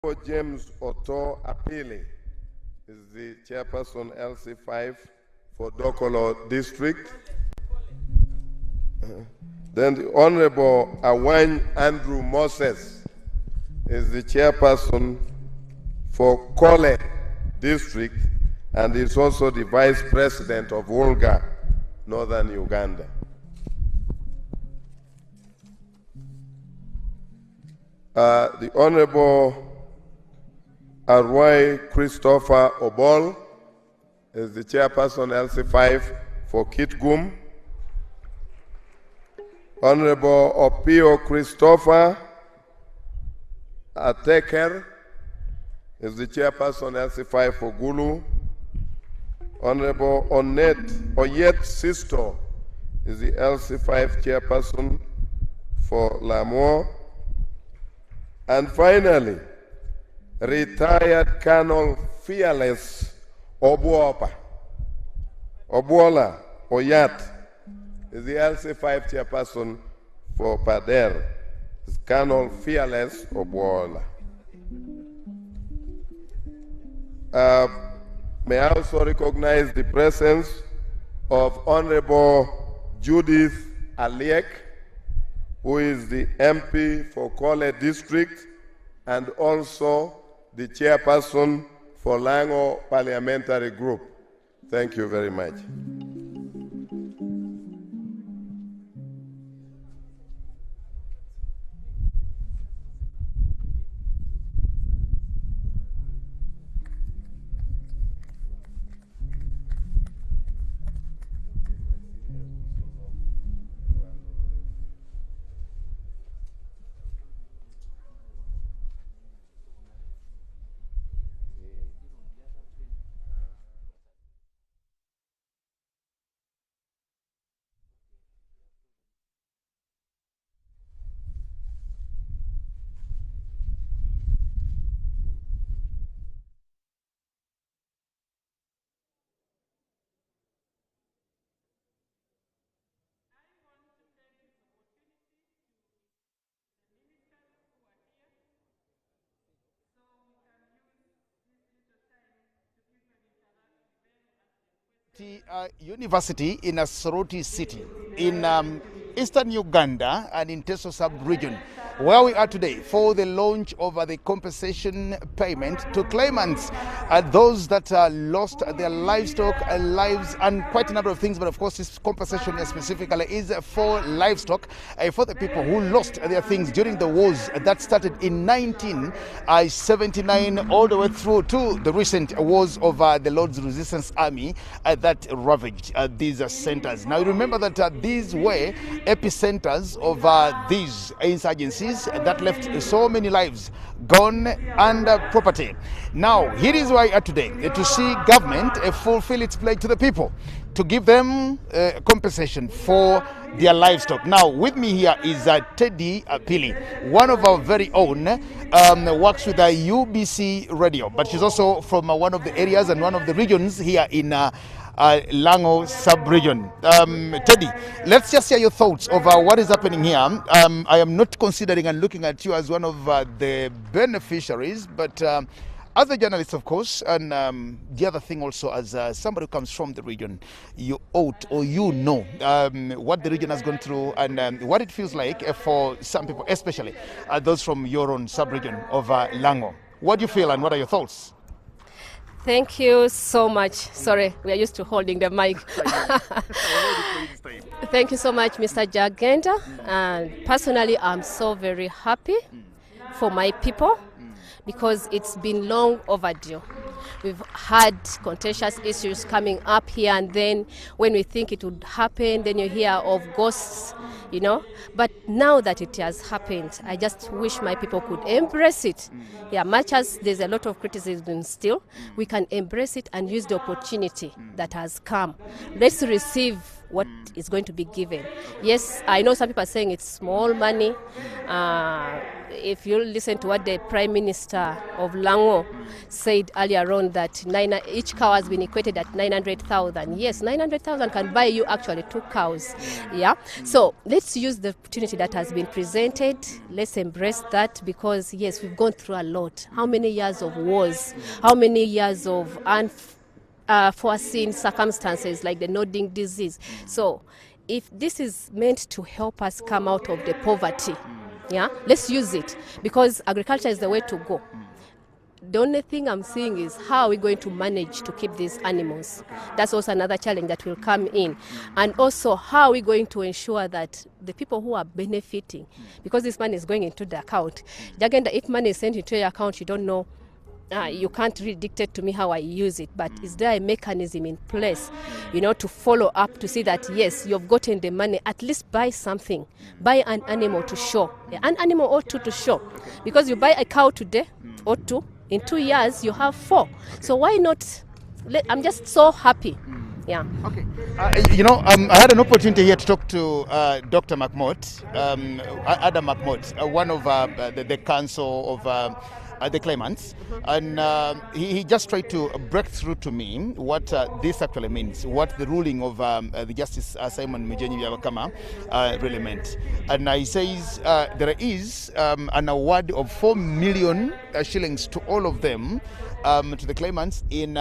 Honorable James Otto Apili is the chairperson LC5 for Dokolo District. Then the Honorable Awany Andrew Moses is the chairperson for Kole District and is also the vice president of Wolga, Northern Uganda. The Honorable Arwai Christopher Obol is the chairperson LC5 for Kitgum. Honorable Opio Christopher Ateker is the chairperson LC5 for Gulu. Honorable Oyet Sisto is the LC5 chairperson for Lamore. And finally, retired Colonel Fearless Obuola Oyat is the LC5 chairperson for Pader. It's Colonel Fearless Obuola. May I also recognize the presence of Honorable Judith Aliek, who is the MP for Kole District and also the chairperson for Lango Parliamentary Group. Thank you very much. University in a SOROTI city in eastern Uganda and in Teso sub-region, where we are today for the launch of the compensation payment to claimants, those that lost their livestock, lives, and quite a number of things. But of course, this compensation specifically is for livestock, for the people who lost their things during the wars that started in 1979 all the way through to the recent wars of the Lord's Resistance Army that ravaged these centers. Now, remember that these were epicenters of these insurgencies that left so many lives gone and property. Now, here is why we are today, to see government fulfill its pledge to the people, to give them compensation for their livestock. Now, with me here is Teddy Apili, one of our very own, works with UBC Radio, but she's also from one of the areas and one of the regions here in Lango sub-region. Teddy, let's just hear your thoughts of what is happening here. I am not considering and looking at you as one of the beneficiaries, but as a journalist, of course, and the other thing also, as somebody who comes from the region, you ought or you know what the region has gone through and what it feels like for some people, especially those from your own sub-region of Lango. What do you feel and what are your thoughts? Thank you so much. Sorry, we are used to holding the mic. Thank you so much, Mr. Jagenda. And personally, I'm so very happy for my people because it's been long overdue. We've had contentious issues coming up here and then. When we think it would happen, then you hear of ghosts, you know. But now that it has happened, I just wish my people could embrace it. Yeah, much as there's a lot of criticism still, we can embrace it and use the opportunity that has come. Let's receive what is going to be given. Yes, I know some people are saying it's small money. if you listen to what the Prime Minister of Lango said earlier on, that each cow has been equated at 900,000. Yes, 900,000 can buy you actually 2 cows. Yeah. So let's use the opportunity that has been presented. Let's embrace that, because yes, we've gone through a lot. How many years of wars? How many years of unforeseen circumstances like the nodding disease? So if this is meant to help us come out of the poverty, yeah, let's use it, because agriculture is the way to go. The only thing I'm seeing is how are we going to manage to keep these animals? That's also another challenge that will come in. And also, how are we going to ensure that the people who are benefiting, because this money is going into the account, Jagenda, if money is sent into your account, you don't know, you can't really dictate to me how I use it, but is there a mechanism in place, to follow up to see that, yes, you've gotten the money, at least buy something, buy an animal to show, an animal or 2 to show, because you buy a cow today or 2, in 2 years you have 4, so why not? I'm just so happy. Yeah. Okay. I had an opportunity here to talk to Dr. McMott, Adam McMott, one of the council of the claimants, and he just tried to break through to me what this actually means, what the ruling of the Justice Simon Mujenyi Byabakama really meant. And he says there is an award of 4 million shillings to all of them, to the claimants in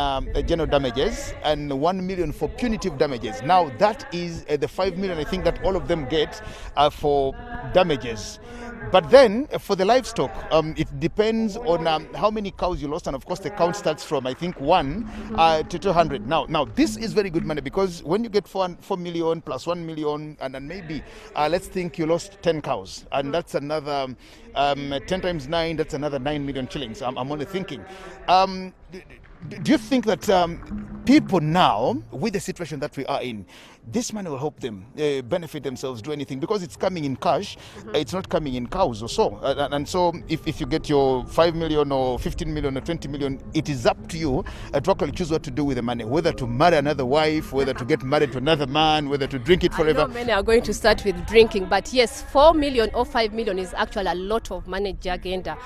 general damages, and 1 million for punitive damages. Now that is the 5 million I think that all of them get for damages. But then for the livestock, it depends on how many cows you lost, and of course the count starts from I think 1 to 200. Now this is very good money, because when you get 4 million plus 1 million, and then maybe let's think you lost 10 cows, and that's another 10 times 9, that's another 9 million shillings. I'm only thinking. Do you think that people now, with the situation that we are in, this money will help them benefit themselves, do anything? Because it's coming in cash, it's not coming in cows or so. And so if you get your 5 million or 15 million or 20 million, it is up to you to actually choose what to do with the money, whether to marry another wife, whether to get married to another man, whether to drink it forever. I know many are going to start with drinking, but yes, 4 million or 5 million is actually a lot of money, Jagenda,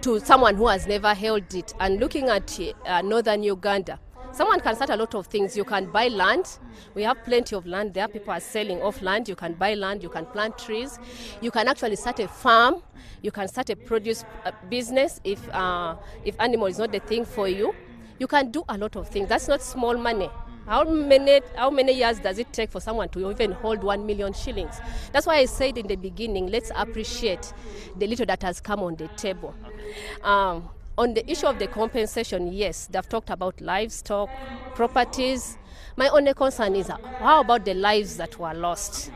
to someone who has never held it. And looking at northern Uganda, someone can start a lot of things. You can buy land. We have plenty of land there. People are selling off land. You can buy land. You can plant trees. You can actually start a farm. You can start a produce business if animal is not the thing for you. You can do a lot of things. That's not small money. How many years does it take for someone to even hold 1 million shillings? That's why I said in the beginning, let's appreciate the little that has come on the table. On the issue of the compensation, yes, they've talked about livestock, properties. My only concern is, how about the lives that were lost?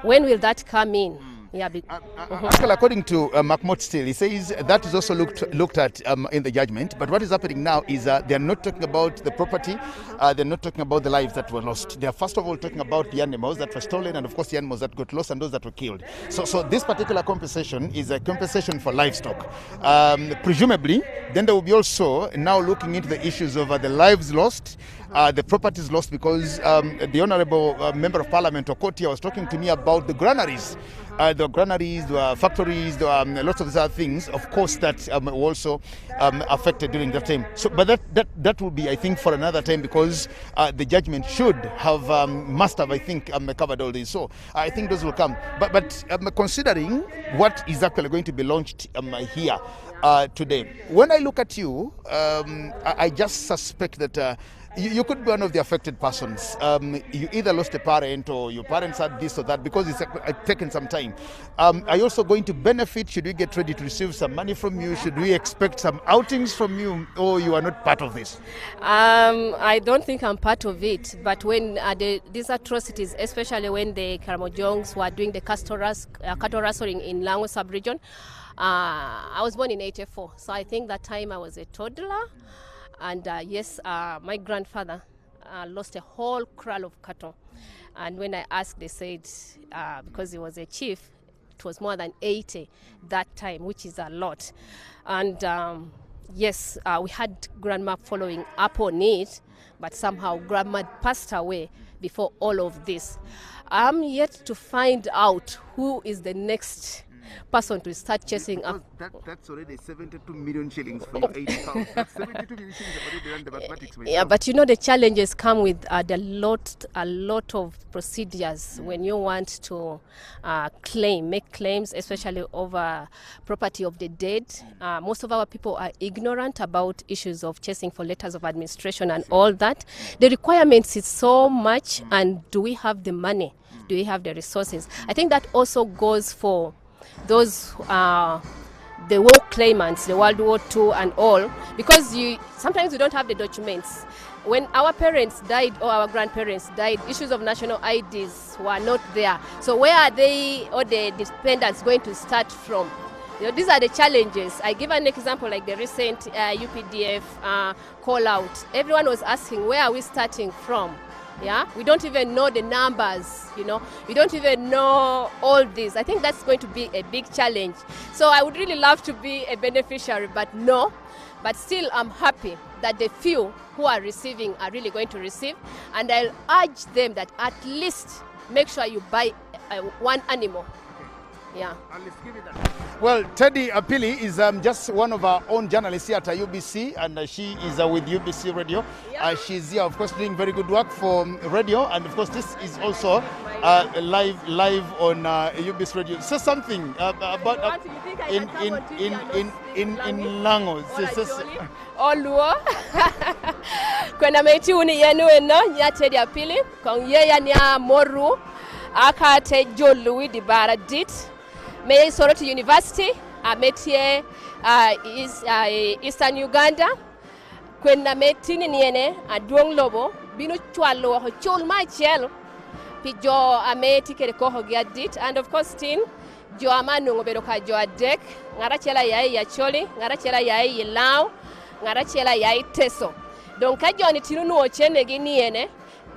When will that come in? Yeah, Actually, according to McMott still, he says that is also looked at in the judgment. But what is happening now is they're not talking about the property, they're not talking about the lives that were lost. They're first of all talking about the animals that were stolen, and of course the animals that got lost and those that were killed. So this particular compensation is a compensation for livestock. Presumably, then they will be also now looking into the issues of the lives lost, the properties lost, because the Honourable Member of Parliament, Okotia, was talking to me about the granaries. There were granaries, there were factories, there were lots of other things, of course, that were also affected during that time. So, but that will be, I think, for another time, because the judgment must have, I think, covered all this. So I think those will come. But considering what is actually going to be launched here today, when I look at you, I just suspect that you could be one of the affected persons. You either lost a parent, or your parents had this or that, because it's taken some time. Are you also going to benefit? Should we get ready to receive some money from you? Should we expect some outings from you, or you are not part of this? I don't think I'm part of it. But when these atrocities, especially when the Karamojongs were doing the cattle rustling in Lango sub-region, I was born in 1984. So I think that time I was a toddler. And yes, my grandfather lost a whole kraal of cattle. And when I asked, they said, because he was a chief, it was more than 80 that time, which is a lot. And yes, we had grandma following up on it, but somehow grandma passed away before all of this. I'm yet to find out who is the next person to start chasing up. That's already 72 million shillings for your 80 cows. That's 72 million shillings. I've already done the mathematics myself. Yeah, but you know the challenges come with a lot of procedures when you want to make claims, especially over property of the dead. Most of our people are ignorant about issues of chasing for letters of administration and all that. The requirements is so much, and do we have the money? Do we have the resources? I think that also goes for those the war claimants, the World War II and all, because sometimes you don't have the documents. When our parents died or our grandparents died, issues of national IDs were not there. So where are they or the dependents going to start from? You know, these are the challenges. I give an example like the recent UPDF call out. Everyone was asking, where are we starting from? Yeah, we don't even know the numbers, you know, we don't even know all this. I think that's going to be a big challenge. So I would really love to be a beneficiary, but no. But still, I'm happy that the few who are receiving are really going to receive. And I'll urge them that at least make sure you buy one animal. Yeah. Let's give it that. Well, Teddy Apili is just one of our own journalists here at UBC, and she is with UBC Radio. Yeah. She's here, of course, doing very good work for radio, and of course, this is also live on UBC Radio. Say something about in Lango. Oluo. Kwena meti uni yenu eno nya Teddy Apili kong yeya nya moru akate jolu di baradit. May SOROTI University, metie Eastern Uganda, kwenda metini niene aduong lobo binu chwalo ho chul ma chel pijo ameti kere ko hogiadit, and of course tin jo amanu ngobedo ka jo adek ngara chela yai Acholi, ngara chela yai Lao, ngara chela yai Teso. Donc ka joni tinu no chene gi niene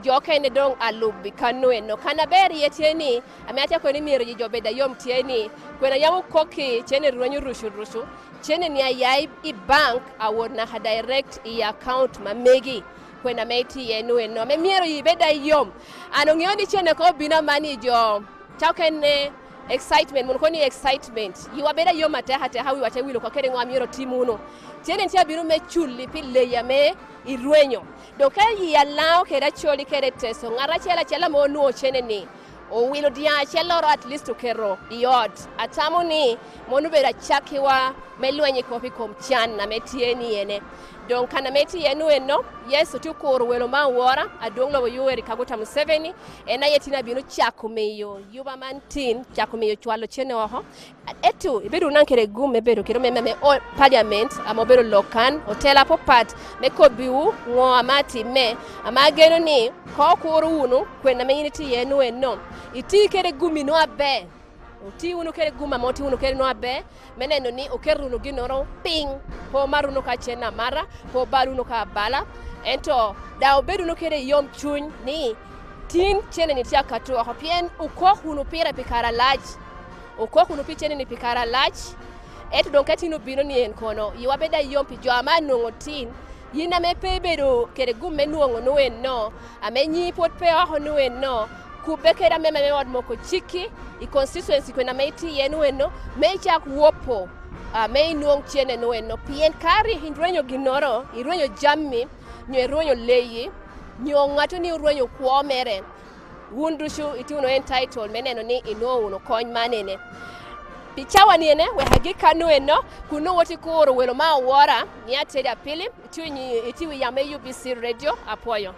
jo kene dong alubi kanwe no kanaberi yetieni ameacha ko ni miro jo beda yom tieni kwena yamu koki chene ruanyu rushu chene ni ayai I bank awona ha direct I account mamegi kwena meti yenu no me miro yibeda yom anongioni chene ko bina mani jo chakene excitement mun koni excitement you abeda yom ate hate hawi wate wilo ko kere ngwamiro timuno chene ntia binu me chuli pile yame iruenyo doka ya Lao kera Acholi kere Teso ngara chela monu chene ni o wilo dia chela ro at least kero iod atamu ni monu bera chakiwa meluenye kopi kom chan na metieni ene donc kana meti yenu eno yes tukuru welo ma wora adonglo bo yuweri kaguta Museveni ena yetina binu chakumeyo yuba mantin chakumeyo chwalo chene oho etu ibedu nankere gume bedu kiro meme parliament amobedo lokan hotela popat meko biu ngo amati me amageno ni ko kuru unu kwena menyiti yenu eno itikere gumi no abe uti unu kere guma moti unu kere no abe meneno ni okeru no ginoro ping po maruno ka chena mara po baruno ka bala ento da obedu no kere yom chuny ni tin chene ni tia katu hopien uko hunu pira pikara large uko hunu pichene ni pikara large eto donkati no bino ni enkono yiwabeda yom pi jo amanu ngotin yina mepebedo kere gume nuongo no enno amenyi pot pe ho no enno kubekera meme wad moko chiki I constituency kwena meiti yenu eno mecha kuopo mei nuong chene no eno pien kari hindwenyo ginoro irwenyo jammi nyerwenyo leyi nyongato ni urwenyo kuomere wundushu ituno entitled meneno ni ino uno kony manene pichawa ni ene we hagika no eno kuno woti kuro welo ma wora ni Teddy Apili itiwi yame UBC Radio apoyo.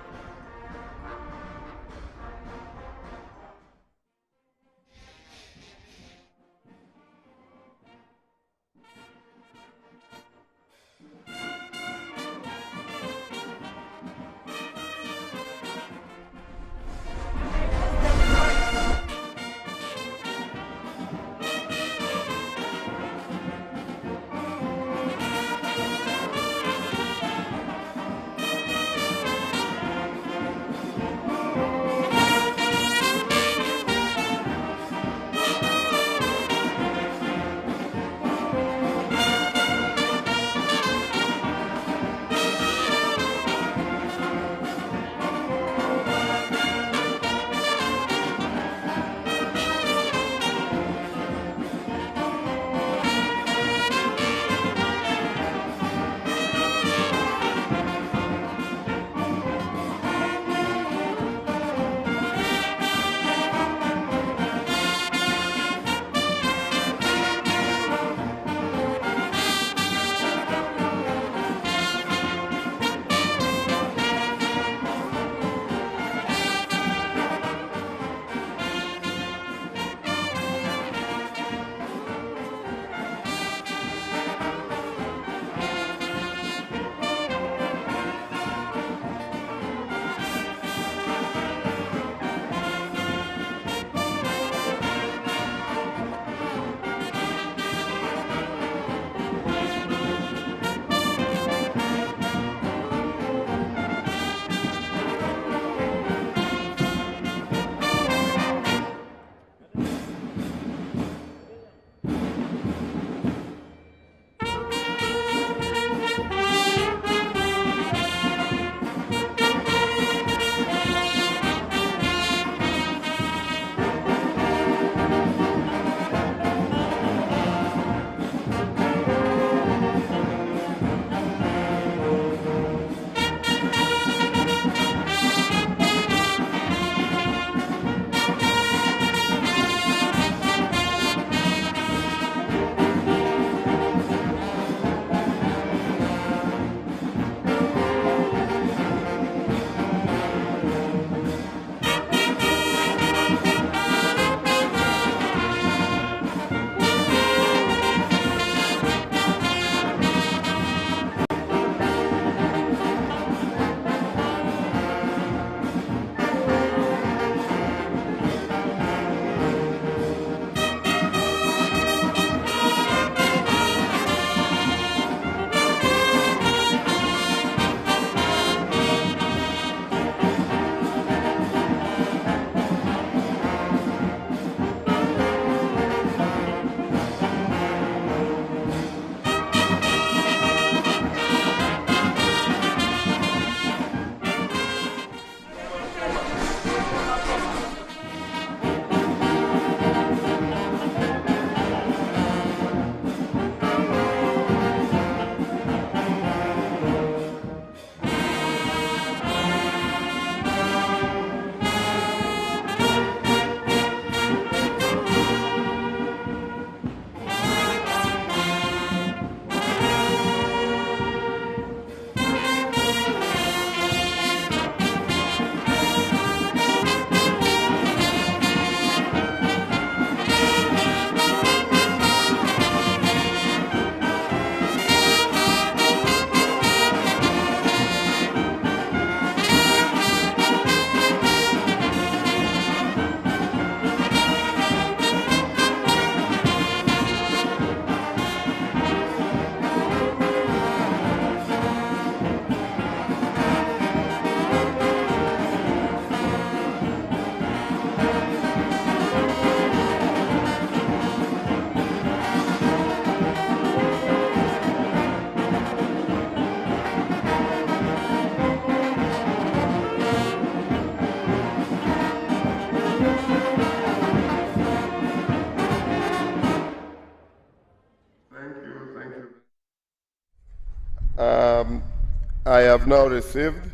I have now received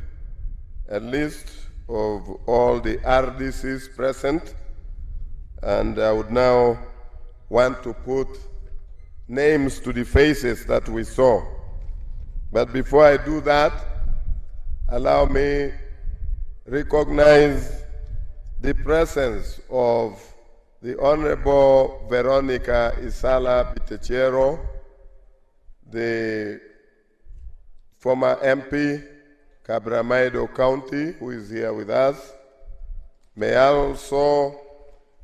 a list of all the RDCs present, and I would now want to put names to the faces that we saw. But before I do that, allow me recognize the presence of the Honorable Veronica Isala Bitechero, the former MP, Cabramaido County, who is here with us. May I also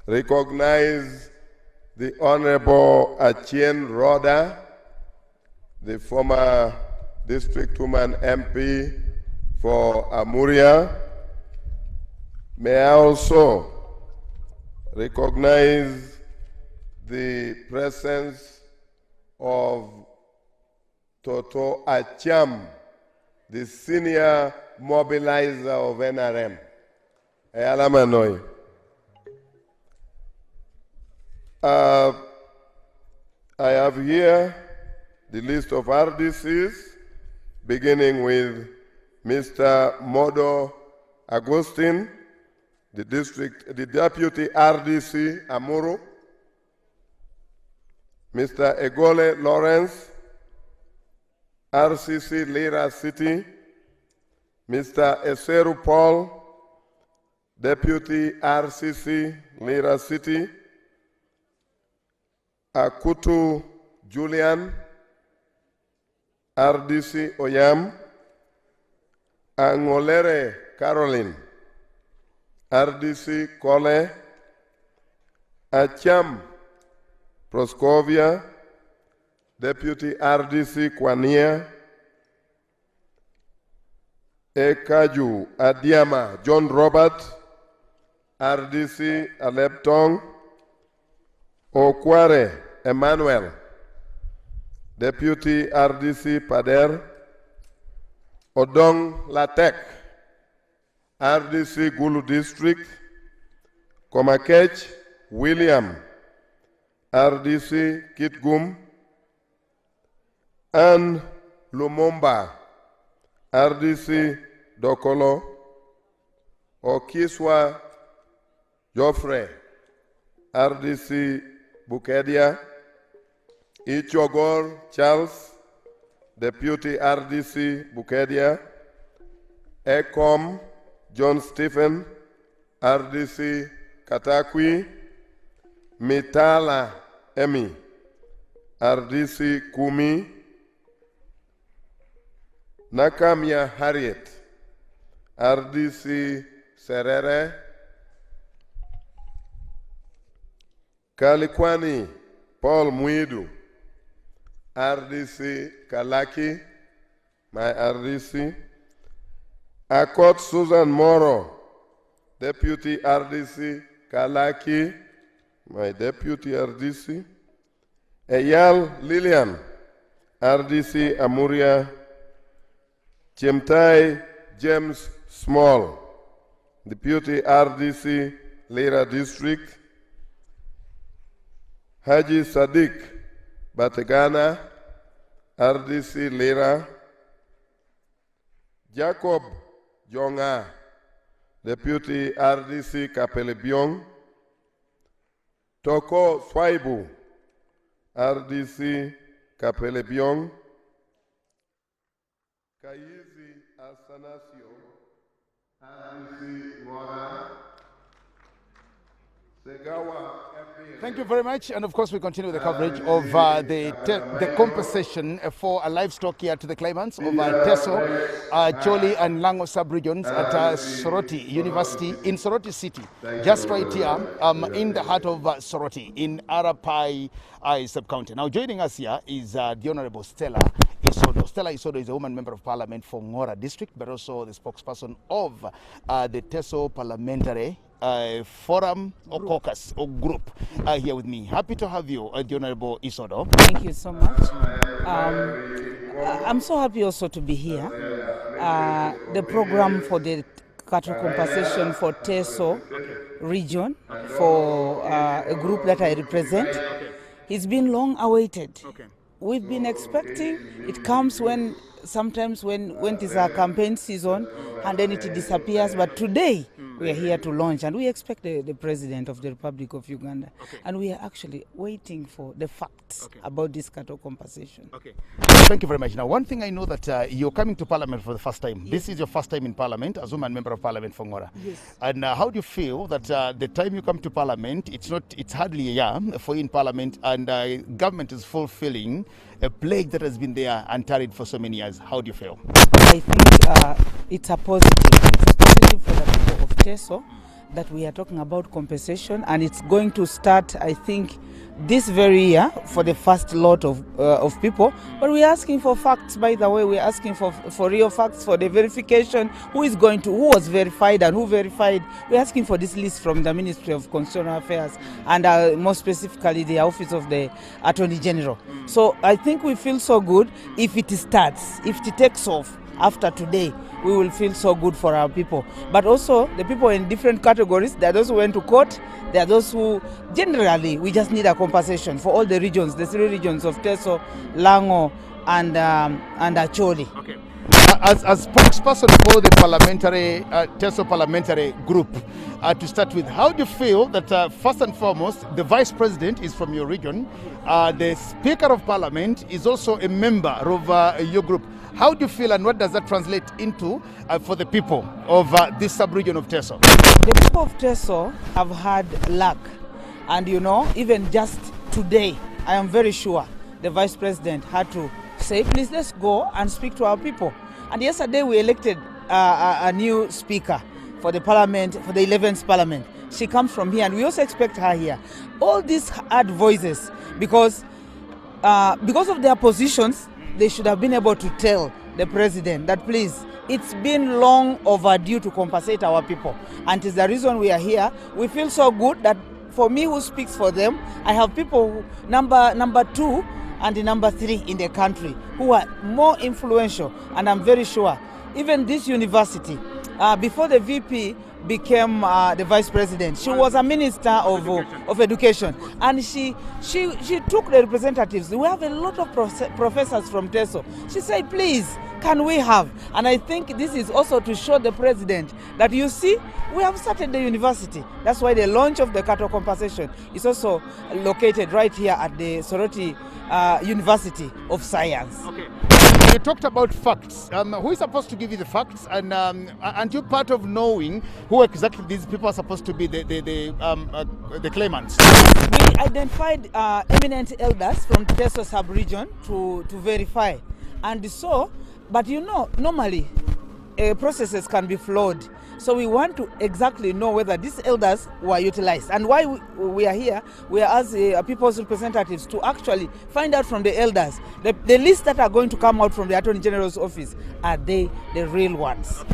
recognize the Honorable Achien Roda, the former District Woman MP for Amuria. May I also recognize the presence of Toto Acham, the senior mobilizer of NRM. Ayalamanoi. I have here the list of RDCs, beginning with Mr. Modo Agustin, the Deputy RDC Amuru, Mr. Egole Lawrence, RCC Lira City, Mr. Eseru Paul, Deputy RCC Lira City, Akutu Julian, RDC Oyam, Angolere Caroline, RDC Kole, Acham Proscovia, Deputy RDC Kwania, Ekaju Adiama John Robert, RDC Aleptong, Okware Emmanuel, Deputy RDC Pader, Odong Latek, RDC Gulu District, Komakech William, RDC Kitgum, and Lumumba, RDC Dokolo, Okiswa Joffre, RDC Bukedia, Ichogor Charles, Deputy RDC Bukedia, Ecom John Stephen, RDC Katakwi, Mitala Emi, RDC Kumi, Nakamia Harriet, RDC Serere, Kalikwani Paul Muidu, RDC Kalaki, my RDC, Akot Susan Moro, Deputy RDC Kalaki, my Deputy RDC, Eyal Lilian, RDC Amuria, Chemtai James Small, Deputy RDC Lira District, Haji Sadiq Bategana, RDC Lira, Jacob Jonga, Deputy RDC Kapelebiong, Toko Swaibu, RDC Kapelebiong, Kayizi Asanasio, RDC Mora, Segawa. Thank you very much, and of course we continue the coverage of the compensation for livestock here to the claimants of Teso, Acholi and Lango sub-regions at Soroti University in Soroti City, just right here in the heart of Soroti in Arapai sub-county. Now joining us here is the Honorable Stella Isodo. Stella Isodo is a woman member of parliament for Ngora district, but also the spokesperson of the Teso Parliamentary forum or caucus or group here with me. Happy to have you, the Honorable Isodo. Thank you so much. I'm so happy also to be here. The program for the cattle compensation for Teso region for a group that I represent. It's been long awaited. we've been expecting. It comes sometimes when it is our campaign season, and then it disappears. But today we are here to launch, and we expect the President of the Republic of Uganda. And we are actually waiting for the facts about this cattle compensation. Thank you very much. Now, one thing I know that you're coming to Parliament for the first time. Yes. This is your first time in Parliament as woman member of Parliament for Ngora. Yes. And how do you feel that the time you come to Parliament, it's hardly a year for you in Parliament, and government is fulfilling a plague that has been there untarried for so many years? How do you feel? I think it's a positive. It's positive for the people of Teso that we are talking about compensation, and it's going to start, I think, this very year for the first lot of people. But we're asking for facts, by the way. We're asking for real facts, for the verification. Who was verified and who verified. We're asking for this list from the Ministry of Constitutional Affairs and more specifically the Office of the Attorney General. So I think we feel so good if it starts, if it takes off. After today, we will feel so good for our people. But also, the people in different categories, there are those who went to court, there are those who, generally, we just need a compensation for all the regions, the 3 regions of Teso, Lango, and Acholi. Okay. As spokesperson for the parliamentary Teso parliamentary group, to start with, how do you feel that first and foremost, the Vice President is from your region, the Speaker of Parliament is also a member of your group? How do you feel, and what does that translate into for the people of this sub-region of Teso? The people of Teso have had luck. And even just today, I am very sure the Vice President had to say, please, let's go and speak to our people. And yesterday we elected a new speaker for the parliament, for the 11th parliament. She comes from here, and we also expect her here. All these hard voices, because of their positions, they should have been able to tell the president that, please, it's been long overdue to compensate our people. And it's the reason we are here. We feel so good that for me, who speaks for them, I have people number 2 and number 3 in the country who are more influential. And I'm very sure, even this university, before the VP became the vice president, she was a minister of education, and she took the representatives. We have a lot of professors from Teso. She said, please, can we have? And I think this is also to show the president that, you see, we have started the university. That's why the launch of the cattle compensation is also located right here at the SOROTI University of Science. Okay. You talked about facts. Who is supposed to give you the facts? And aren't you part of knowing who exactly these people are supposed to be, the claimants? We identified eminent elders from Teso sub-region to verify. And so, but normally processes can be flawed. So we want to exactly know whether these elders were utilized. And why we are here, we are as people's representatives to actually find out from the elders, the lists that are going to come out from the Attorney General's office, are they the real ones?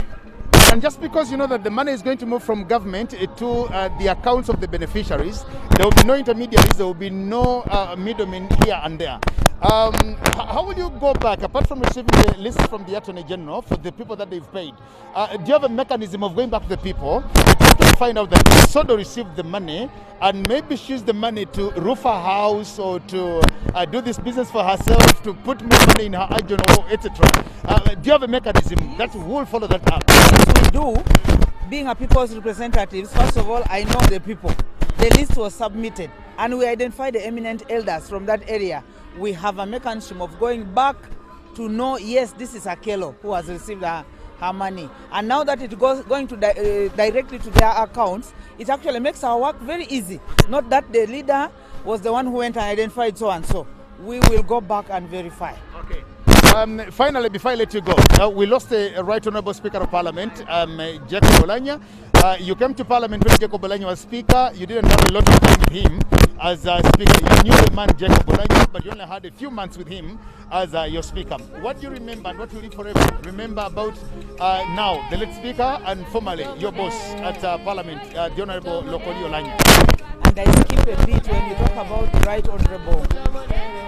And just because you know that the money is going to move from government to the accounts of the beneficiaries, there will be no intermediaries, there will be no middlemen here and there. How will you go back, apart from receiving the list from the Attorney General for the people that they've paid? Do you have a mechanism of going back to the people to find out that Sodo received the money, and maybe she used the money to roof her house, or to do this business for herself, to put more money in her agent, etc.? Do you have a mechanism that will follow that up? Yes, we do. Being a people's representatives, first of all, I know the people. The list was submitted, and we identified the eminent elders from that area. We have a mechanism of going back to know, yes, this is Akelo who has received her money. And now that it goes going to directly to their accounts, it actually makes our work very easy. Not that the leader was the one who went and identified so and so. We will go back and verify. Okay. Finally, before I let you go, we lost a Right Honourable Speaker of Parliament, Jacob Olanya. You came to Parliament when Jacob Olanya was Speaker. You didn't have a lot of time with him as Speaker. You knew the man Jacob Olanya, but you only had a few months with him as your Speaker. What do you remember, and what will you forever remember about now, the late Speaker, and formerly your boss at Parliament, the Honourable Lokoli Olanya? And I skip a bit when you talk about Right Honourable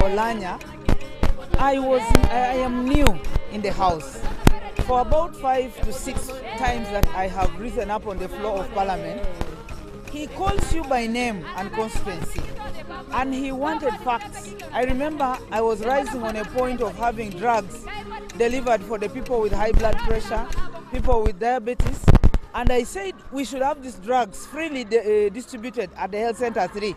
Olanya. I am new in the House. For about 5 to 6 times that I have risen up on the floor of Parliament, he calls you by name and constituency. and he wanted facts. I remember I was rising on a point of having drugs delivered for the people with high blood pressure, people with diabetes, and I said we should have these drugs freely distributed at the health center 3.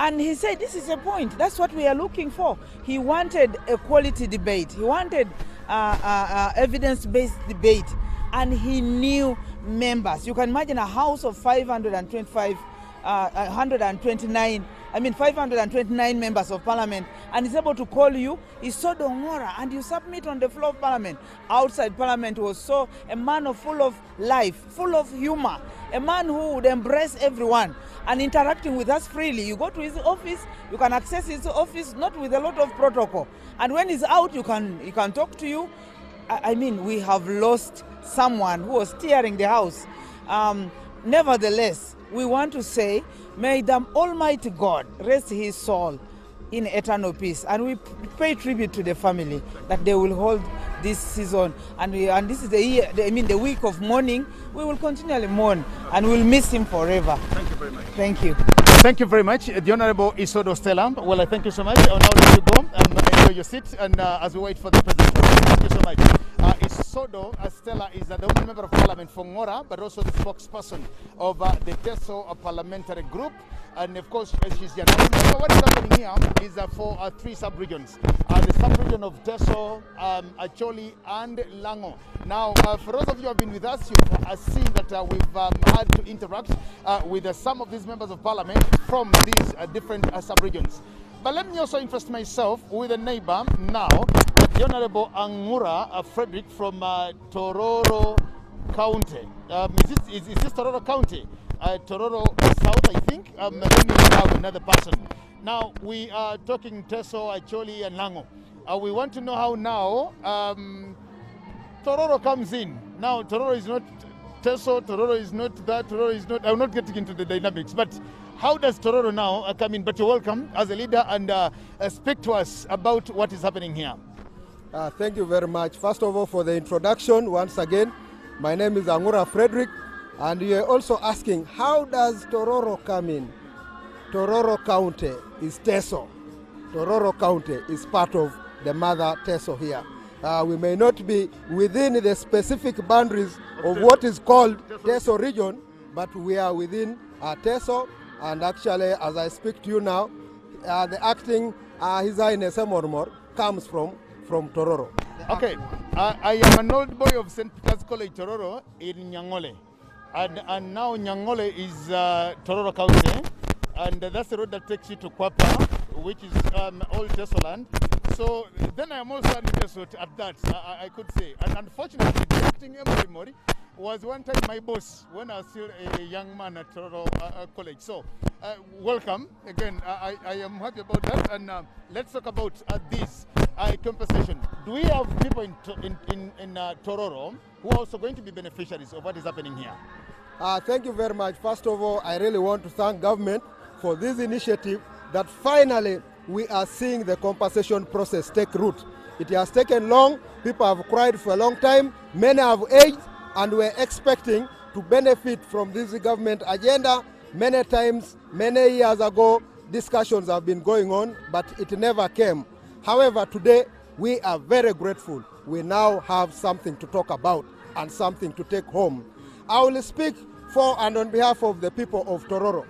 And he said, this is a point. That's what we are looking for. He wanted a quality debate. He wanted evidence-based debate. And he knew members. You can imagine a house of 529 members of parliament, and he's able to call you, he's so dongora, and you submit on the floor of parliament. Outside parliament was so a man full of life, full of humor, a man who would embrace everyone and interacting with us freely. You go to his office, you can access his office, not with a lot of protocol. And when he's out, he can talk to you. I mean, we have lost someone who was steering the house. Nevertheless, we want to say, may the Almighty God rest his soul in eternal peace. And we pay tribute to the family that they will hold this season. And this is the year, the week of mourning. We will continually mourn and we'll miss him forever. Thank you very much. Thank you. Thank you very much. The Honorable Isodo Stella. Well, I thank you so much. I'll now let you go and enjoy your seat and as we wait for the president. Thank you so much. Isodo Stella is the only member of parliament for Ngora, but also the spokesperson of the Teso parliamentary group. And of course, she's the announcement. So what is happening here is for 3 sub-regions. The sub-region of Teso, Acholi, and Lango. Now, for those of you who have been with us, you've seen that we've had to interact with some of these members of parliament from these different sub-regions. But let me also interest myself with a neighbor now, the Honorable Angura Frederick from Tororo County. Is this Tororo County? Tororo South, I think. Let me have another person. Now, we are talking Teso, Acholi, and Lango. We want to know how now Tororo comes in. Now, Tororo is not Teso, Tororo is not that, Tororo is not... I'm not getting into the dynamics, but how does Tororo now come in? But you're welcome as a leader and speak to us about what is happening here. Thank you very much. First of all, for the introduction, once again, my name is Angura Frederick, and you're also asking, how does Tororo come in? Tororo County is Teso. Tororo County is part of the mother Teso here. We may not be within the specific boundaries of what is called Teso region, but we are within Teso, and actually, as I speak to you now, the acting His Highness Mormor comes from Tororo. Okay, I am an old boy of St. Peter's College, Tororo, in Nyangole. And now Nyangole is Tororo County, and that's the road that takes you to Kwapa, which is old Teso land. So then I am also an Teso at that, I could say. And unfortunately, the acting Mori was one time my boss when I was still a young man at Tororo College. So welcome again. I am happy about that. And let's talk about this compensation. Do we have people in Tororo who are also going to be beneficiaries of what is happening here? Thank you very much. First of all, I really want to thank government for this initiative that finally we are seeing the compensation process take root. It has taken long. People have cried for a long time. Many have aged, and we're expecting to benefit from this government agenda. Many times, many years ago, discussions have been going on, but it never came. However, today, we are very grateful. We now have something to talk about and something to take home. I will speak for and on behalf of the people of Tororo.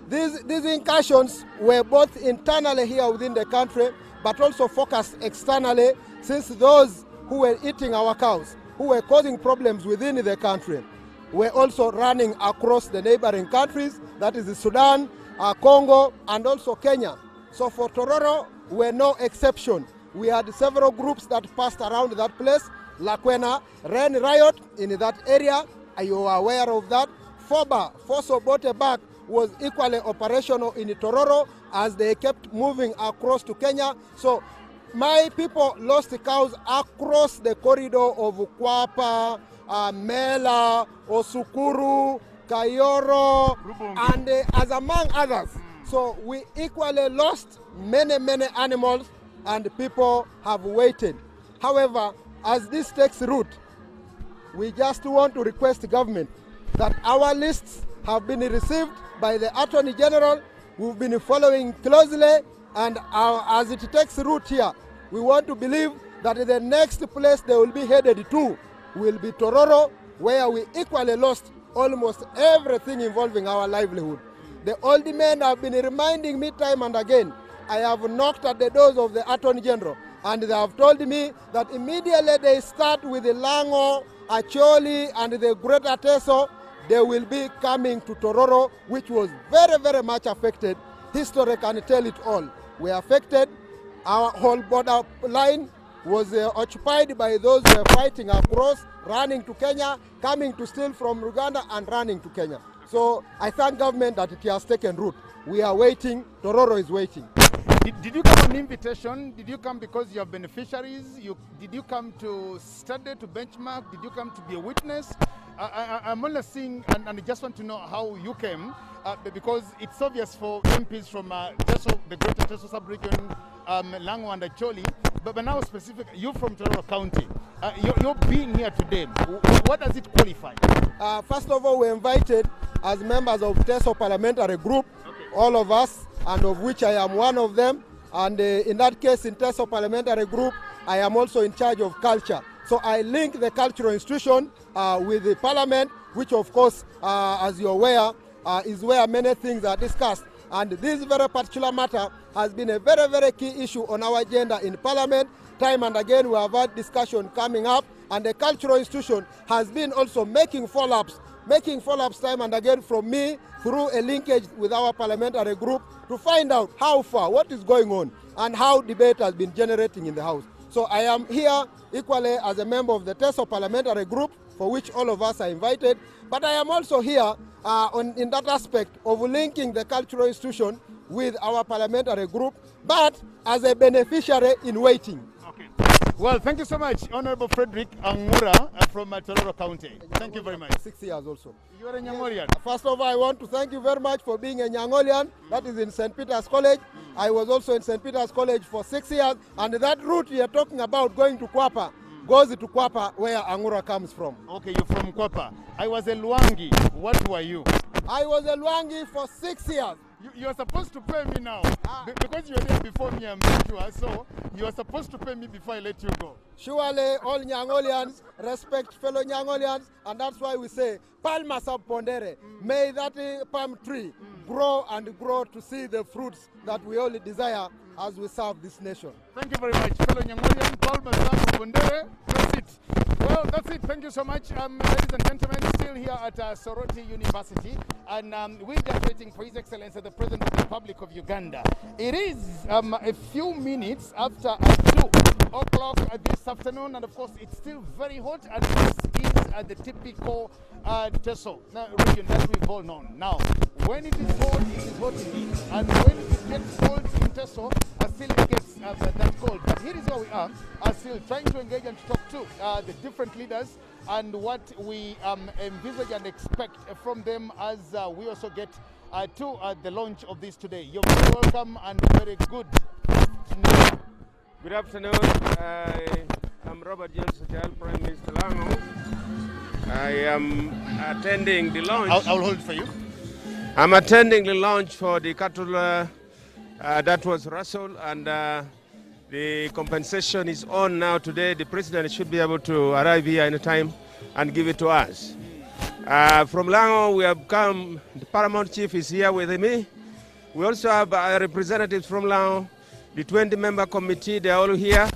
These incursions were both internally here within the country, but also focused externally, since those who were eating our cows, who were causing problems within the country, were also running across the neighboring countries, that is Sudan, Congo, and also Kenya. So for Tororo, we're no exception. We had several groups that passed around that place. Lakwena ran riot in that area. Are you aware of that? Foba, Foso Botebak, was equally operational in Tororo as they kept moving across to Kenya. So my people lost cows across the corridor of Kwapa, Mela, Osukuru, Kayoro, and as among others. So we equally lost many animals, and people have waited. However, as this takes root, we just want to request the government that our lists have been received by the Attorney General we've been following closely, and as it takes root here, we want to believe that the next place they will be headed to will be Tororo, where we equally lost almost everything involving our livelihood. The old men have been reminding me time and again. I have knocked at the doors of the Attorney General, and they have told me that immediately they start with the Lango, Acholi, and the Greater Teso, they will be coming to Tororo, which was very, very much affected. History can tell it all. We are affected. Our whole border line was occupied by those who were fighting across, running to Kenya, coming to steal from Uganda and running to Kenya. So I thank government that it has taken root. We are waiting. Tororo is waiting. Did you come on invitation? Did you come because you are beneficiaries? Did you come to study, to benchmark? Did you come to be a witness? I'm only seeing, and I just want to know how you came, because it's obvious for MPs from Teso, the Greater Teso sub-region, Lango and Acholi, but now specifically, you from Tororo County. You're being here today. What does it qualify? First of all, we're invited as members of Teso Parliamentary Group, all of us, and of which I am one of them. And in that case, in Teso Parliamentary Group, I am also in charge of culture. So I link the cultural institution with the parliament, which of course, as you're aware, is where many things are discussed. And this very particular matter has been a very, very key issue on our agenda in parliament. Time and again, we have had discussion coming up, and the cultural institution has been also making follow-ups time and again from me through a linkage with our parliamentary group to find out how far, what is going on, and how debate has been generating in the House. So I am here equally as a member of the Teso Parliamentary Group, for which all of us are invited, but I am also here in that aspect of linking the cultural institution with our parliamentary group, but as a beneficiary in waiting. Okay. Well, thank you so much, Honorable Frederick Angura from Tororo County. Thank you very much. 6 years also. You are a Nyangolian. First of all, I want to thank you very much for being a Nyangolian. That is in St. Peter's College. I was also in St. Peter's College for 6 years, and that route you are talking about going to Kwapa goes to Kwapa, where Angura comes from. Okay, you're from Kwapa. I was a Luangi. What were you? I was a Luangi for 6 years. You're supposed to pay me now, because you were there before me, I'm sure. So you're supposed to pay me before I let you go. Surely all Nyangolians respect fellow Nyangolians, and that's why we say, Palma sub pondere, may that palm tree grow and grow to see the fruits that we all desire as we serve this nation. Thank you very much, fellow Nyangolian. Palma sub pondere, that's it. Well, that's it. Thank you so much, ladies and gentlemen. Still here at SOROTI University, and we're just waiting for His Excellency the President of the Republic of Uganda. It is a few minutes after 2 o'clock this afternoon, and of course it's still very hot, and this is the typical Teso region that we've all known. Now, when it is hot indeed, and when it gets cold in Teso, still it gets that cold. But here is where we are, still trying to engage and to talk to the different leaders and what we envisage and expect from them as we also get to the launch of this today. You're very welcome and very good afternoon. Good afternoon. I'm Robert James Sajal, Prime Minister Lango. I am attending the launch. I'll hold it for you. I'm attending the launch for the cattle that was rustled, and the compensation is on now today. The President should be able to arrive here in time and give it to us. From Lango, we have come, the Paramount Chief is here with me. We also have representatives from Lango, the 20-member committee, they're all here.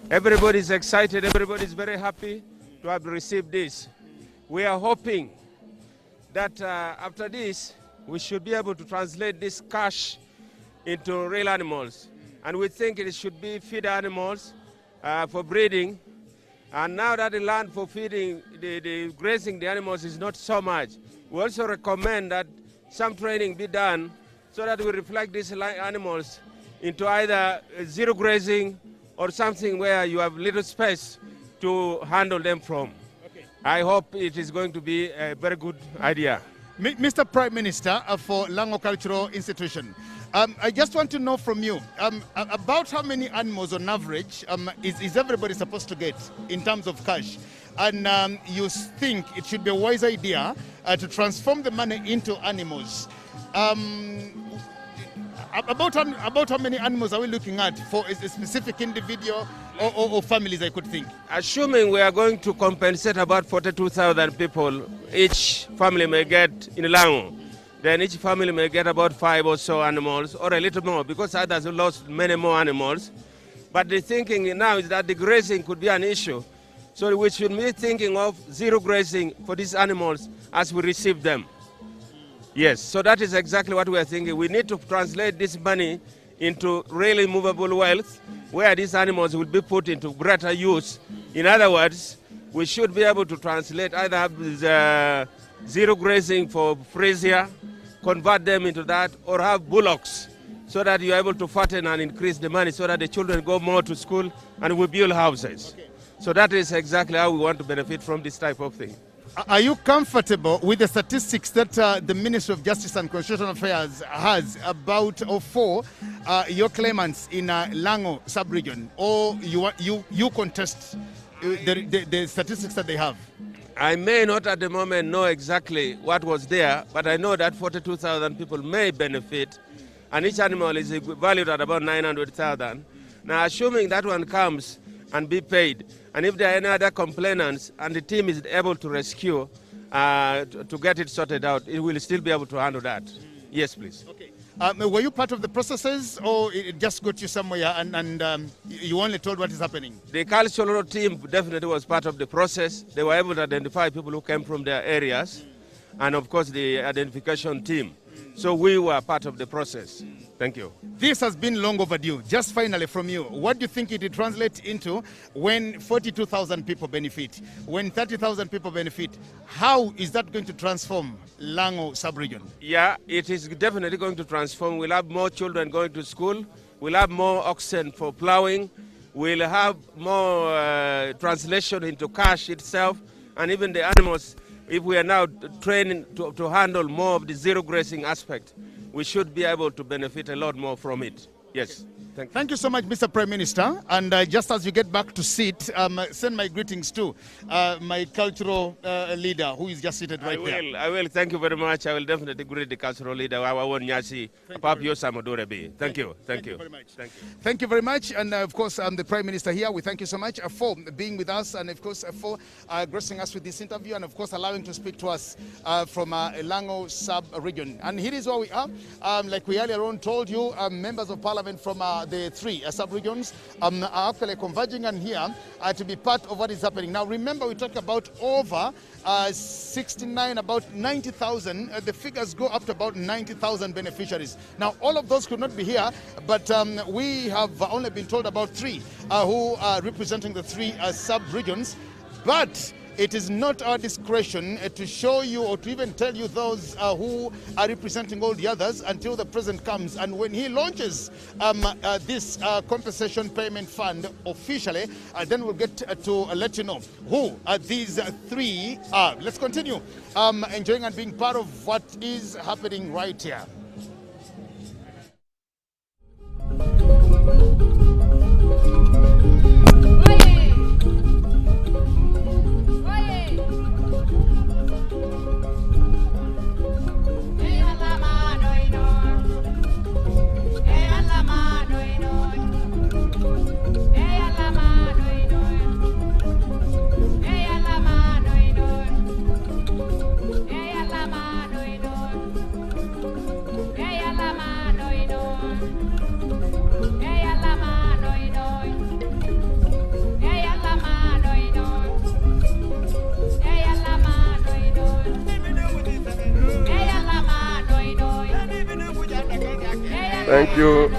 Everybody's excited, everybody's very happy to have received this. We are hoping that after this, we should be able to translate this cash into real animals. And we think it should be feed animals for breeding. And now that the land for feeding, the grazing the animals is not so much, we also recommend that some training be done so that we reflect these animals into either zero grazing or something where you have little space to handle them from. Okay. I hope it is going to be a very good idea. Mr. Prime Minister for Lango Cultural Institution, I just want to know from you about how many animals on average is everybody supposed to get in terms of cash? And you think it should be a wise idea to transform the money into animals. About how many animals are we looking at for a specific individual or families, I could think? Assuming we are going to compensate about 42,000 people, each family may get in Lango, then each family may get about 5 or so animals, or a little more, because others have lost many more animals. But the thinking now is that the grazing could be an issue. So we should be thinking of zero grazing for these animals as we receive them. Yes, so that is exactly what we are thinking. We need to translate this money into really movable wealth, where these animals will be put into greater use. In other words, we should be able to translate either have zero grazing for freezer, convert them into that, or have bullocks, so that you're able to fatten and increase the money so that the children go more to school and we build houses. Okay. So that is exactly how we want to benefit from this type of thing. Are you comfortable with the statistics that the Ministry of Justice and Constitutional Affairs has about for your claimants in Lango sub-region, or you contest the statistics that they have? I may not at the moment know exactly what was there, but I know that 42,000 people may benefit, and each animal is valued at about 900,000. Now, assuming that one comes and be paid, and if there are any other complainants and the team is able to rescue to get it sorted out, it will still be able to handle that. Yes, please. Okay. Were you part of the processes, or it just got you somewhere and you only told what is happening? The cultural team definitely was part of the process. They were able to identify people who came from their areas, and of course the identification team. So we were part of the process. Thank you. This has been long overdue. Just finally from you, what do you think it will translate into when 42,000 people benefit, when 30,000 people benefit? How is that going to transform Lango sub-region? Yeah, it is definitely going to transform. We'll have more children going to school. We'll have more oxen for plowing. We'll have more translation into cash itself, and even the animals. If we are now training to handle more of the zero grazing aspect, we should be able to benefit a lot more from it. Yes. Thank you so much, Mr. Prime Minister. And just as you get back to seat, send my greetings to my cultural leader, who is just seated right there. I will. Thank you very much. I will definitely greet the cultural leader, our own Nyasi, Papio Samadurebe. Thank you. Thank you very much. Thank you. Thank you very much. And of course, the Prime Minister here, we thank you so much for being with us, and of course for gracing us with this interview, and of course allowing to speak to us from Lango sub-region. And here is where we are. Like we earlier on told you, members of Parliament from the 3 sub-regions are actually converging on here to be part of what is happening. Now remember, we talked about over 69, about 90,000. The figures go up to about 90,000 beneficiaries. Now all of those could not be here, but we have only been told about 3 who are representing the 3 sub-regions. But it is not our discretion to show you or to even tell you those who are representing all the others until the president comes. And when he launches this compensation payment fund officially, then we'll get to let you know who these 3 are. Let's continue enjoying and being part of what is happening right here.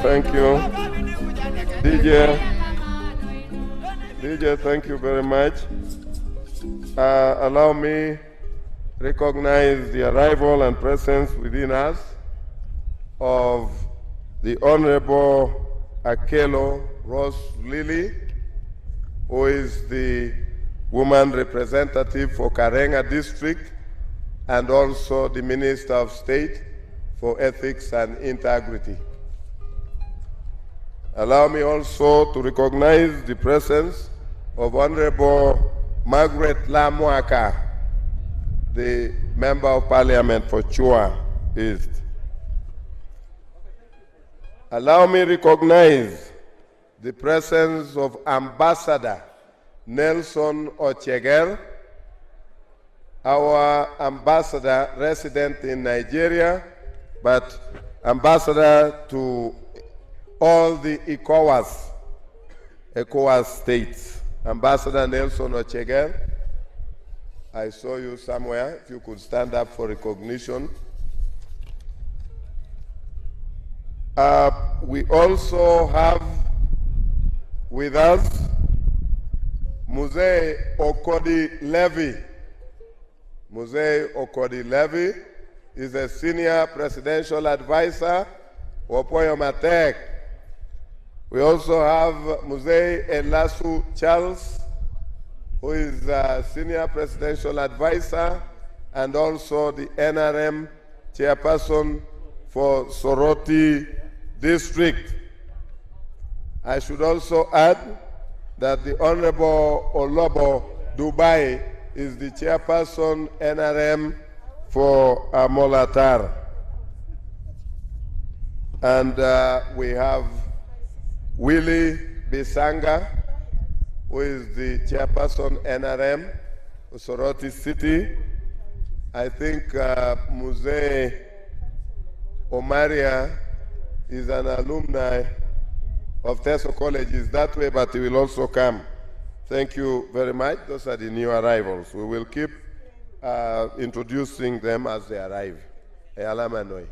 Thank you. DJ, thank you very much. Allow me recognize the arrival and presence within us of the Honorable Acholi Rose Lily, who is the woman representative for Karenga District and also the Minister of State for Ethics and Integrity. Allow me also to recognize the presence of Honorable Margaret Lamwaka, the Member of Parliament for Chua East. Allow me to recognize the presence of Ambassador Nelson Ochegel, our ambassador resident in Nigeria, but ambassador to all the ECOWAS states. Ambassador Nelson Ochegel, I saw you somewhere. If you could stand up for recognition. We also have with us Museveni Okodi Levy. Museveni Okodi Levy is a senior presidential advisor for Opoyo Matek. We also have Museveni Elasu Charles, who is a senior presidential advisor and also the NRM chairperson for SOROTI district. I should also add that the Honorable Olobo Dubai is the chairperson NRM for Molatar. And we have Willie Bisanga, who is the chairperson NRM for Soroti City. I think Muse Omaria is an alumni of Teso College. Is that way, but he will also come. Thank you very much. Those are the new arrivals. We will keep introducing them as they arrive. Alamanoi.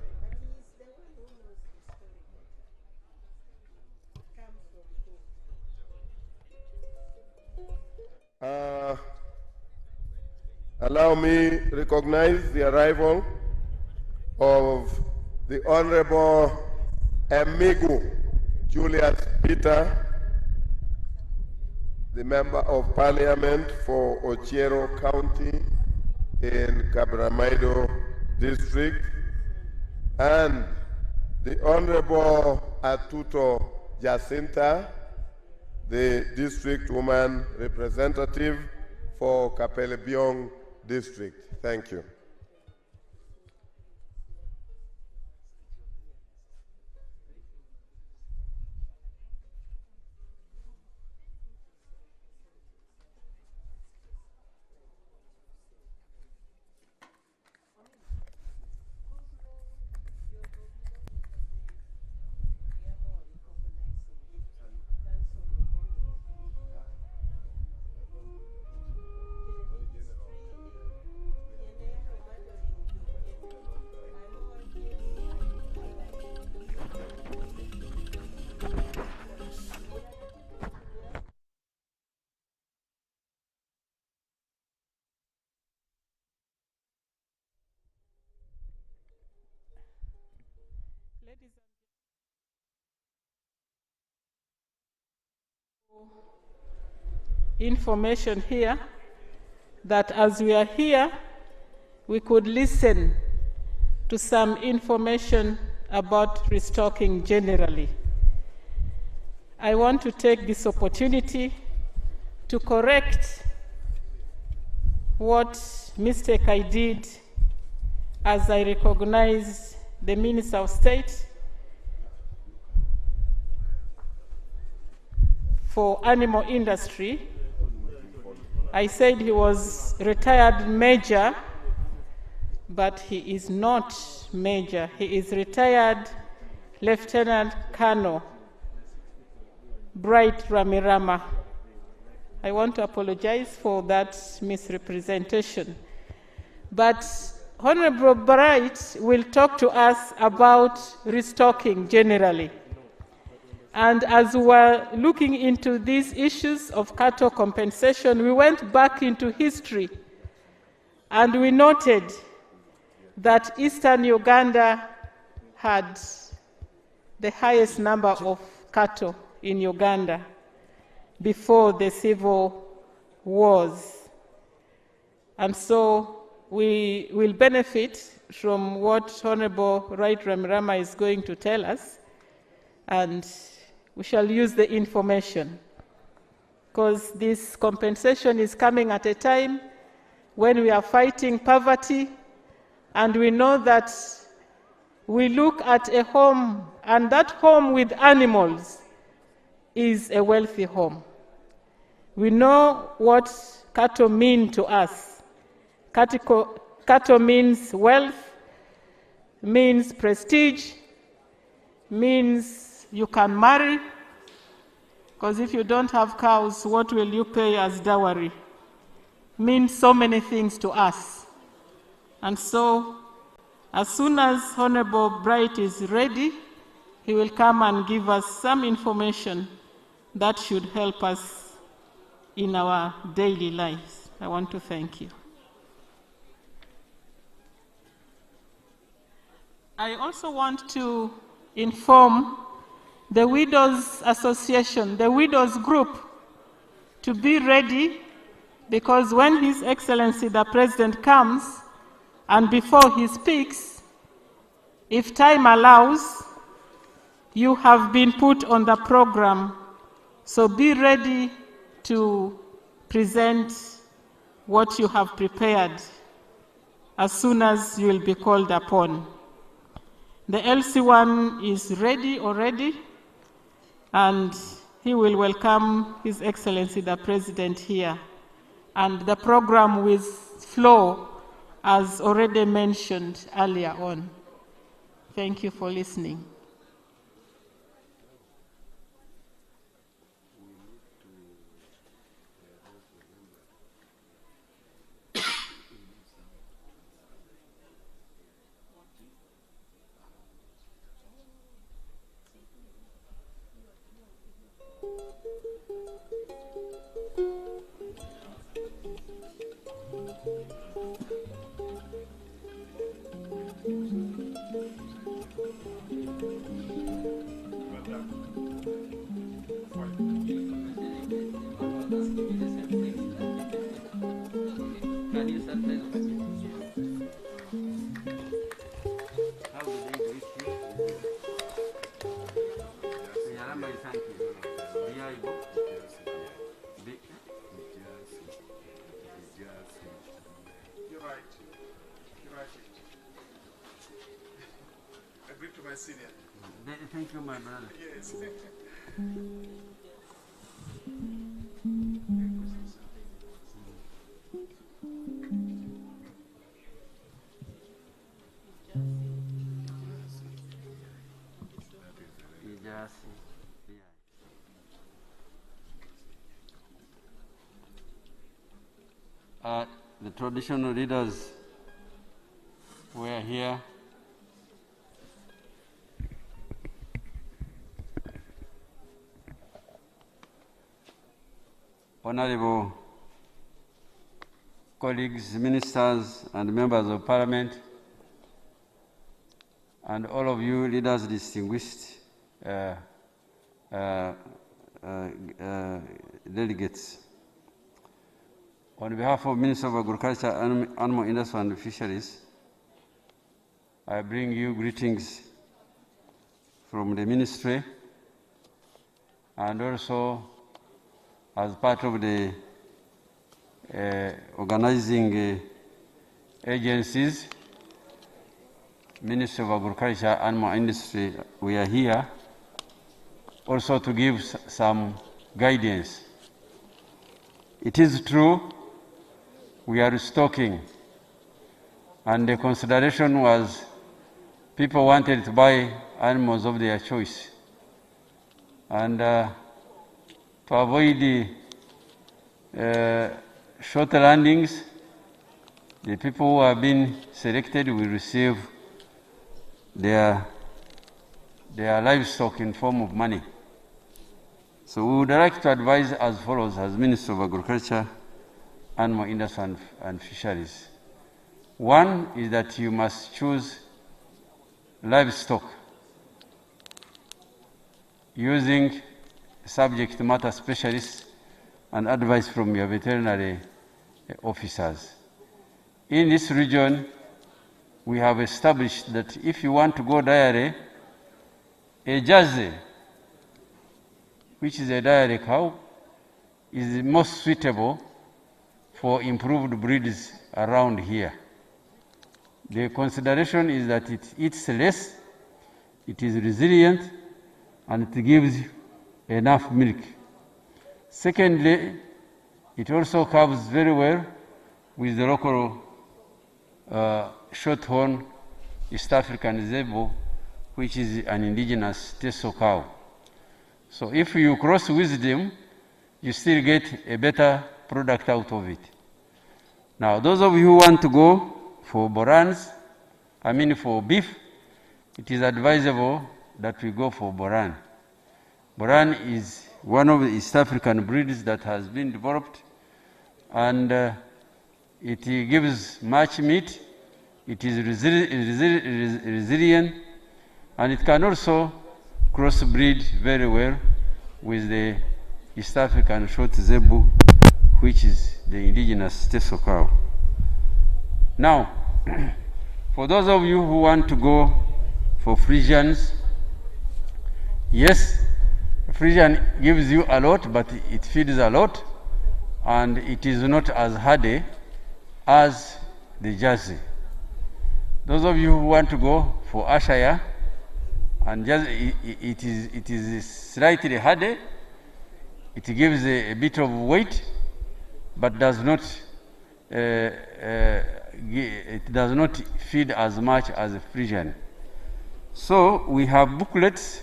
Allow me to recognize the arrival of the Honorable Emigu Julius Peter, the Member of Parliament for Ochiero County in Kabramaido District, and the Honorable Atuto Jacinta, the District Woman Representative for Kapelebiong District. Thank you. Information here that as we are here, we could listen to some information about restocking generally. I want to take this opportunity to correct what mistake I did as I recognize the Minister of State for Animal Industry. I said he was retired major, but he is not major. He is retired Lieutenant Colonel Bright Ramirama. I want to apologize for that misrepresentation. But Honorable Bright will talk to us about restocking generally. And as we were looking into these issues of cattle compensation, we went back into history and we noted that Eastern Uganda had the highest number of cattle in Uganda before the civil wars. And so we will benefit from what Honorable Right Ramirama is going to tell us, and we shall use the information, because this compensation is coming at a time when we are fighting poverty, and we know that we look at a home, and that home with animals is a wealthy home. We know what cattle mean to us. Cattle means wealth, means prestige, means you can marry, because if you don't have cows, what will you pay as dowry? Means so many things to us. And so, as soon as Honorable Bright is ready, he will come and give us some information that should help us in our daily lives. I want to thank you. I also want to inform the Widows Association, the Widows Group, to be ready, because when His Excellency the President comes, and before he speaks, if time allows, you have been put on the program. So be ready to present what you have prepared as soon as you will be called upon. The LC1 is ready already, and he will welcome His Excellency the President here. And the program will flow as already mentioned earlier on. Thank you for listening. Thank you, my brother. Yes. The traditional leaders were here. Honorable colleagues, ministers, and members of parliament, and all of you leaders, distinguished delegates. On behalf of Minister of Agriculture, Animal Industry and Fisheries, I bring you greetings from the ministry, and also as part of the organizing agencies, Ministry of Agriculture, Animal Industry, we are here also to give some guidance. It is true, we are restocking, and the consideration was people wanted to buy animals of their choice. And to avoid the short landings, the people who have been selected will receive their livestock in form of money. So we would like to advise as follows as Minister of Agriculture, Animal Industry and Fisheries. One is that you must choose livestock using subject matter specialists and advice from your veterinary officers. In this region, we have established that if you want to go dairy, a Jersey, which is a dairy cow, is the most suitable for improved breeds around here. The consideration is that it eats less it is resilient, and it gives enough milk. Secondly, it also covers very well with the local shorthorn East African zebu, which is an indigenous Teso cow. So if you cross with them, you still get a better product out of it. Now, those of you who want to go for Borans, for beef, it is advisable that we go for Boran. Boran is one of the East African breeds that has been developed, and it gives much meat, it is resilient, and it can also crossbreed very well with the East African short zebu, which is the indigenous Teso cow. Now, for those of you who want to go for Frisians, yes, Frisian gives you a lot, but it feeds a lot, and it is not as hardy as the Jersey. Those of you who want to go for Ashire, and it is slightly hardy, it gives a bit of weight, but does not it does not feed as much as a Frisian. So we have booklets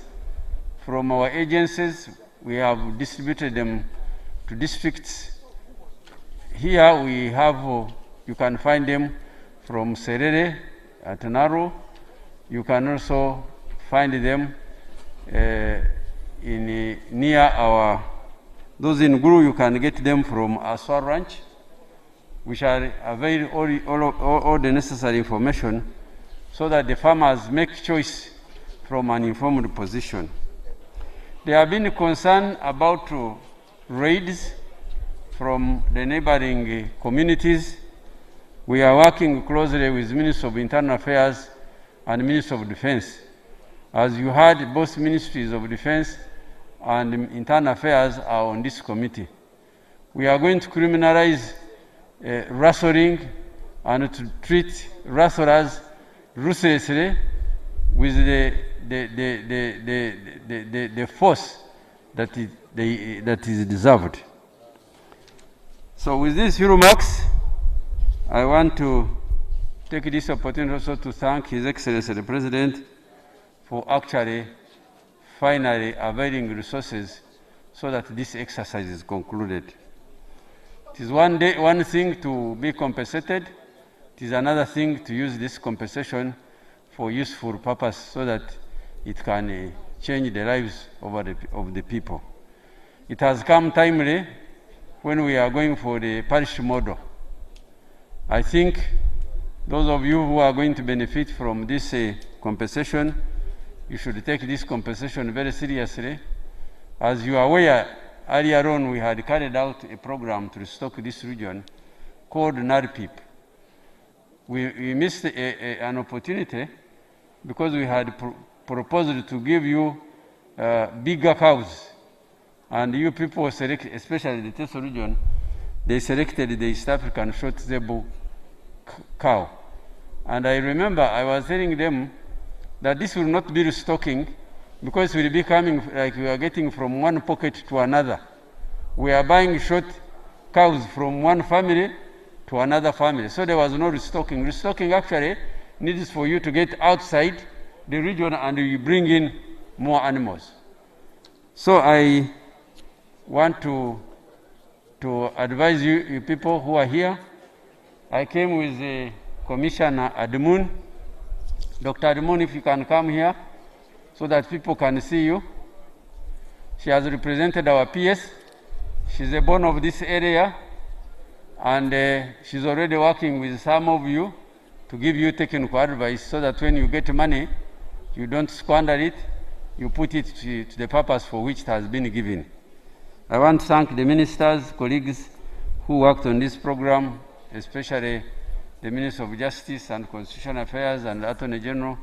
from our agencies. We have distributed them to districts. Here we have, you can find them from Serere at Naro. You can also find them near our, those in Guru, you can get them from Aswar Ranch, which are avail all the necessary information so that the farmers make choice from an informed position. There have been concern about raids from the neighboring communities. We are working closely with Ministry of Internal Affairs and Ministry of Defense. As you heard, both Ministries of Defense and Internal Affairs are on this committee. We are going to criminalize rustling and to treat rustlers ruthlessly with the force that is deserved. So with these remarks, I want to take this opportunity also to thank His Excellency the President for actually finally availing resources so that this exercise is concluded. It is one thing to be compensated. It is another thing to use this compensation for useful purpose so that it can change the lives of the people. It has come timely when we are going for the parish model. I think those of you who are going to benefit from this compensation, you should take this compensation very seriously. As you are aware, earlier on we had carried out a program to restock this region called NARPIP. We missed an opportunity because we had proposed to give you bigger cows, and you people selected, especially the Teso region, they selected the East African short zebu cow. And I remember I was telling them that this will not be restocking because it will be coming like we are getting from one pocket to another. We are buying short cows from one family to another family. So there was no restocking. Restocking actually needs for you to get outside the region and you bring in more animals. So I want to advise you people who are here. I came with Commissioner Admun. Dr. Admun, if you can come here so that people can see you. She has represented our PS. She's a born of this area, and she's already working with some of you to give you technical advice so that when you get money, you don't squander it, you put it to the purpose for which it has been given. I want to thank the ministers, colleagues who worked on this program, especially the Minister of Justice and Constitutional Affairs and the Attorney General,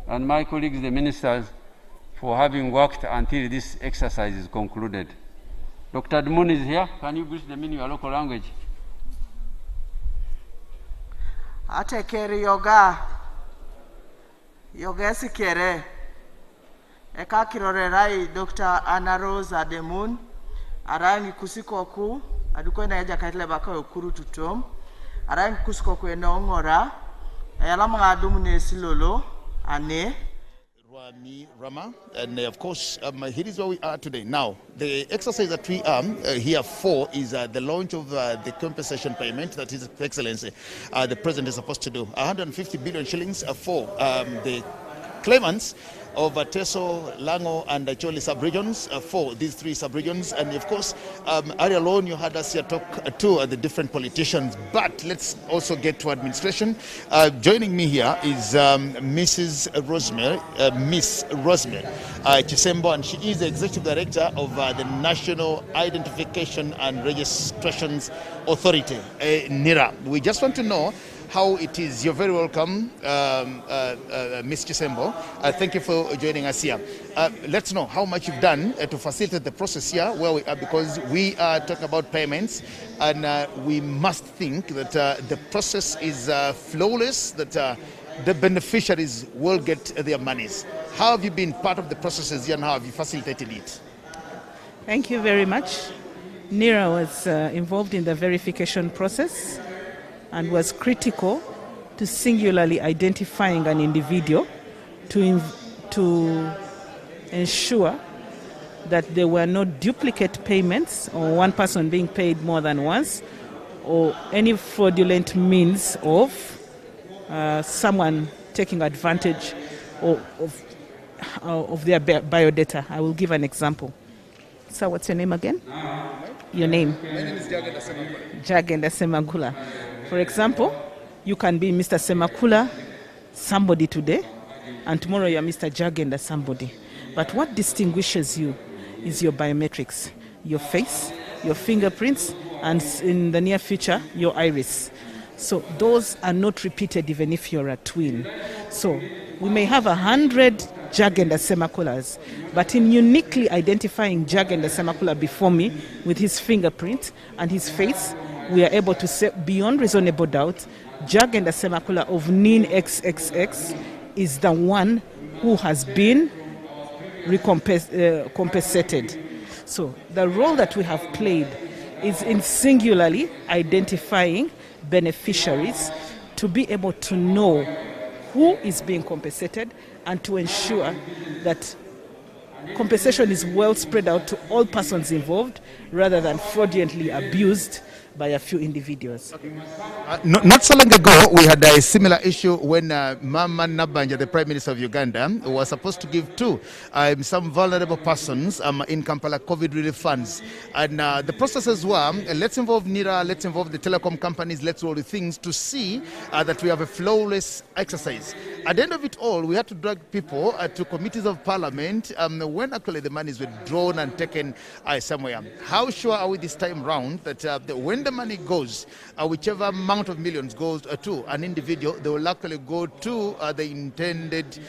and my colleagues, the ministers, for having worked until this exercise is concluded. Dr. Admun is here. Can you greet them in your local language? Atekeri yoga esikere Eka kirorerai Dr. Anna Rose Ademun, arangi kusikoku, aduko na eja kaitle baka okuru tutom, arangi kusikoku ongora, ayalama adumu ne silolo, ane. Rama, and of course, here is where we are today. Now, the exercise that we are here for is the launch of the compensation payment that His Excellency, the President, is supposed to do. 150 billion shillings for the claimants of Teso, Lango, and Acholi sub-regions, for these three sub-regions. And of course, earlier alone you had us here talk to the different politicians, but let's also get to administration. Joining me here is Mrs. Rosemary, Miss Rosemary Chisembo, and she is the Executive Director of the National Identification and Registrations Authority, NIRA. We just want to know how it is. You're very welcome, Ms. Chisembo. Thank you for joining us here. Let's know how much you've done to facilitate the process here where we are, because we are talking about payments, and we must think that the process is flawless, that the beneficiaries will get their monies. How have you been part of the processes here, and how have you facilitated it? Thank you very much. NIRA was involved in the verification process and was critical to singularly identifying an individual to ensure that there were no duplicate payments or one person being paid more than once, or any fraudulent means of someone taking advantage of their biodata. I will give an example. So what's your name again? Your name? My name is Jagenda Semakula. Jagenda Semakula. For example, you can be Mr. Semakula somebody today, and tomorrow you are Mr. Jagenda somebody. But what distinguishes you is your biometrics, your face, your fingerprints, and in the near future, your iris. So those are not repeated even if you're a twin. So we may have 100 Jagenda Semakulas, but in uniquely identifying Jagenda Semakula before me with his fingerprint and his face, we are able to say beyond reasonable doubt, Jagenda Semakula of NIN XXX is the one who has been compensated. So the role that we have played is in singularly identifying beneficiaries to be able to know who is being compensated and to ensure that compensation is well spread out to all persons involved rather than fraudulently abused by a few individuals. Not so long ago, we had a similar issue when Mama Nabanja, the Prime Minister of Uganda, was supposed to give to some vulnerable persons in Kampala COVID relief funds. And the processes were, let's involve NIRA, let's involve the telecom companies, let's do all the things to see that we have a flawless exercise. At the end of it all, we had to drag people to committees of parliament when actually the money is withdrawn and taken somewhere. How sure are we this time round that when the money goes, whichever amount of millions goes to an individual, they will actually go to the intended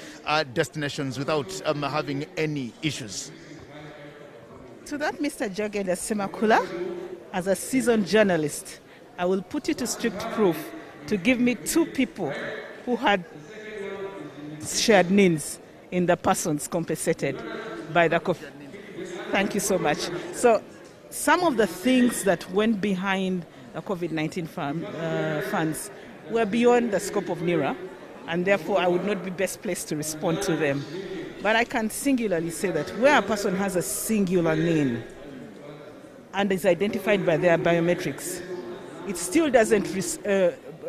destinations without having any issues? To that, Mr. Jagenda Semakula, as a seasoned journalist, I will put you to strict proof to give me 2 people who had shared NINs in the persons compensated by the COVID. Thank you so much. So some of the things that went behind the COVID-19 funds were beyond the scope of NIRA, and therefore I would not be best placed to respond to them. But I can singularly say that where a person has a singular NIN and is identified by their biometrics, it still doesn't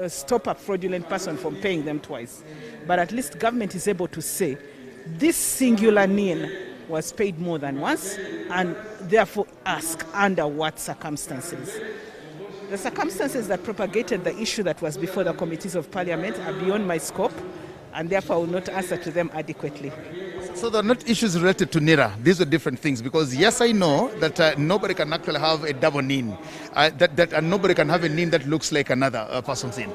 stop a fraudulent person from paying them twice. But at least government is able to say this singular NIN was paid more than once, and therefore ask under what circumstances. The circumstances that propagated the issue that was before the committees of parliament are beyond my scope, and therefore I will not answer to them adequately. So they're not issues related to NIRA. These are different things, because yes, I know that nobody can actually have a double NIN, that nobody can have a NIN that looks like another person's NIN.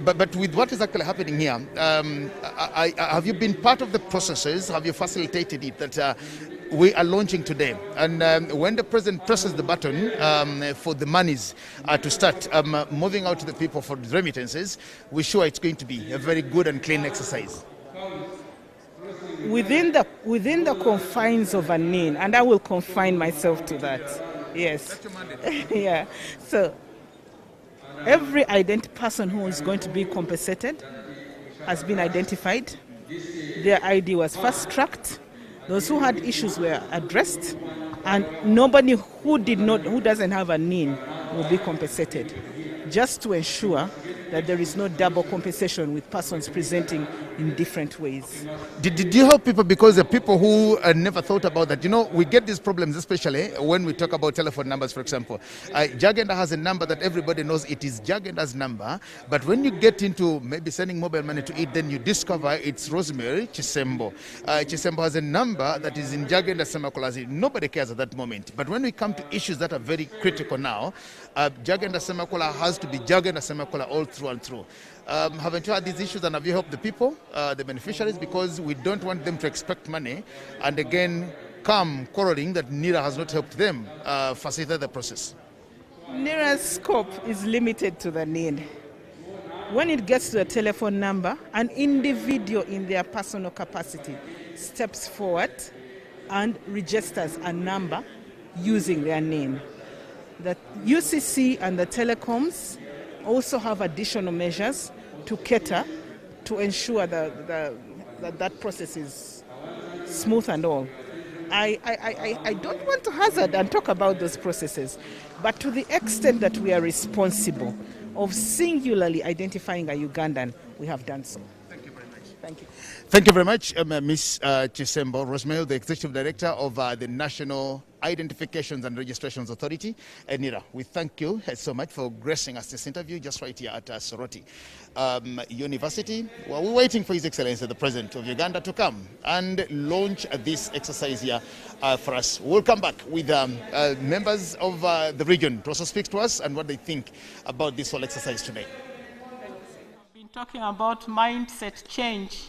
But with what is actually happening here, have you been part of the processes? Have you facilitated it that we are launching today? And when the president presses the button for the monies to start moving out to the people for remittances, we're sure it's going to be a very good and clean exercise. within the confines of a NIN, and I will confine myself to that. Yes. Yeah. So every person who is going to be compensated has been identified. Their ID was fast-tracked. Those who had issues were addressed, and nobody who doesn't have a NIN will be compensated, just to ensure that there is no double compensation with persons presenting in different ways. Did you help people? Because the people who never thought about that, we get these problems, especially when we talk about telephone numbers, for example. Jagenda has a number that everybody knows it is Jagenda's number, but when you get into maybe sending mobile money to it, then you discover it's Rosemary Chisembo. Chisembo has a number that is in Jagenda Semakula. Nobody cares at that moment. But when we come to issues that are very critical now, Jagenda Semakula has to be Jagenda Semakula all through and through. Haven't you had these issues, and have you helped the people, the beneficiaries, because we don't want them to expect money and again come quarreling that NIRA has not helped them facilitate the process? NIRA's scope is limited to the NIN. When it gets to a telephone number, an individual in their personal capacity steps forward and registers a number using their NIN. The UCC and the telecoms also have additional measures to cater to ensure that process is smooth and all. I don't want to hazard and talk about those processes, but to the extent that we are responsible of singularly identifying a Ugandan, we have done so. Thank you very much. Thank you. Thank you very much, Ms. Chisembo Rosemary, the Executive Director of the National Identifications and Registrations Authority, NIRA. We thank you so much for gracing us this interview just right here at SOROTI University. Well, we're waiting for His Excellency, the President of Uganda, to come and launch this exercise here for us. We'll come back with members of the region to also speak to us and what they think about this whole exercise today. We've been talking about mindset change,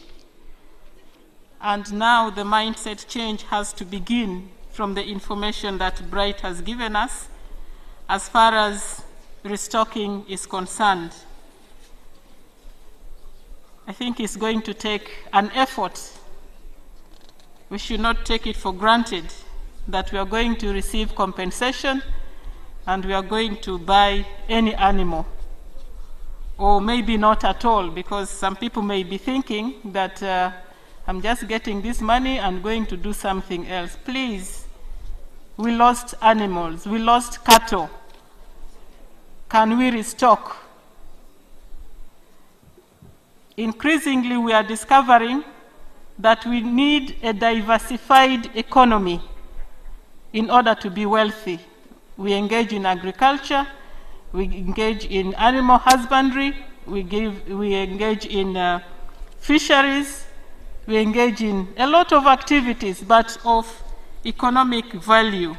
and now the mindset change has to begin from the information that Bright has given us as far as restocking is concerned. I think it's going to take an effort. We should not take it for granted that we are going to receive compensation and we are going to buy any animal, or maybe not at all, because some people may be thinking that I'm just getting this money and going to do something else. Please, we lost animals, we lost cattle. Can we restock? Increasingly, we are discovering that we need a diversified economy in order to be wealthy. We engage in agriculture, we engage in animal husbandry, we engage in fisheries, we engage in a lot of activities, but of economic value.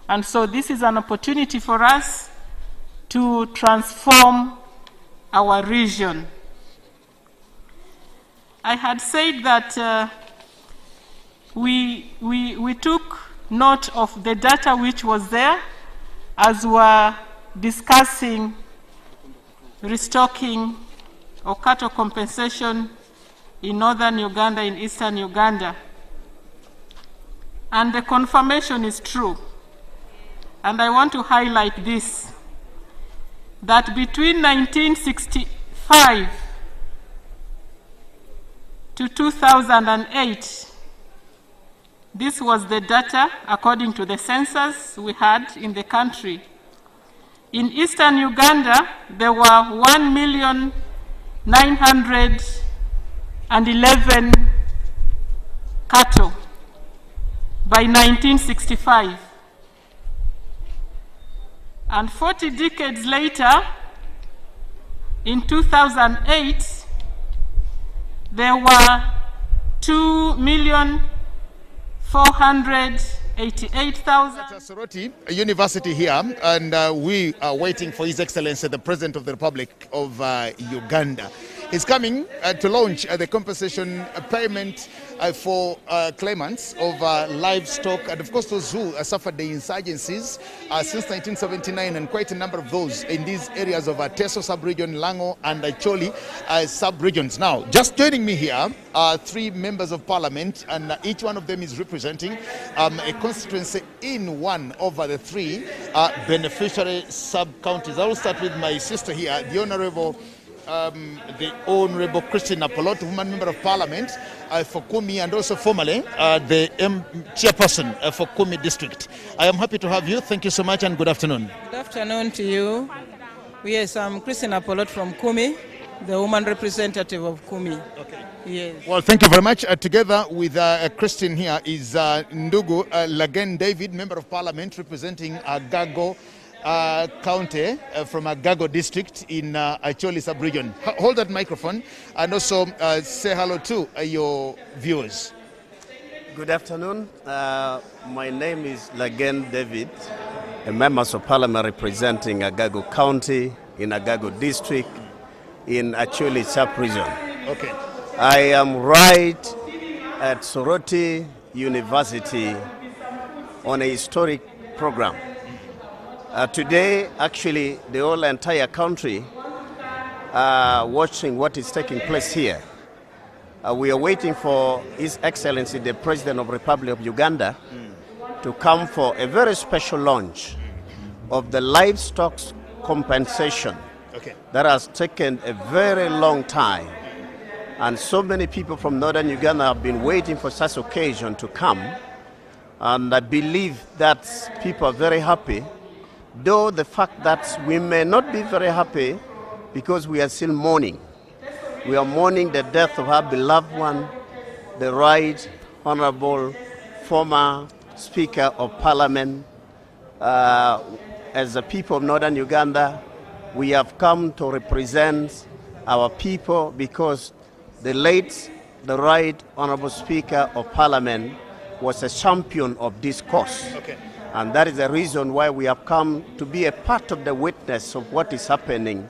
And so this is an opportunity for us to transform our region. I had said that we took note of the data which was there as we were discussing restocking or cattle compensation in northern Uganda, in eastern Uganda. And the confirmation is true. And I want to highlight this, that between 1965 to 2008, this was the data according to the census we had in the country. In eastern Uganda, there were 1,911,000 cattle by 1965. And 40 decades later, in 2008, there were 2,488,000. At SOROTI University here, and we are waiting for His Excellency, the President of the Republic of Uganda. is coming to launch the compensation payment for claimants of livestock and, of course, those who suffered the insurgencies since 1979, and quite a number of those in these areas of Teso sub-region, Lango and Acholi sub-regions. Now, just joining me here are 3 members of parliament, and each one of them is representing a constituency in one of the 3 beneficiary sub-counties. I will start with my sister here, the Honorable Christine Apollo, woman member of parliament for Kumi, and also formerly the chairperson for Kumi district. I am happy to have you. Thank you so much and good afternoon. Good afternoon to you. Yes, I'm Christine Apollo from Kumi, the woman representative of Kumi. Okay. Yes. Well, thank you very much. Together with Christine here is Ndugu Lagen David, member of parliament representing Gago County from Gago district in Acholi sub-region. Hold that microphone and also say hello to your viewers. Good afternoon. My name is Lagen David, a member of parliament representing Gago County in Gago district in Acholi sub-region. Okay. I am right at SOROTI University on a historic program. Today, actually, the whole entire country watching what is taking place here. We are waiting for His Excellency, the President of the Republic of Uganda, to come for a very special launch of the livestock compensation that has taken a very long time. And so many people from northern Uganda have been waiting for such occasion to come. And I believe that people are very happy, though the fact that we may not be very happy because we are still mourning. We are mourning the death of our beloved one, the Right Honorable former Speaker of Parliament. As the people of northern Uganda, we have come to represent our people because the late, the Right Honorable Speaker of Parliament was a champion of this cause. Okay. And that is the reason why we have come to be a part of the witness of what is happening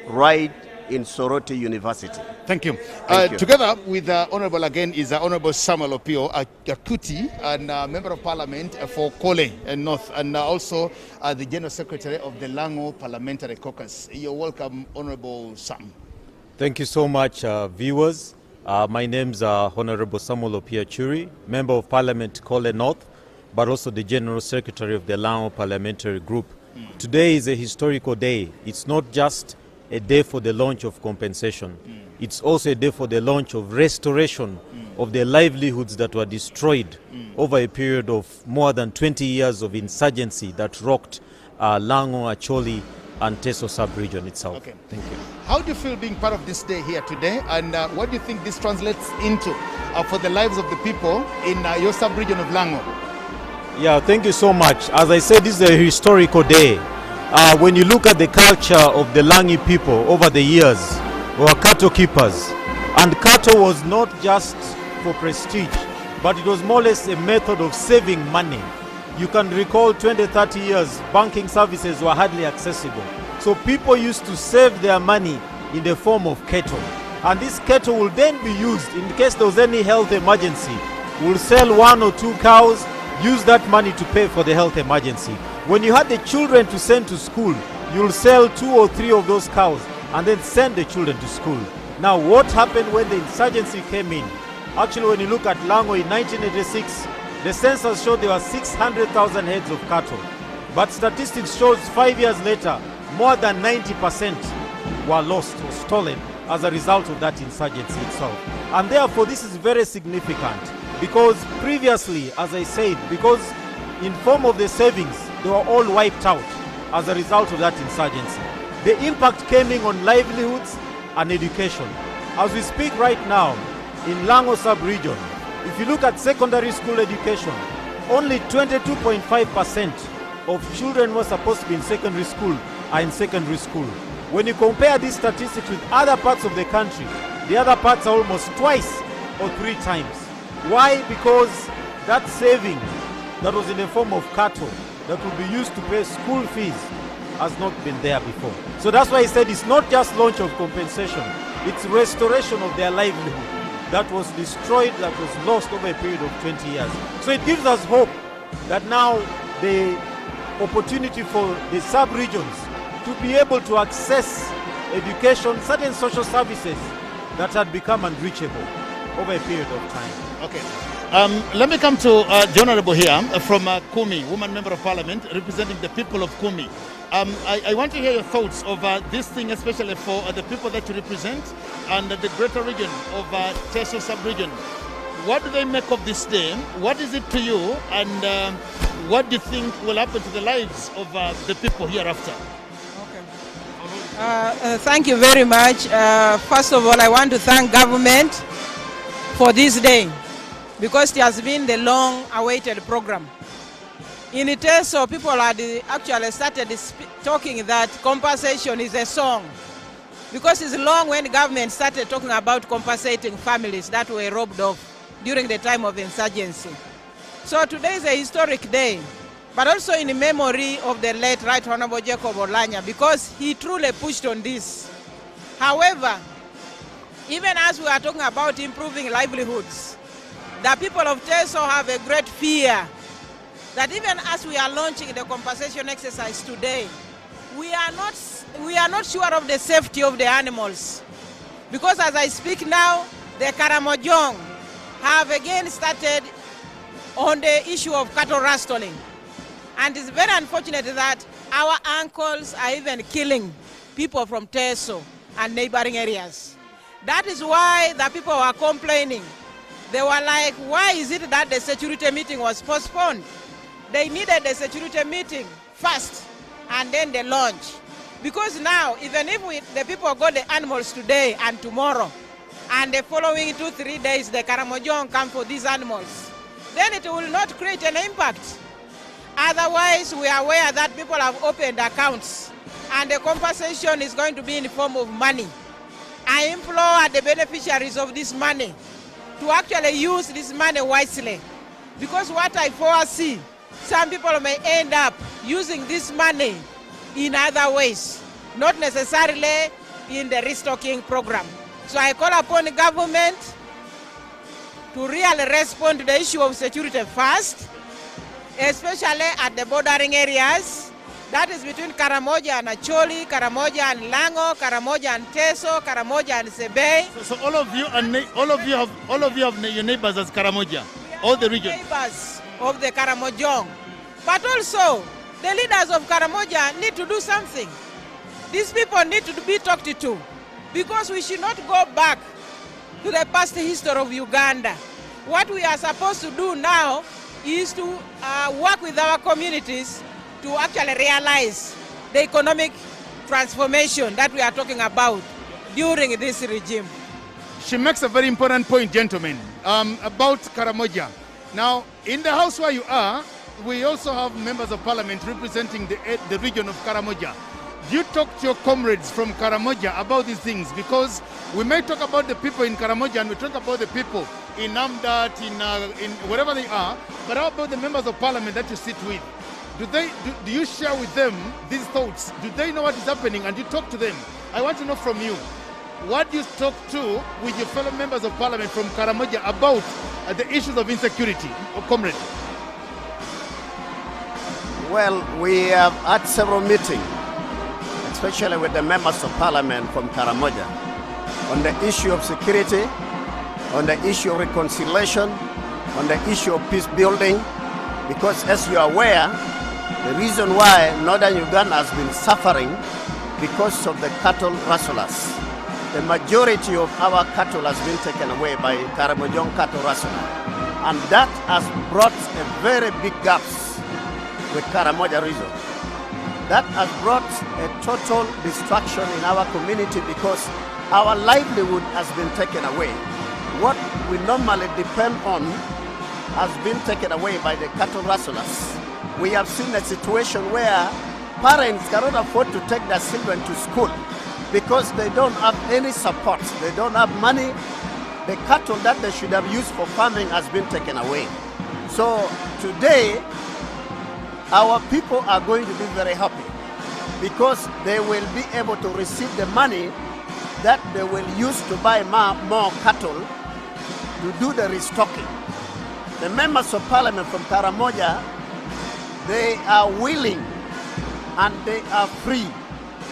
right in SOROTI University. Thank you. Thank you. Together with Honorable again is Honorable Samuel Opio Akuti, and Member of Parliament for Kole North, and also the General Secretary of the Lango Parliamentary Caucus. You're welcome, Honorable Sam. Thank you so much, viewers. My name is Honorable Samuel Opio Churi, Member of Parliament Kole North, but also the General Secretary of the Lango Parliamentary Group. Today is a historical day. It's not just a day for the launch of compensation. It's also a day for the launch of restoration of the livelihoods that were destroyed over a period of more than 20 years of insurgency that rocked Lango, Acholi, and Teso sub-region itself. Okay. Thank you. How do you feel being part of this day here today, and what do you think this translates into for the lives of the people in your sub-region of Lango? Yeah, thank you so much. As I said, this is a historical day. When you look at the culture of the Langi people over the years, we were cattle keepers. And cattle was not just for prestige, but it was more or less a method of saving money. You can recall 20, 30 years, banking services were hardly accessible. So people used to save their money in the form of cattle. And this cattle will then be used in case there was any health emergency. We'll sell 1 or 2 cows, use that money to pay for the health emergency. When you had the children to send to school, you'll sell 2 or 3 of those cows and then send the children to school. Now, what happened when the insurgency came in? Actually, when you look at Lango in 1986, the census showed there were 600,000 heads of cattle. But statistics shows 5 years later, more than 90% were lost or stolen as a result of that insurgency itself. And therefore, this is very significant because previously, as I said, because in form of the savings, they were all wiped out as a result of that insurgency. The impact came in on livelihoods and education. As we speak right now, in Lango sub-region, if you look at secondary school education, only 22.5% of children who are supposed to be in secondary school are in secondary school. When you compare these statistics with other parts of the country, the other parts are almost twice or 3 times. Why? Because that saving that was in the form of cattle that will be used to pay school fees has not been there before. So that's why I said it's not just launch of compensation, It's restoration of their livelihood that was destroyed, that was lost over a period of 20 years. So it gives us hope that now the opportunity for the sub-regions to be able to access education, certain social services that had become unreachable over a period of time. Okay. Let me come to the Honorable here from Kumi, Woman Member of Parliament, representing the people of Kumi. I want to hear your thoughts of this thing, especially for the people that you represent and the greater region of Teso sub-region. What do they make of this day? What is it to you? And what do you think will happen to the lives of the people hereafter? Thank you very much. First of all, I want to thank government for this day, because it has been the long-awaited program. In Teso, people had actually started talking that compensation is a song, because it's long when the government started talking about compensating families that were robbed off during the time of insurgency. So today is a historic day, but also in memory of the late Right Honorable Jacob Olanya, because he truly pushed on this. However, even as we are talking about improving livelihoods, the people of Teso have a great fear that even as we are launching the compensation exercise today, we are not sure of the safety of the animals. Because as I speak now, the Karamojong have again started on the issue of cattle rustling. And it's very unfortunate that our uncles are even killing people from Teso and neighboring areas. That is why the people were complaining. They were like, why is it that the security meeting was postponed? They needed the security meeting first and then the launch. Because now, even if the people got the animals today and tomorrow, and the following 2-3 days the Karamojong come for these animals, then it will not create an impact. Otherwise, we are aware that people have opened accounts and the compensation is going to be in the form of money. I implore the beneficiaries of this money to actually use this money wisely, because what I foresee, some people may end up using this money in other ways, not necessarily in the restocking program. So I call upon the government to really respond to the issue of security first, especially at the bordering areas. That is between Karamoja and Acholi, Karamoja and Lango, Karamoja and Teso, Karamoja and Sebei. So all of you have your neighbors as Karamoja, all the region. Neighbors of the Karamojong. But also, the leaders of Karamoja need to do something. These people need to be talked to, because we should not go back to the past history of Uganda. What we are supposed to do now is to work with our communities to actually realize the economic transformation that we are talking about during this regime. She makes a very important point, gentlemen, about Karamoja. Now, in the house where you are, we also have members of parliament representing the region of Karamoja. Do you talk to your comrades from Karamoja about these things? Because we may talk about the people in Karamoja and we talk about the people in Amdat, in wherever they are, but how about the members of parliament that you sit with? Do you share with them these thoughts? Do they know what is happening and you talk to them? I want to know from you, what do you talk to with your fellow members of parliament from Karamoja about the issues of insecurity, comrade? Well, we have had several meetings, especially with the members of parliament from Karamoja, on the issue of security, on the issue of reconciliation, on the issue of peace building, because as you are aware, the reason why northern Uganda has been suffering because of the cattle rustlers. The majority of our cattle has been taken away by Karamojong cattle rustler, and that has brought a very big gaps with Karamoja region. That has brought a total destruction in our community because our livelihood has been taken away. What we normally depend on has been taken away by the cattle rustlers. We have seen a situation where parents cannot afford to take their children to school because they don't have any support. They don't have money. The cattle that they should have used for farming has been taken away. So today, our people are going to be very happy because they will be able to receive the money that they will use to buy more cattle to do the restocking. The members of parliament from Karamoja, they are willing and they are free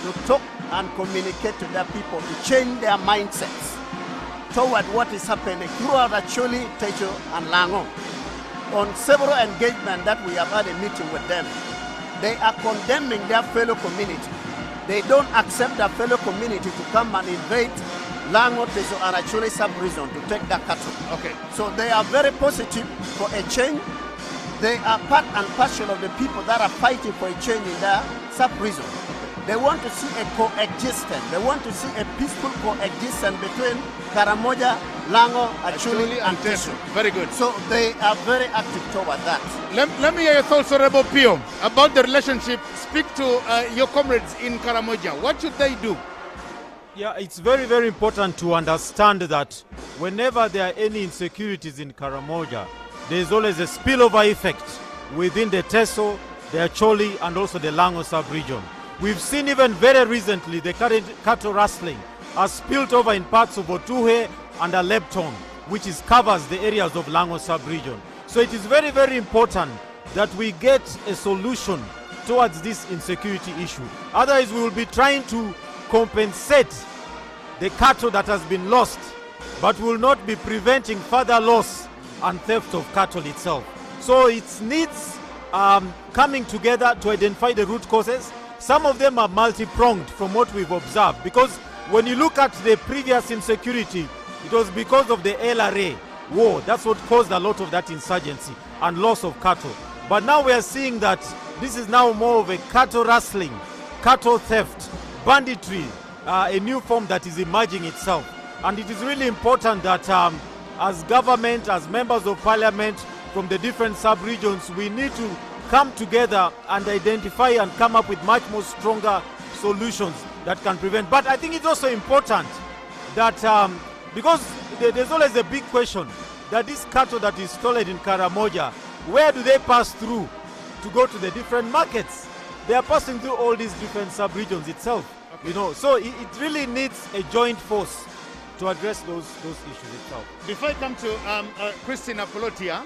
to talk and communicate to their people to change their mindsets toward what is happening throughout Acholi, Teso, and Lango. On several engagements that we have had a meeting with them, they are condemning their fellow community. They don't accept their fellow community to come and invade Lango Teso and Acholi sub-region to take their cattle. Okay. So they are very positive for a change. They are part and parcel of the people that are fighting for a change in their sub-region. They want to see a coexistence. They want to see a peaceful coexistence between Karamoja, Lango, Acholi, and Teso. Very good. So they are very active toward that. Let me hear your thoughts, Honorable Pio, about the relationship. Speak to your comrades in Karamoja. What should they do? Yeah, it's very, very important to understand that whenever there are any insecurities in Karamoja, there's always a spillover effect within the Teso, the Acholi, and also the Lango sub-region. We've seen even very recently the cattle rustling has spilled over in parts of Otuhe and Lepton, which covers the areas of Lango sub-region. So it is very, very important that we get a solution towards this insecurity issue. Otherwise, we will be trying to compensate the cattle that has been lost, but will not be preventing further loss and theft of cattle itself. So it needs coming together to identify the root causes. Some of them are multi-pronged from what we've observed, because when you look at the previous insecurity, it was because of the LRA war. That's what caused a lot of that insurgency and loss of cattle. But now we are seeing that this is now more of a cattle rustling, cattle theft, banditry, a new form that is emerging itself. And it is really important that as government, as members of parliament from the different sub-regions, we need to come together and identify and come up with much more stronger solutions that can prevent. But I think it's also important that, because there's always a big question, that this cattle that is stolen in Karamoja, where do they pass through to go to the different markets? They are passing through all these different sub-regions itself. Okay. You know, so it really needs a joint force to address those issues itself. Before I come to Christina Polotia,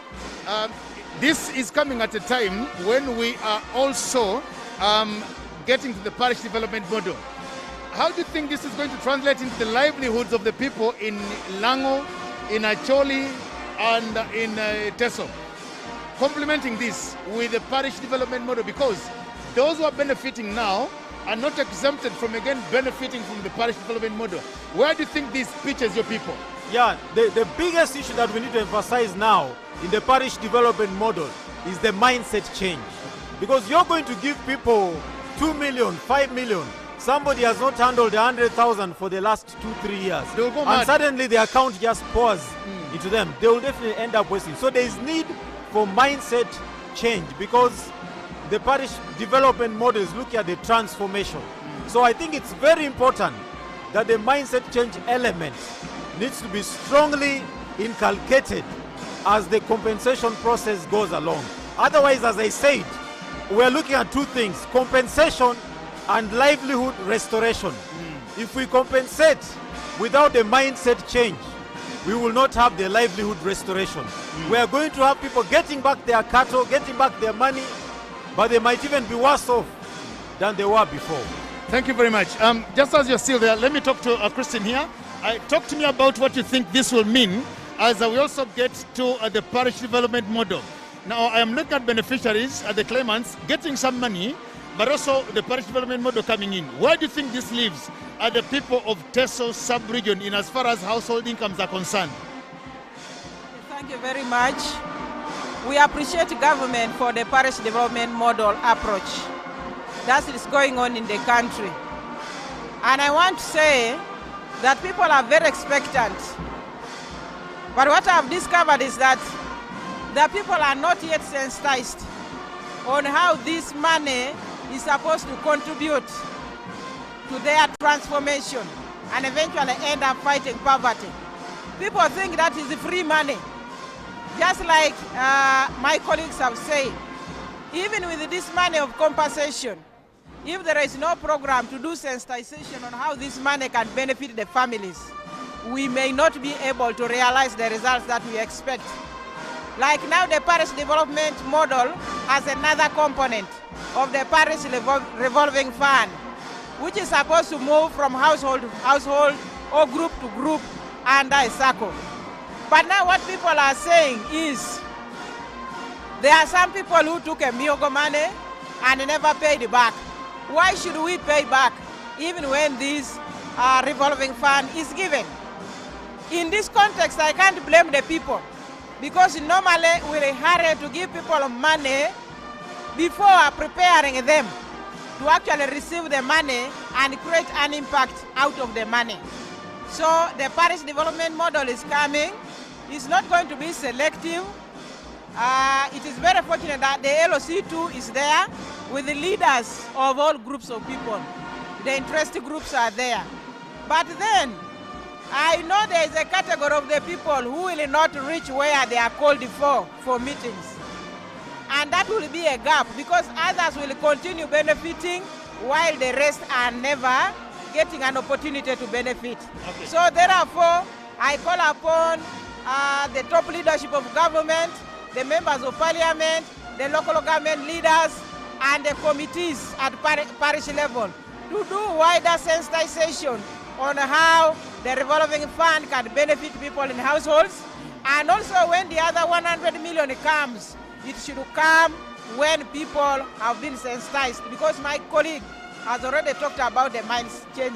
this is coming at a time when we are also getting to the parish development model. How do you think this is going to translate into the livelihoods of the people in Lango, in Acholi, and in Teso? Complementing this with the parish development model, because those who are benefiting now are not exempted from again benefiting from the parish development model. Where do you think this pitches your people? Yeah, the biggest issue that we need to emphasize now in the parish development model is the mindset change. Because you're going to give people 2 million, 5 million. Somebody has not handled 100,000 for the last 2-3 years. They'll go and mad. Suddenly the account just pours into them. They will definitely end up wasting. So there is need for mindset change, because the parish development model is looking at the transformation. So I think it's very important that the mindset change element needs to be strongly inculcated as the compensation process goes along. Otherwise, as I said, we're looking at two things: compensation and livelihood restoration. If we compensate without the mindset change, we will not have the livelihood restoration. We are going to have people getting back their cattle, getting back their money, but they might even be worse off than they were before. Thank you very much. Just as you're still there, let me talk to Christine here. Talk to me about what you think this will mean as we also get to the parish development model. Now, I am looking at beneficiaries, the claimants, getting some money, but also the parish development model coming in. Where do you think this leaves the people of Teso sub-region in as far as household incomes are concerned? Thank you very much. We appreciate government for the parish development model approach that is going on in the country. And I want to say that people are very expectant. But what I've discovered is that the people are not yet sensitized on how this money is supposed to contribute to their transformation and eventually end up fighting poverty. People think that is free money. Just like my colleagues have said, even with this money of compensation, if there is no program to do sensitization on how this money can benefit the families, we may not be able to realize the results that we expect. Like now, the parish development model has another component of the parish revolving fund, which is supposed to move from household to household or group to group under a circle. But now what people are saying is, there are some people who took a miogo money and never paid back. Why should we pay back even when this revolving fund is given? In this context, I can't blame the people, because normally we're hurry to give people money before preparing them to actually receive the money and create an impact out of the money. So the parish development model is coming. It's not going to be selective. It is very fortunate that the LOC2 is there with the leaders of all groups of people. The interest groups are there. But then, I know there is a category of the people who will not reach where they are called for meetings. And that will be a gap, because others will continue benefiting while the rest are never getting an opportunity to benefit. Okay. So therefore, I call upon the top leadership of government, the members of parliament, the local government leaders, and the committees at parish level to do wider sensitization on how the revolving fund can benefit people in households. And also, when the other 100 million comes, it should come when people have been sensitized, because my colleague has already talked about the minds change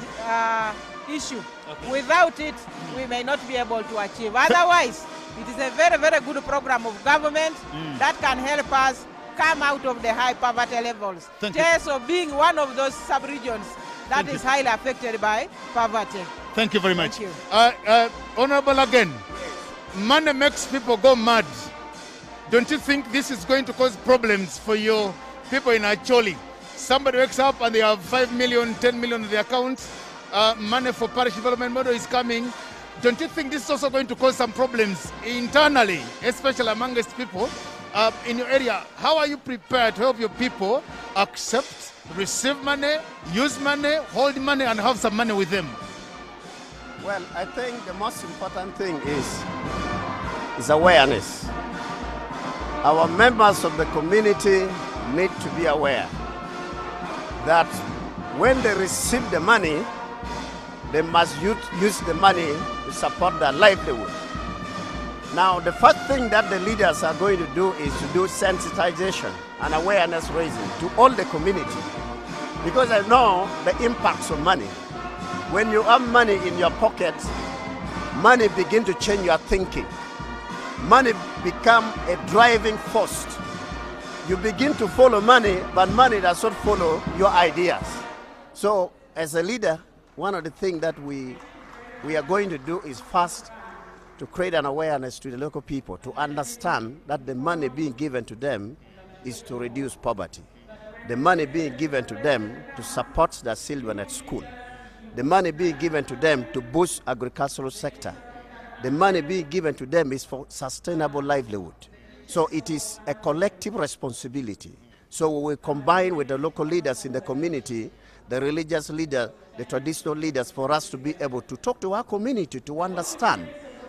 issue. Okay. Without it, we may not be able to achieve. Otherwise, it is a very, very good program of government that can help us come out of the high poverty levels. Teso being one of those sub-regions that is highly affected by poverty. Thank you very much. Thank you. Honorable again, money makes people go mad. Don't you think this is going to cause problems for your people in Acholi? Somebody wakes up and they have 5 million, 10 million in their accounts. Money for parish development model is coming. Don't you think this is also going to cause some problems internally, especially amongst people in your area? How are you prepared to help your people accept, receive money, use money, hold money, and have some money with them? Well, I think the most important thing is awareness. Our members of the community need to be aware that when they receive the money, they must use the money to support their livelihood. Now, the first thing that the leaders are going to do is to do sensitization and awareness raising to all the community, because I know the impacts of money. When you have money in your pocket, money begin to change your thinking. Money become a driving force. You begin to follow money, but money does not follow your ideas. So, as a leader, one of the things that we are going to do is first to create an awareness to the local people to understand that the money being given to them is to reduce poverty. The money being given to them to support their children at school. The money being given to them to boost agricultural sector. The money being given to them is for sustainable livelihood. So it is a collective responsibility. So we will combine with the local leaders in the community, the religious leaders, the traditional leaders, for us to be able to talk to our community to understand.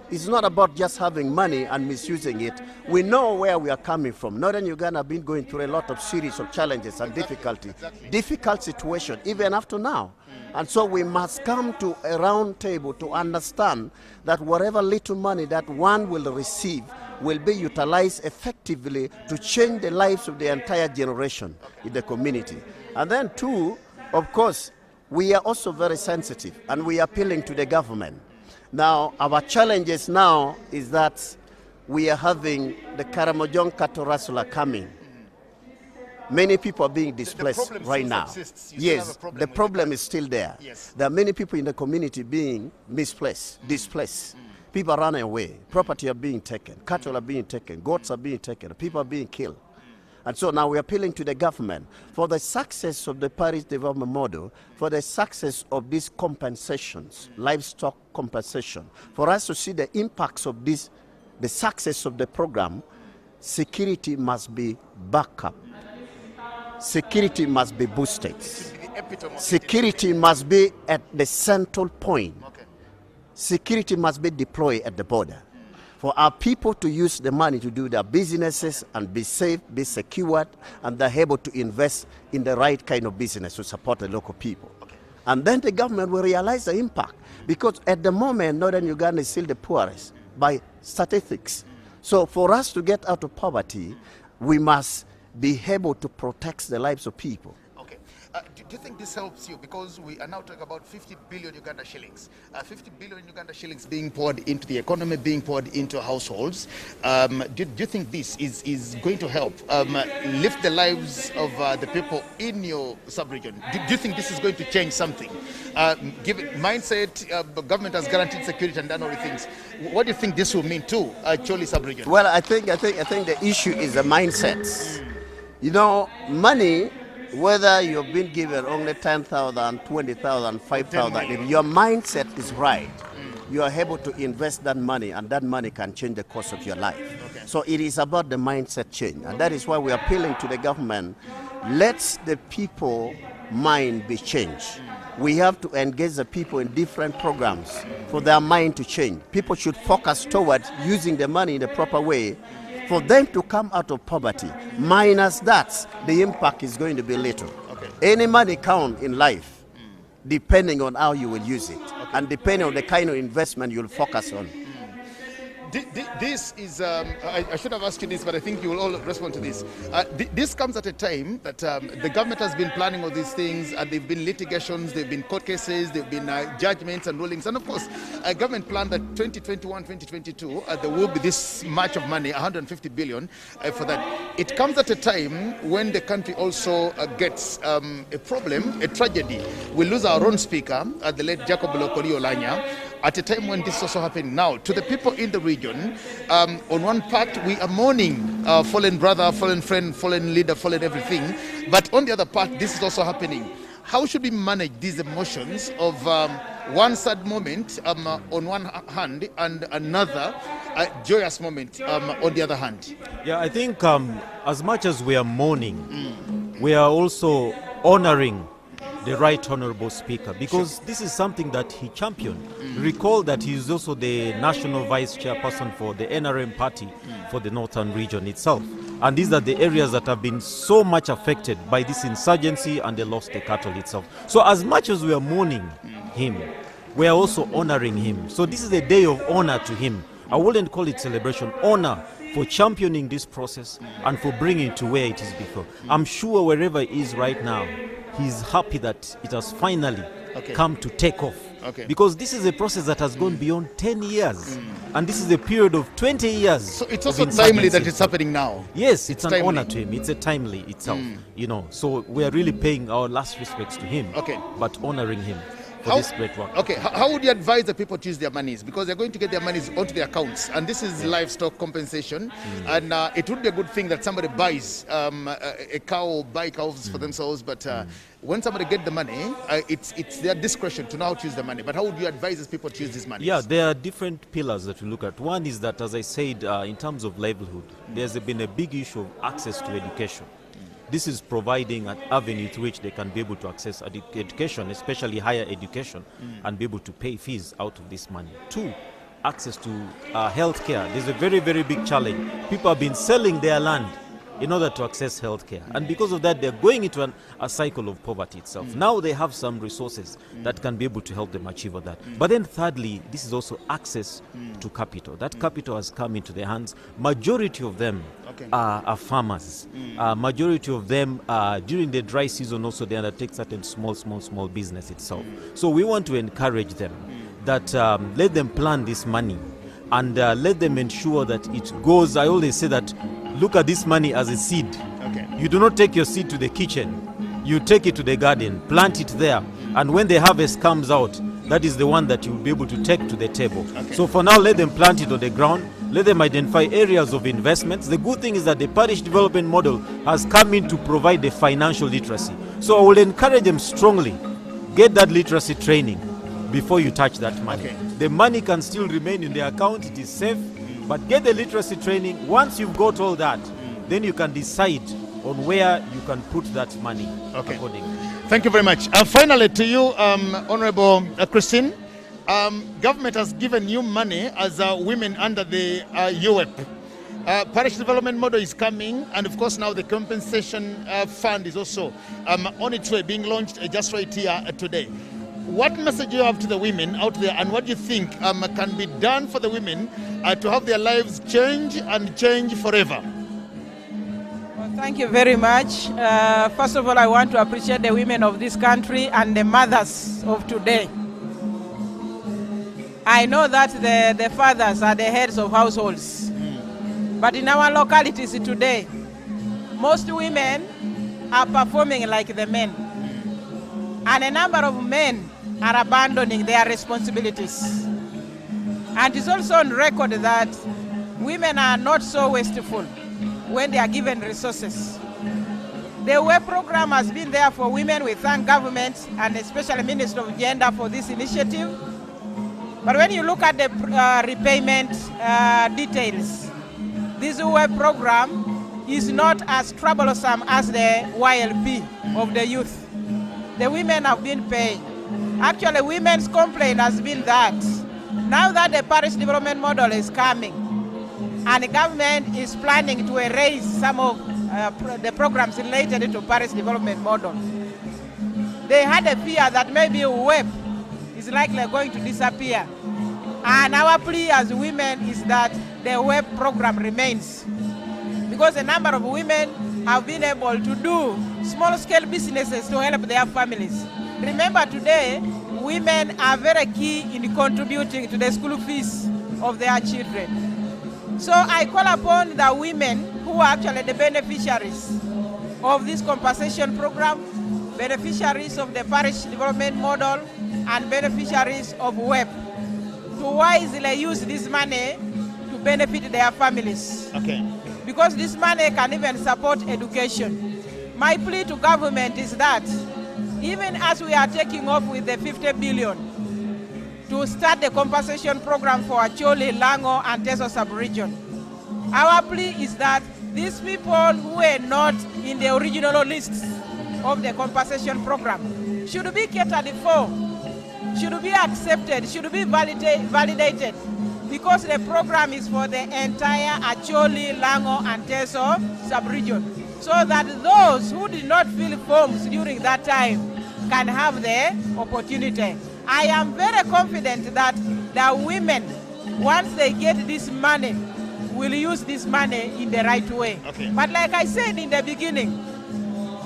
It's not about just having money and misusing it. We know where we are coming from. Northern Uganda have been going through a lot of series of challenges and difficulty, difficult situation, even after now. And so we must come to a round table to understand that whatever little money that one will receive will be utilized effectively to change the lives of the entire generation in the community. And then two, of course, we are also very sensitive and we are appealing to the government. Now, our challenges now is that we are having the Karamojong cattle rustler coming. Many people are being displaced right now. Yes, the problem is still there. Yes. There are many people in the community being misplaced, displaced. People are running away. Property are being taken. Cattle are being taken. Goats are being taken. People are being killed. And so now we're appealing to the government for the success of the parish development model, for the success of these compensations, livestock compensation, for us to see the impacts of this, the success of the program, security must be backed up. security must be boosted. Security must be at the central point. Security must be deployed at the border for our people to use the money to do their businesses and be safe, be secured, and they're able to invest in the right kind of business to support the local people. And then the government will realize the impact, because at the moment, northern Uganda is still the poorest by statistics. So for us to get out of poverty, we must be able to protect the lives of people. Do you think this helps you? Because we are now talking about 50 billion Uganda shillings. 50 billion Uganda shillings being poured into the economy, being poured into households. Do you think this is going to help lift the lives of the people in your sub-region? Do you think this is going to change something? Given mindset, government has guaranteed security and done all the things. What do you think this will mean to Acholi sub-region? Well, I think the issue is the mindset. You know, money, whether you've been given only 10,000, 20,000, 5,000, if your mindset is right, you are able to invest that money, and that money can change the course of your life. So it is about the mindset change, and that is why we are appealing to the government. Let the people mind be changed. We have to engage the people in different programs for their mind to change. People should focus towards using the money in the proper way for them to come out of poverty. Minus that, the impact is going to be little. Any money count in life, depending on how you will use it, and depending on the kind of investment you'll focus on. This is, I should have asked you this, but I think you will all respond to this. This comes at a time that the government has been planning all these things, and there have been litigations, there have been court cases, there have been judgments and rulings. And of course, government planned that 2021, 2022, there will be this much of money, 150 billion for that. It comes at a time when the country also gets a problem, a tragedy. We lose our own speaker, the late Jacob Lokoli Olanya, at a time when this is also happening now. To the people in the region, on one part, we are mourning our fallen brother, fallen friend, fallen leader, fallen everything. But on the other part, this is also happening. How should we manage these emotions of one sad moment on one hand and another joyous moment on the other hand? Yeah, I think as much as we are mourning, we are also honoring the Right Honorable Speaker, because this is something that he championed. Recall that he is also the National Vice Chairperson for the NRM party for the Northern region itself. And these are the areas that have been so much affected by this insurgency, and they lost the cattle itself. So as much as we are mourning him, we are also honoring him. So this is a day of honor to him. I wouldn't call it celebration, honor for championing this process and for bringing it to where it is before. I'm sure wherever he is right now, he's happy that it has finally come to take off. Because this is a process that has gone beyond 10 years. And this is a period of 20 years. So it's also timely that it's happening now. Yes, it's an honor to him. It's a timely itself, you know. So we are really paying our last respects to him, but honoring him for this great work. How would you advise the people to use their monies? Because they're going to get their monies onto their accounts, and this is livestock compensation. And it would be a good thing that somebody buys a cow or buy cows for themselves, but when somebody get the money, it's their discretion to know how to use the money. But how would you advise these people to use this money? Yeah, there are different pillars that we look at. One is that, as I said, in terms of livelihood, there's been a big issue of access to education. This is providing an avenue through which they can be able to access education, especially higher education, and be able to pay fees out of this money. Two, access to health care. There's a very, very big challenge. People have been selling their land in order to access health care. And because of that, they're going into a cycle of poverty itself. Now they have some resources that can be able to help them achieve that. But then thirdly, this is also access to capital. That capital has come into their hands. Majority of them are farmers. Majority of them, during the dry season also, they undertake certain small business itself. So we want to encourage them that let them plan this money and let them ensure that it goes. I always say that look at this money as a seed. You do not take your seed to the kitchen. You take it to the garden, plant it there, and when the harvest comes out, that is the one that you will be able to take to the table. So for now, let them plant it on the ground. Let them identify areas of investments. The good thing is that the parish development model has come in to provide the financial literacy. So I will encourage them strongly, get that literacy training before you touch that money. The money can still remain in the account, it is safe, but get the literacy training. Once you've got all that, then you can decide on where you can put that money accordingly. Thank you very much. Finally, to you, Honorable Christine, government has given you money as women under the UWEP. Parish development model is coming, and of course now the compensation fund is also on its way, being launched just right here today. What message do you have to the women out there, and what do you think can be done for the women to have their lives change and change forever? Well, thank you very much. First of all, I want to appreciate the women of this country and the mothers of today. I know that the fathers are the heads of households. But in our localities today, most women are performing like the men. And a number of men are abandoning their responsibilities. And it's also on record that women are not so wasteful when they are given resources. The WEP program has been there for women. We thank government and especially Minister of Gender for this initiative. But when you look at the repayment details, this WEP program is not as troublesome as the YLP of the youth. The women have been paying. Actually, women's complaint has been that now that the parish development model is coming and the government is planning to erase some of the programs related to parish development model, they had a fear that maybe WEP is likely going to disappear. And our plea as women is that the WEP program remains, because a number of women have been able to do small-scale businesses to help their families. Remember, today, women are very key in contributing to the school fees of their children. So I call upon the women who are actually the beneficiaries of this compensation program, beneficiaries of the parish development model, and beneficiaries of WEP, to wisely use this money to benefit their families. Okay. Because this money can even support education. My plea to government is that even as we are taking off with the 50 billion to start the compensation program for Acholi, Lango, and Teso sub-region, our plea is that these people who were not in the original lists of the compensation program should be catered for, should be accepted, should be validated, because the program is for the entire Acholi, Lango, and Teso sub-region, so that those who did not fill forms during that time can have the opportunity. I am very confident that the women, once they get this money, will use this money in the right way. Okay. But like I said in the beginning,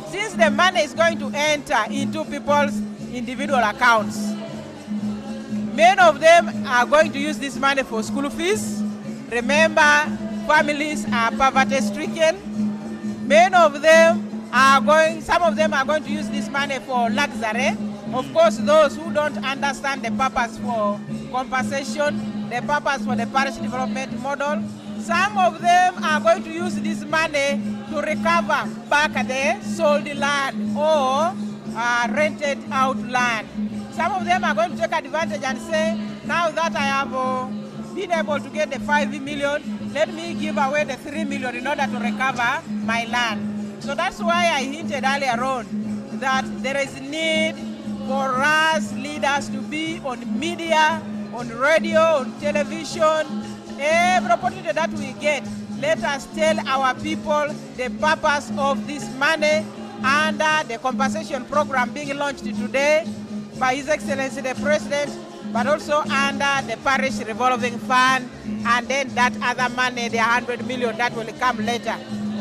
since the money is going to enter into people's individual accounts, many of them are going to use this money for school fees. Remember, families are poverty-stricken. Many of them are some of them are going to use this money for luxury. Of course, those who don't understand the purpose for compensation, the purpose for the parish development model, some of them are going to use this money to recover back the sold land or rented out land. Some of them are going to take advantage and say, now that I have been able to get the 5 million, let me give away the 3 million in order to recover my land. So that's why I hinted earlier on that there is need for us leaders to be on media, on radio, on television, every opportunity that we get. Let us tell our people the purpose of this money under the compensation program being launched today by His Excellency the President, but also under the parish revolving fund, and then that other money, the 100 million that will come later.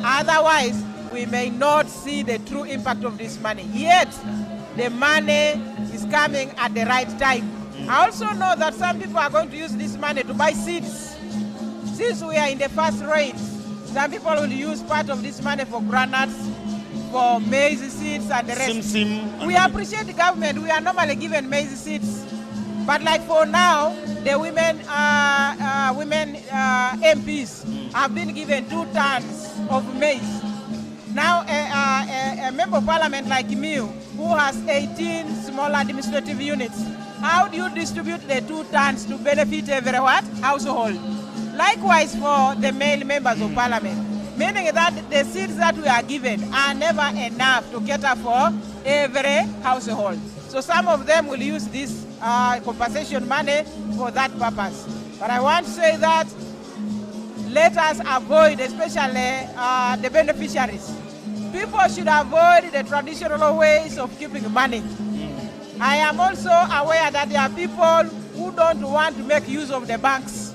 Otherwise, we may not see the true impact of this money. Yet, the money is coming at the right time. I also know that some people are going to use this money to buy seeds. Since we are in the first rain, some people will use part of this money for granules, for maize seeds and the rest. We appreciate the government. We are normally given maize seeds. But like for now, the women MPs have been given 2 tons of maize. Now a member of parliament like me, who has 18 small administrative units, how do you distribute the 2 tons to benefit every household? Likewise for the male members of parliament. meaning that the seeds that we are given are never enough to cater for every household. So some of them will use this compensation money for that purpose. But I want to say that let us avoid, especially the beneficiaries. People should avoid the traditional ways of keeping money. I am also aware that there are people who don't want to make use of the banks.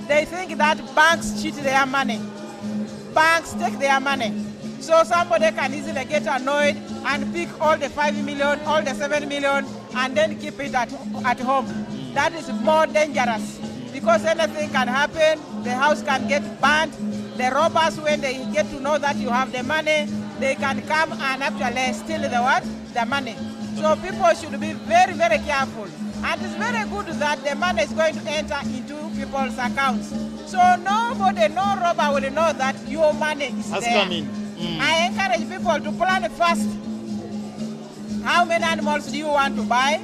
They think that banks cheat their money. Banks take their money. So somebody can easily get annoyed and pick all the 5 million, all the 7 million, and then keep it at home. That is more dangerous because anything can happen. The house can get burnt. The robbers, when they get to know that you have the money, they can come and actually steal the what? The money. So people should be very, very careful. And it's very good that the money is going to enter into people's accounts. So nobody, no robber will know that your money is there. I encourage people to plan first. How many animals do you want to buy?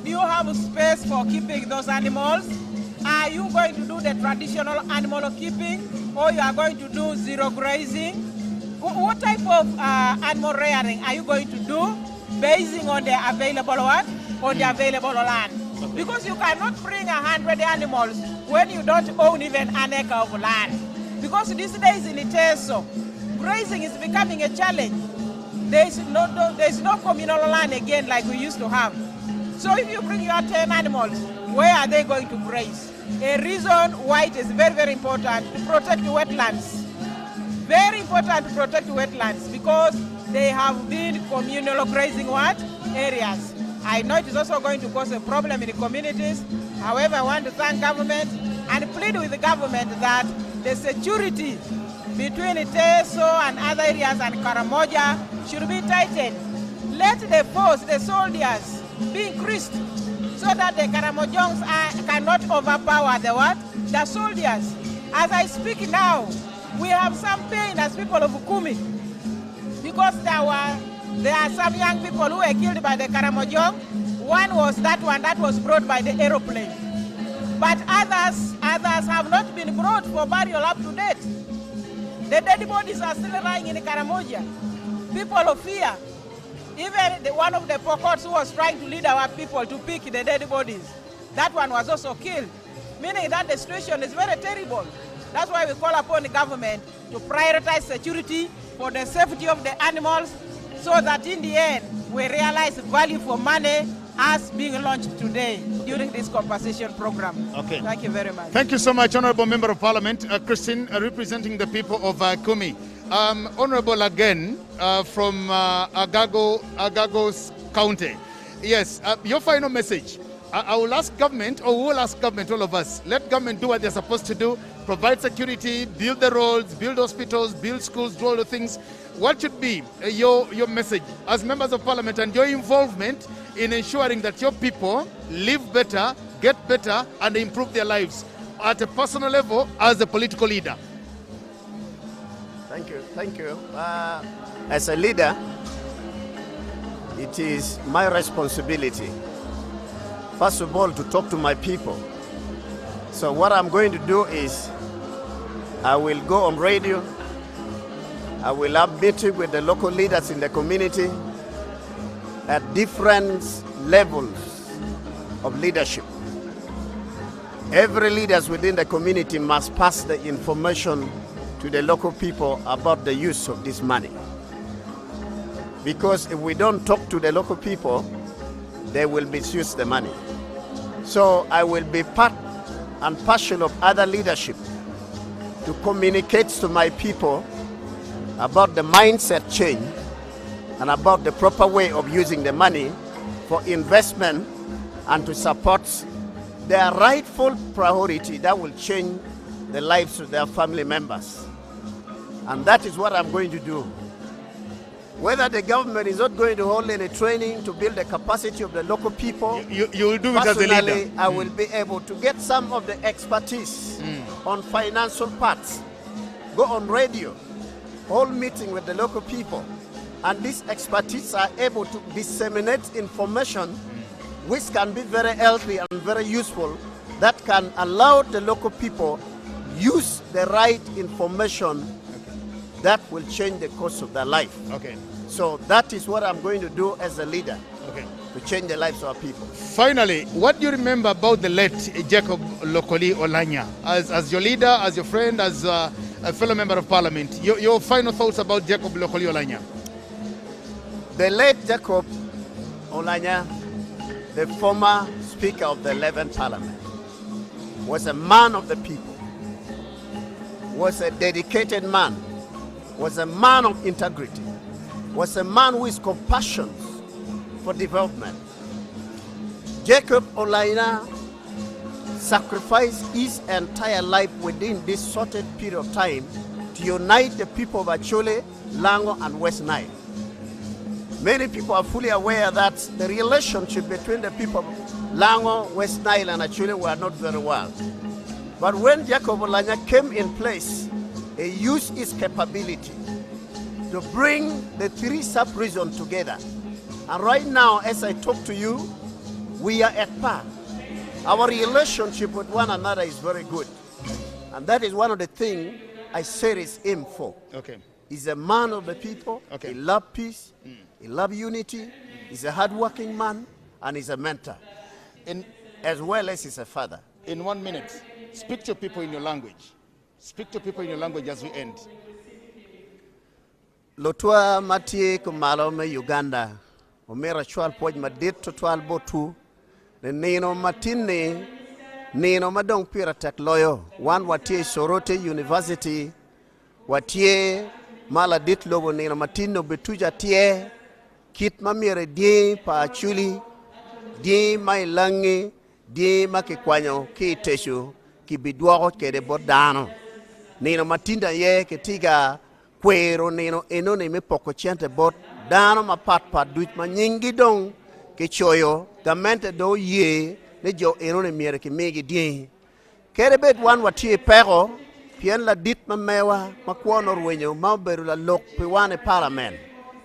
Do you have space for keeping those animals? Are you going to do the traditional animal keeping, or you are going to do zero grazing? What type of animal rearing are you going to do basing on the available what? On the available land? Because you cannot bring 100 animals when you don't own even an acre of land. Because these days in Teso, grazing is becoming a challenge. There is no communal land again like we used to have. So if you bring your 10 animals, where are they going to graze? A reason why it is very, very important to protect wetlands. Very important to protect wetlands because they have been communal grazing what? Areas. I know it is also going to cause a problem in the communities. However, I want to thank government and plead with the government that the security between Teso and other areas and Karamoja should be tightened. Let the force, the soldiers, be increased so that the Karamojongs cannot overpower the what? The soldiers. As I speak now, we have some pain as people of Ukumi because there are some young people who were killed by the Karamojong. One was that one that was brought by the aeroplane. But others have not been brought for burial up to date. The dead bodies are still lying in Karamoja. People of fear. Even one of the Pokots who was trying to lead our people to pick the dead bodies, that one was also killed. Meaning that the situation is very terrible. That's why we call upon the government to prioritize security for the safety of the animals so that in the end we realize value for money as being launched today during this compensation program. Okay. Thank you very much. Thank you so much, Honorable Member of Parliament, Christine, representing the people of Kumi. Honorable again from Agagos County. Yes, your final message. I will ask government, or we will ask government, all of us, let government do what they're supposed to do, provide security, build the roads, build hospitals, build schools, do all the things. What should be your message as members of parliament and your involvement in ensuring that your people live better, get better, and improve their lives at a personal level as a political leader? Thank you. As a leader, it is my responsibility, first of all, to talk to my people. So what I'm going to do is I will go on radio, I will have meetings with the local leaders in the community at different levels of leadership. Every leader within the community must pass the information to the local people about the use of this money. Because if we don't talk to the local people, they will misuse the money. So I will be part and parcel of other leadership to communicate to my people about the mindset change and about the proper way of using the money for investment and to support their rightful priority that will change the lives of their family members. And that is what I'm going to do. Whether the government is not going to hold any training to build the capacity of the local people, you will do it as a leader. I will be able to get some of the expertise on financial parts, go on radio, hold meeting with the local people, and these expertise are able to disseminate information which can be very healthy and very useful, that can allow the local people use the right information that will change the course of their life. Okay. So that is what I'm going to do as a leader. Okay. To change the lives of our people. Finally, what do you remember about the late Jacob Lokoli Olanya? As your leader, as your friend, as a fellow member of parliament, your final thoughts about Jacob Lokoli Olanya? The late Jacob Olanya, the former Speaker of the 11th Parliament, was a man of the people, was a dedicated man, was a man of integrity, was a man who is compassionate for development. Jacob Olanya sacrificed his entire life within this shorted period of time to unite the people of Acholi, Lango, and West Nile. Many people are fully aware that the relationship between the people of Lango, West Nile, and Acholi were not very well. But when Jacob Olanya came in place, he used his capability to bring the three sub-regions together. And right now, as I talk to you, we are at par. Our relationship with one another is very good. And that is one of the things I cherish him for. Okay. He's a man of the people. Okay. He loves peace. He loves unity. He's a hardworking man. And he's a mentor. As well as he's a father. In 1 minute, speak to people in your language. Speak to people in your language as we end. Lotua Matie Kumalo me Uganda. Omera chwal poj madit to twal botu. Ne nino matine nino madong pira tek loyo. One watie SOROTI University. Watie maladit logo nino matino betuja tie. Kit mamire di pa Acholi. Di mai langi. Di makikwanyo ki teshu. Ki bidwako kede bodano. Nino matinda ye ketiga kwero nino enone me poko chente bot. Dano ma pat duit ma nyingi dong ke choyo gamente do ye ne jo enone miere ke megi di kere bet wan watie pero pien la dit ma mewa ma kwono rwenyo ma beru la lok pe wane parliament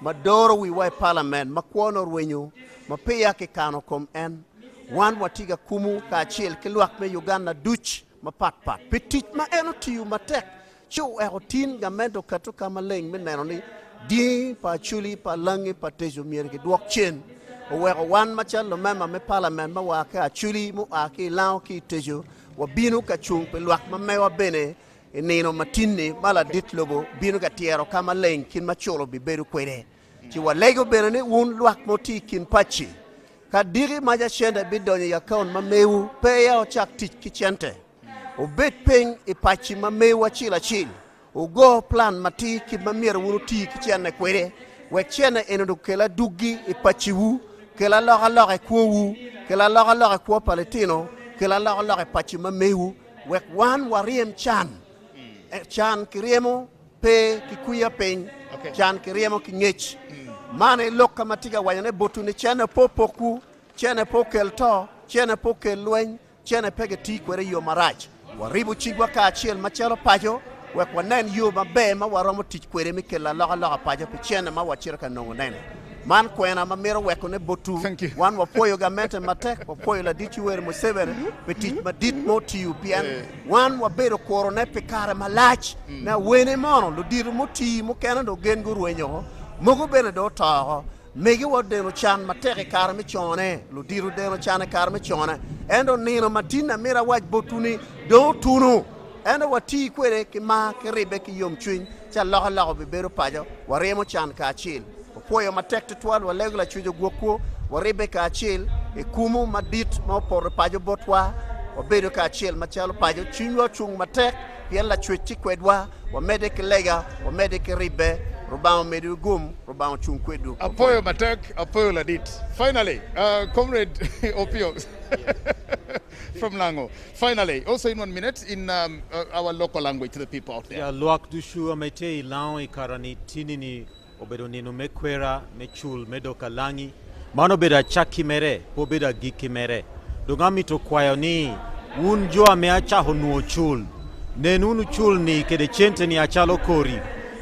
ma doro wi wai parliament ma kwono rwenyo ma pe ya ke kano kom en wan watiga kumu ka chiel ke luak me Uganda duch ma pat petit ma eno tiu ma tek chu e rotin gamento katu kama leng me neno ni di pa Acholi pa langi pa tejo miere ke duok chen o weko wan machal lo mema me parliament ma wa ka Acholi mo a ke lao ki tejo wa binu ka chung pe luak ma mewa bene e neno matini mala dit lobo binu ka tiero kama leng kin ma cholo bi beru kwere ti wa lego bene ne un luak moti kin pachi ka diri maja chende bi donye ya kaun ma mewu pe ya o chak tich ki chente o bet peng e pachi ma mewa chila chil o go plan mati ki mamira wunu ti ki chene kwere we chene eno kela dugi e pachiwu kela loga kwowu kela loga kwo paletino kela loga pachi mamewu we wan wariem chan chan kiremo pe kikuya pen chan kiremo ki ngech mane lokka matiga wanyane botu ne chene popoku chene pokel to chene pokel lwen chene pege ti kwere yo maraj waribu chigwa ka achiel machelo pajo wek wanen yo mabe ma waromo tich kwere mikela loga paja pe chene ma wachira ka nongo nene man kwena ma mero weko ne botu wan wapoyo gamente matek wapoyo la dichi were Museveni pe tich ma dit mo tiu pian wan wabero korone pe kare malach na wene mono lo diru mo ti mo kena do gen gurwenyo mogo bene do ta megi wodeno chan matek kare mi chone lo diru deno chan kare mi chone endo nino matina mera waj botuni do tunu endo wati kwere ki ma ki ribe ki yom chwin cha logo be bero pajo waremo chan ka achil poyo matek tutwal walego la chujo gwoko waribe ka achil e kumu madit ma por pajo botwa wabedo ka achil machalo pajo chinwa chung matek pien la chwechi kwedwa wamede ki lega wamede ki ribe rubao medu gum rubao chung kwedu apoyo matek apoyo ladit. Finally comrade Opio from Lango. Finally, also in 1 minute, in our local language to the people out there. Ya luak dushu amete ilao ikarani tinini obedo nino mekwera mechul medoka langi mano beda chaki mere po beda giki mere dongami to kwayo ni unjo ameacha honuo chul nenunu chul ni kede chente ni achalo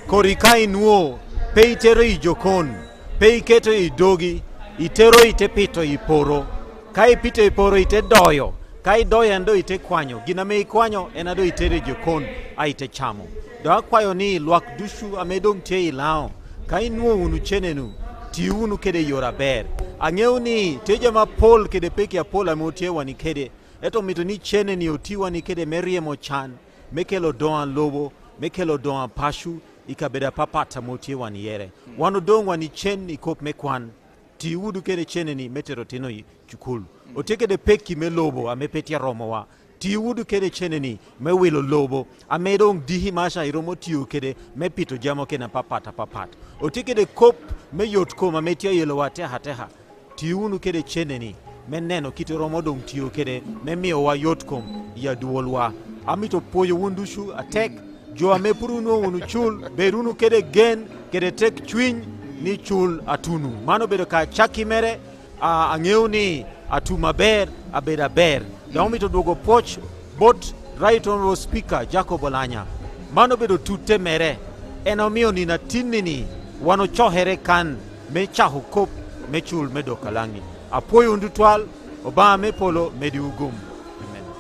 kori kai nuo pe itero ijokon pe iketo idogi itero itepito iporo kai pito iporo ite doyo kai doyo ando ite kwanyo gina me ikwanyo enado itere jokon aite chamo do akwayo ni lwak dushu amedong te ilao ka inuo unu chenenu ti unu kede yora ber ang'eyo ni teja ma pol kede peki ya pol ameotie wani kede eto mito ni cheneni otiwa ni kede meriemo chan mekelo doan lobo mekelo doan pashu ikabeda papata motie wani yere wano dong wani chen ikop mekwan ti udu kede cheneni metero tino chukulu oteke de peki me lobo amepetia romo wa ti udu kede cheneni me wilo lobo amedong dihi masha iromo tiu kede me pito jamo kena papata oteke de kop me yot koma metia yelo wa teha ti unu kede cheneni me neno kito romo dong tiu kede me mio wa yot kom ya duolwa amito poyo wundushu atek jo amepuru no unu chul berunu kede gen kede tek chwin ni chul atunu mano bedo ka chaki mere ang'eyo ni atuma ber abeda ber daomi to dogo poch bot right honorable speaker Jacob Olanya mano bedo tute mere enomio ni na tinini wano chohere kan me chahu kop me chul medo kalangi apoyo ndutwal oba me polo medi ugum.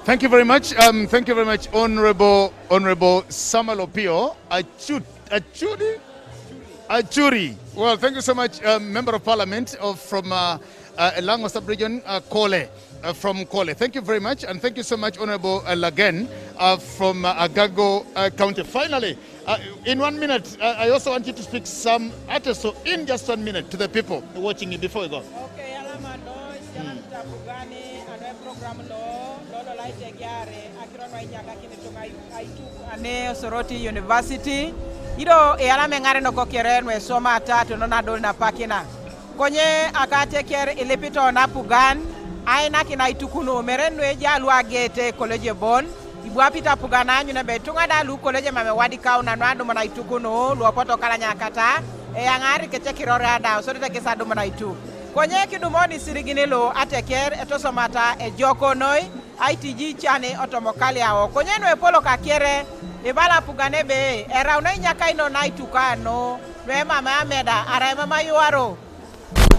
Thank you very much. Thank you very much, Honorable Samuel Opio Achuri. Well, thank you so much, Member of Parliament from Lango Sub-Region, Kole, from Kole. Thank you very much, and thank you so much, Honorable Lagen from Agago County. Finally, in 1 minute, I also want you to speak some Ateso in just 1 minute to the people watching you before we go. Okay, SOROTI University ido yalame ngare no kokeren we soma tatu no nadol na pakina konye akate ker ilepito na pugan aina kina itukuno merenwe jalwa gete college bon ibwapita pugana anyu na betunga dalu college mame wadi kauna nwado mona itukuno luopoto kala nyakata yangari keche kirore ada so tete kesado mona itu konye kidumoni siriginelo ateker etosomata ejoko noi ITG chane otomokali awo konye no epolo kakere ibala pugane be era una nyaka ino naitukano we mama ameda ara mama yuaro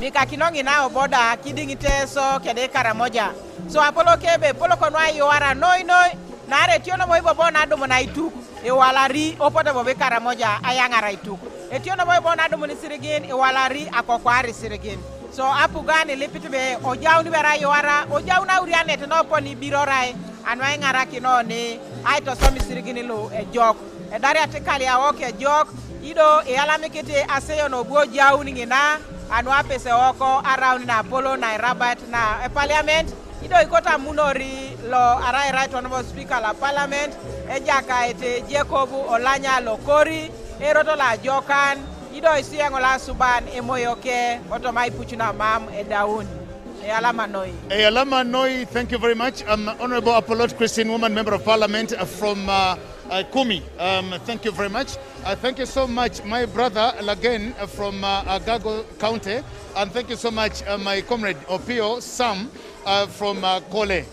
bika kinongi nao boda kidingi teso kede karamoja so apolo kebe polo konwa yuara noi na are tiono moibo bona ado mona ituku e walari opote bobe karamoja ayangara ituku e tiono moibo bona ado moni sirigin e walari akokwari sirigin so apugani lipitbe ojauni bera yuara ojauna uriane teno poni birorai anwa ngara kinoni aito somi sirigini lo e jok e dari atikali awoke jok ido e alamikiti aseyo no bo jauni ngina anwa pese oko around na Apollo na Rabat na parliament ido ikota munori lo arai right honorable speaker la parliament e jaka ete Jacob Olanya lokori e roto la jokan ido isiengo la suban e moyoke otomai puchuna mam e dauni. Alama Noi, thank you very much. Honorable Apollo Christine, woman member of parliament from Kumi. Thank you very much. Thank you so much, my brother Lagen from Agago County. And thank you so much, my comrade Opio Sam from Kole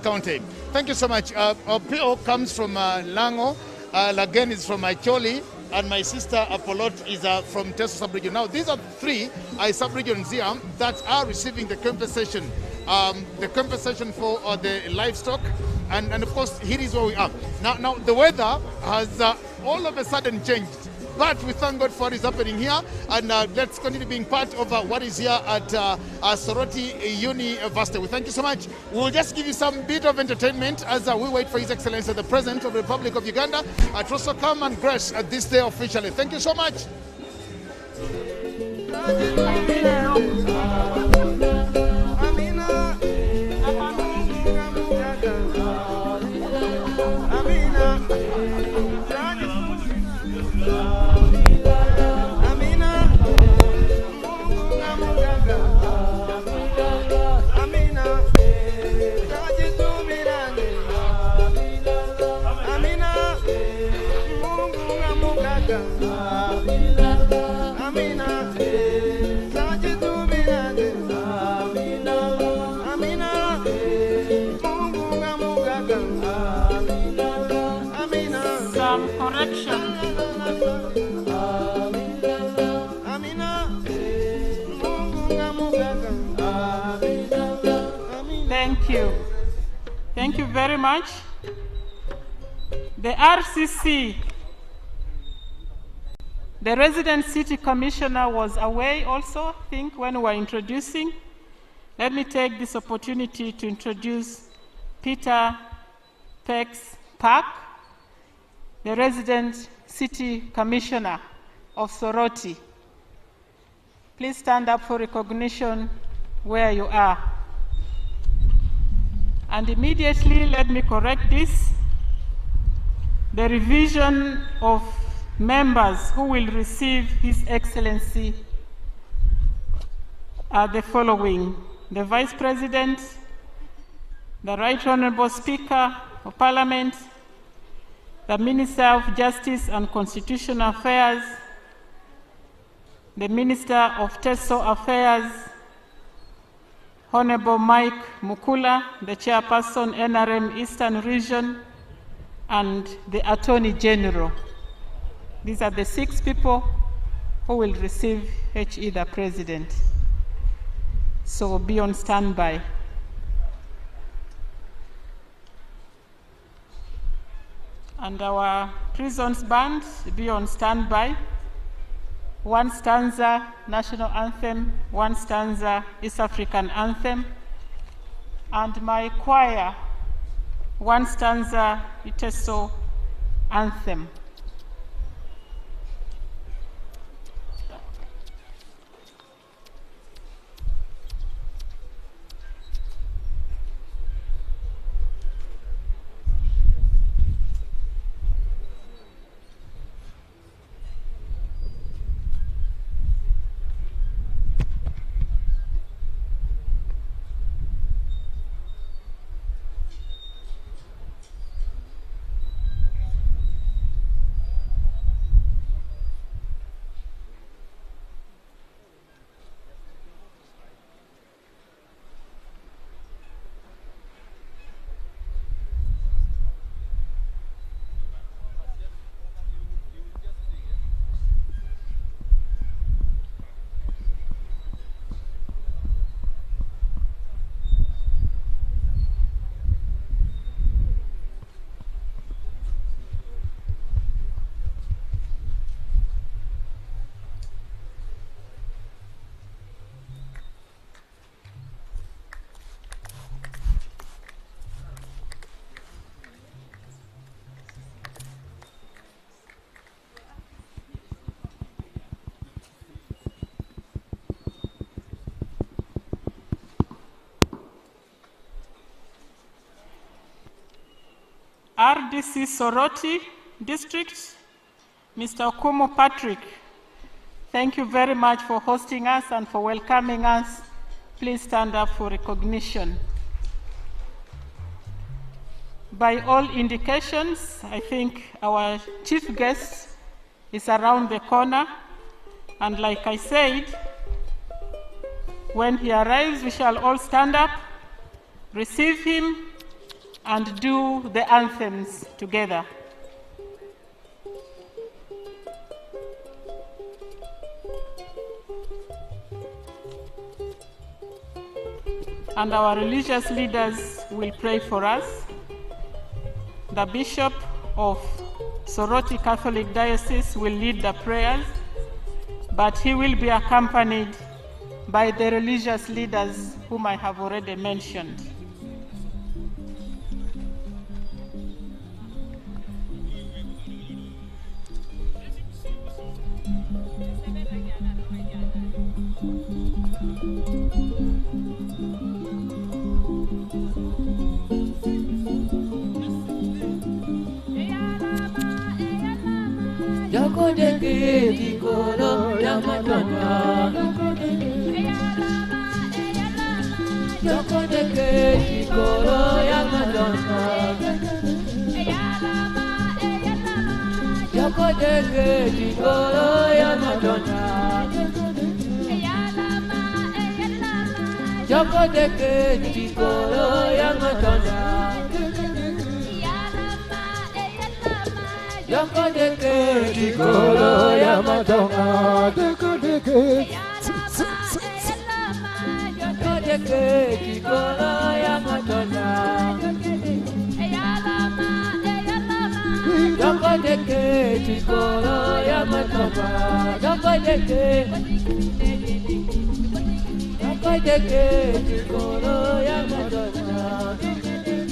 County. Thank you so much. Opio comes from Lango. Lagen is from Acholi. And my sister Apollo is from Teso sub-region. Now, these are three sub-regions here that are receiving the compensation for the livestock. And of course, here is where we are. Now the weather has all of a sudden changed. But we thank God for what is happening here. And let's continue being part of what is here at SOROTI University. We thank you so much. We'll just give you some bit of entertainment as we wait for His Excellency, the President of the Republic of Uganda, to also come and grace this day officially. Thank you so much. Thank you very much. The RCC The resident city commissioner was away also, I think, when we were introducing. Let me take this opportunity to introduce Peter Pex Park, the resident city commissioner of SOROTI. Please stand up for recognition where you are. And immediately, let me correct this. The revision of members who will receive His Excellency are the following: the Vice President, the Right Honorable Speaker of Parliament, the Minister of Justice and Constitutional Affairs, the Minister of Teso Affairs, Honorable Mike Mukula, the Chairperson, NRM Eastern Region, and the Attorney General. These are the 6 people who will receive HE the President. So be on standby. And our prisons band, be on standby. 1 stanza national anthem, 1 stanza East African anthem, and my choir, 1 stanza Teso anthem. RDC Soroti District, Mr. Okumu Patrick, thank you very much for hosting us and for welcoming us. Please stand up for recognition. By all indications, I think our chief guest is around the corner, and like I said, when he arrives, we shall all stand up, receive him, and do the anthems together. And our religious leaders will pray for us. The Bishop of Soroti Catholic Diocese will lead the prayers, but he will be accompanied by the religious leaders whom I have already mentioned. Yoko deke dikolo yamatona. Yoko deke dikolo yamatona. Yoko deke dikolo yamatona. Yoko deke dikolo yamatona. Yoko deke dikolo yamatonga, deke deke. Yoko deke dikolo yamatonga. Dokodeke chikolo ya matoma. Dokodeke. Dokodeke chikolo ya matoma.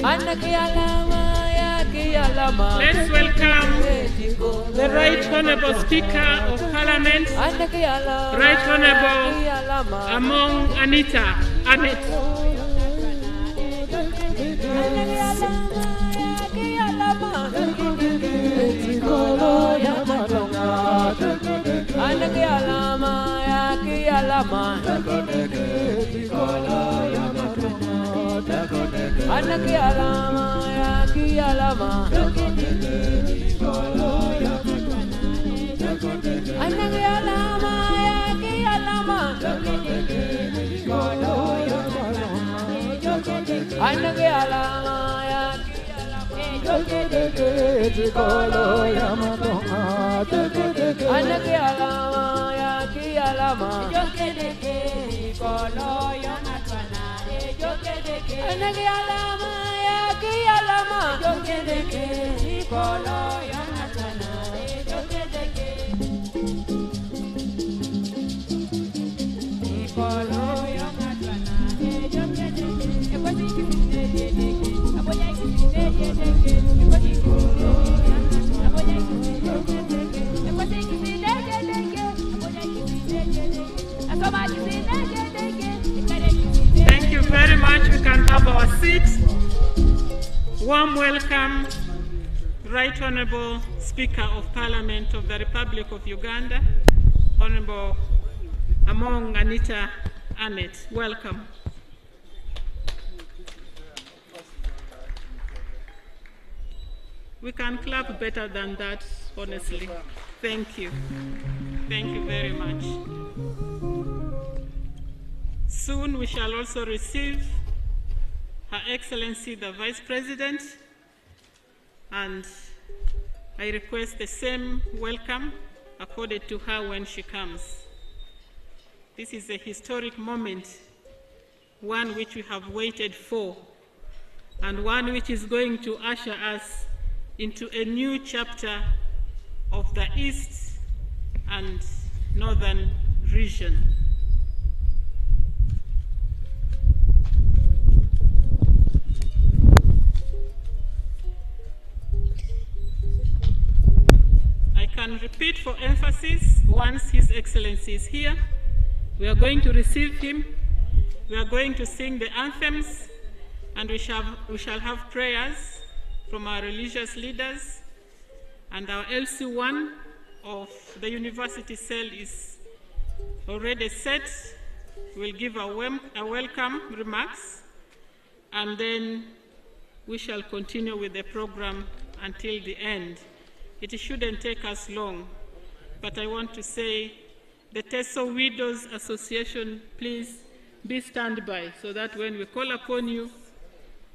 Anaki alama ya ki alama. Let's welcome the Right Honorable Speaker of Parliament, Right Honorable Among Anita Ahmed. Thank you very much. We can have our seat. Warm welcome, Right Honorable Speaker of Parliament of the Republic of Uganda, Honorable Among Anita Ahmed. Welcome. We can clap better than that, honestly. Thank you. Thank you very much. Soon we shall also receive Her Excellency the Vice President, and I request the same welcome accorded to her when she comes. This is a historic moment, one which we have waited for, and one which is going to usher us into a new chapter of the East and Northern region. I can repeat for emphasis, once His Excellency is here, we are going to receive him, we are going to sing the anthems, and we shall have prayers from our religious leaders, and our LC1 of the university cell is already set. We'll give a welcome remarks, and then we shall continue with the program until the end. It shouldn't take us long, but I want to say the Teso Widows Association, please be standby so that when we call upon you,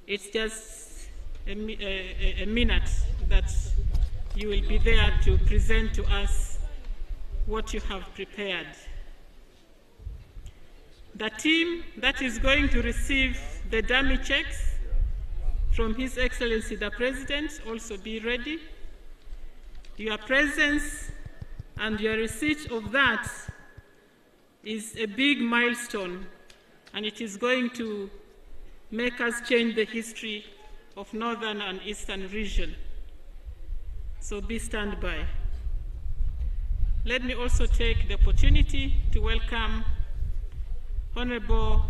it's just a minute that you will be there to present to us what you have prepared. The team that is going to receive the dummy checks from His Excellency the President, also be ready. Your presence and your receipt of that is a big milestone, and it is going to make us change the history of Northern and Eastern region. So be standby. Let me also take the opportunity to welcome Honorable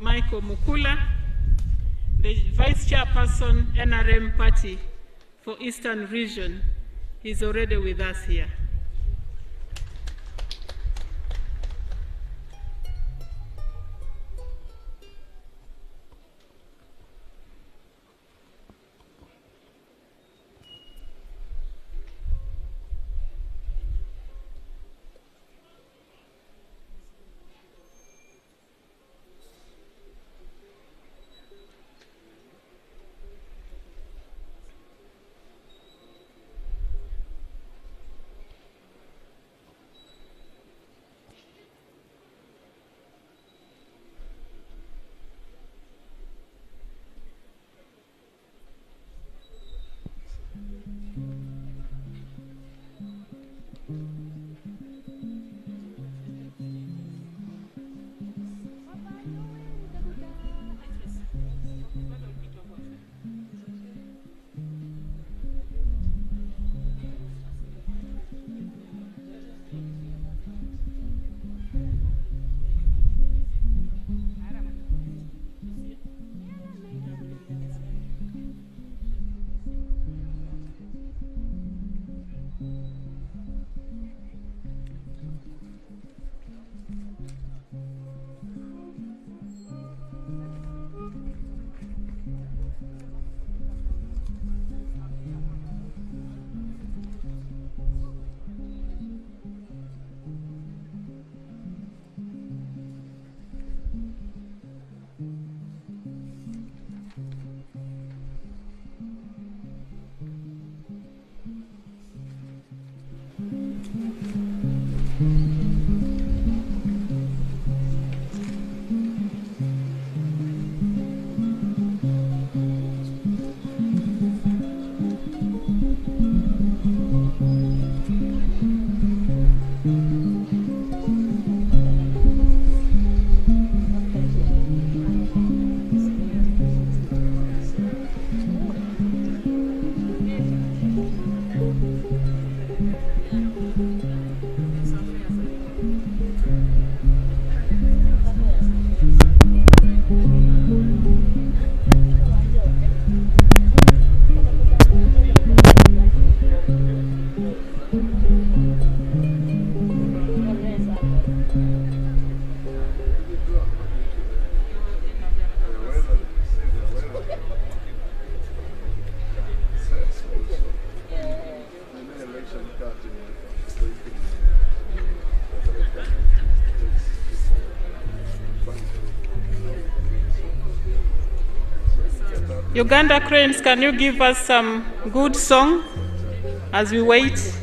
Michael Mukula, the Vice Chairperson, NRM Party for Eastern region. He's already with us here. Uganda Cranes, can you give us some good song as we wait?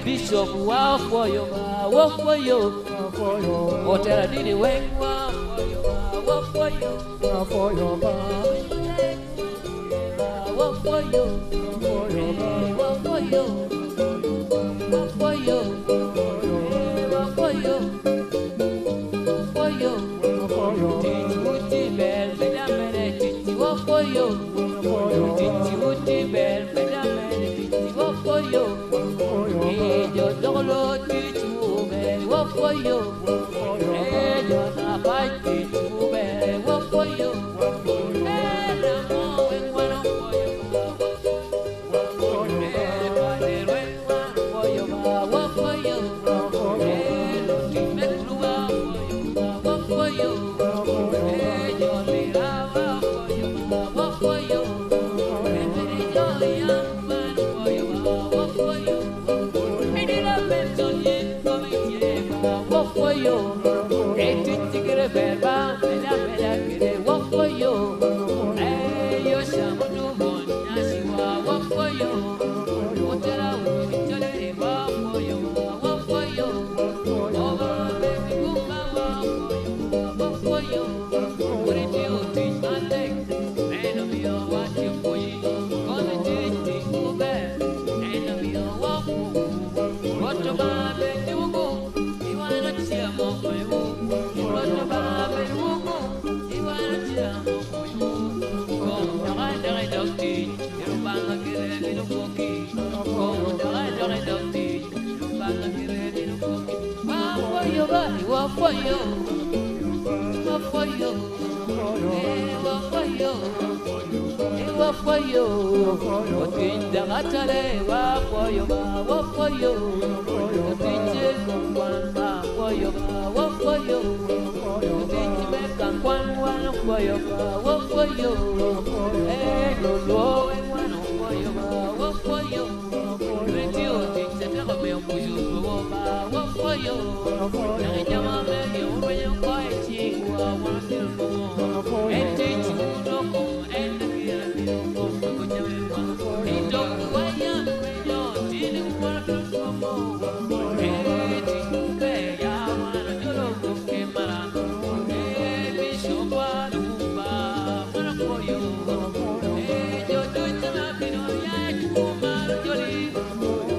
Bishop, wow for you, wow for you. Hotel I didn't wait, wow for you, wow for you. Wow for you, wow for you, wow for you, wow for you, for you. Titi wuti bel, bedamene titi wow for you. Titi wuti bel, bedamene titi wow for you. Yo dolo titi bel, wow for you. Yo na fight titi bel, wow for you. Bang wafoyo, wafoyo, wafoyo, wafoyo, otinda gatale wafoyo, wafoyo, otinje kongwana wafoyo, wafoyo, otinje mekangwana wafoyo, wafoyo, lolo wana wafoyo, wafoyo, redio otinje kagame kuju wafoyo, nyama mege umenye kwa chingwa wafiru enti chunoko enti kirabiro kunyewa ito waya mbenyo tili kwatu somo enti kumbe ya wana jolo kukemara bishopwa lumba mana koyo jodo tana bino ya chuma joli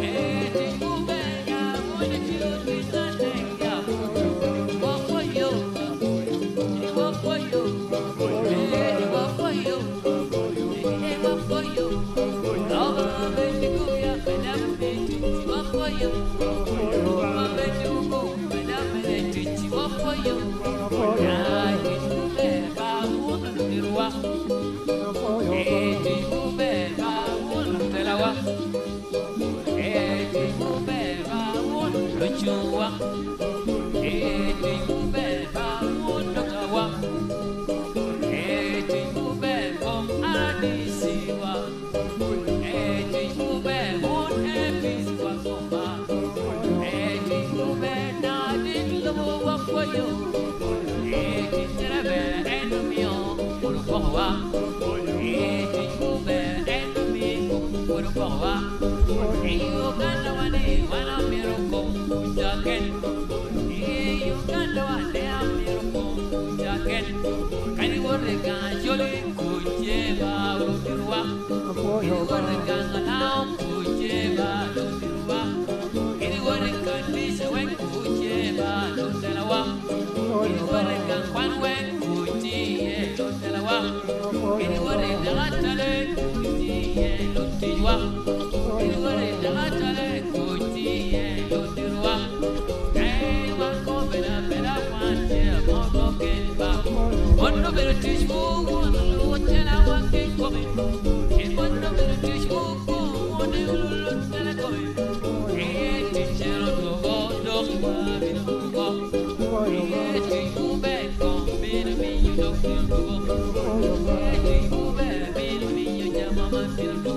enti kumbe ya wana jolo bisane ya wafoyo wafoyo wafoyo wafoyo Ava bendigo ya benameti wafoyo bendigo benameti wafoyo ya kumbe ba uno dirwa kumbe ba uno telawa kumbe ba uno luchwa kumbe ba uno kawa kumbe kom adisiwa kumbe un epis wa komba kumbe na dinlo wafoyo terebe enumio urukowa kumbe enumio urukowa Uganda wane wana miroko jaken Uganda wane miroko jaken Kani warga jole kujeba uruwa warga ngalam kujeba uruwa Kani warga lisa wen kujeba uruwa Kani warga kwan wen kujiye uruwa Kani warga gatale kujiye uruwa Kani warga gatale kujiye uruwa One better teach you, one will tell I want to come in. One better teach you, one will tell I come in. Teacher to go, don't go. You back, come, baby, you don't feel to go. You back, baby, you jam on my field to go.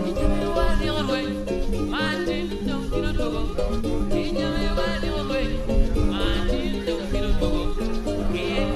You tell me what you're doing, my team don't feel to go. You tell me what you're doing, my team don't feel to go.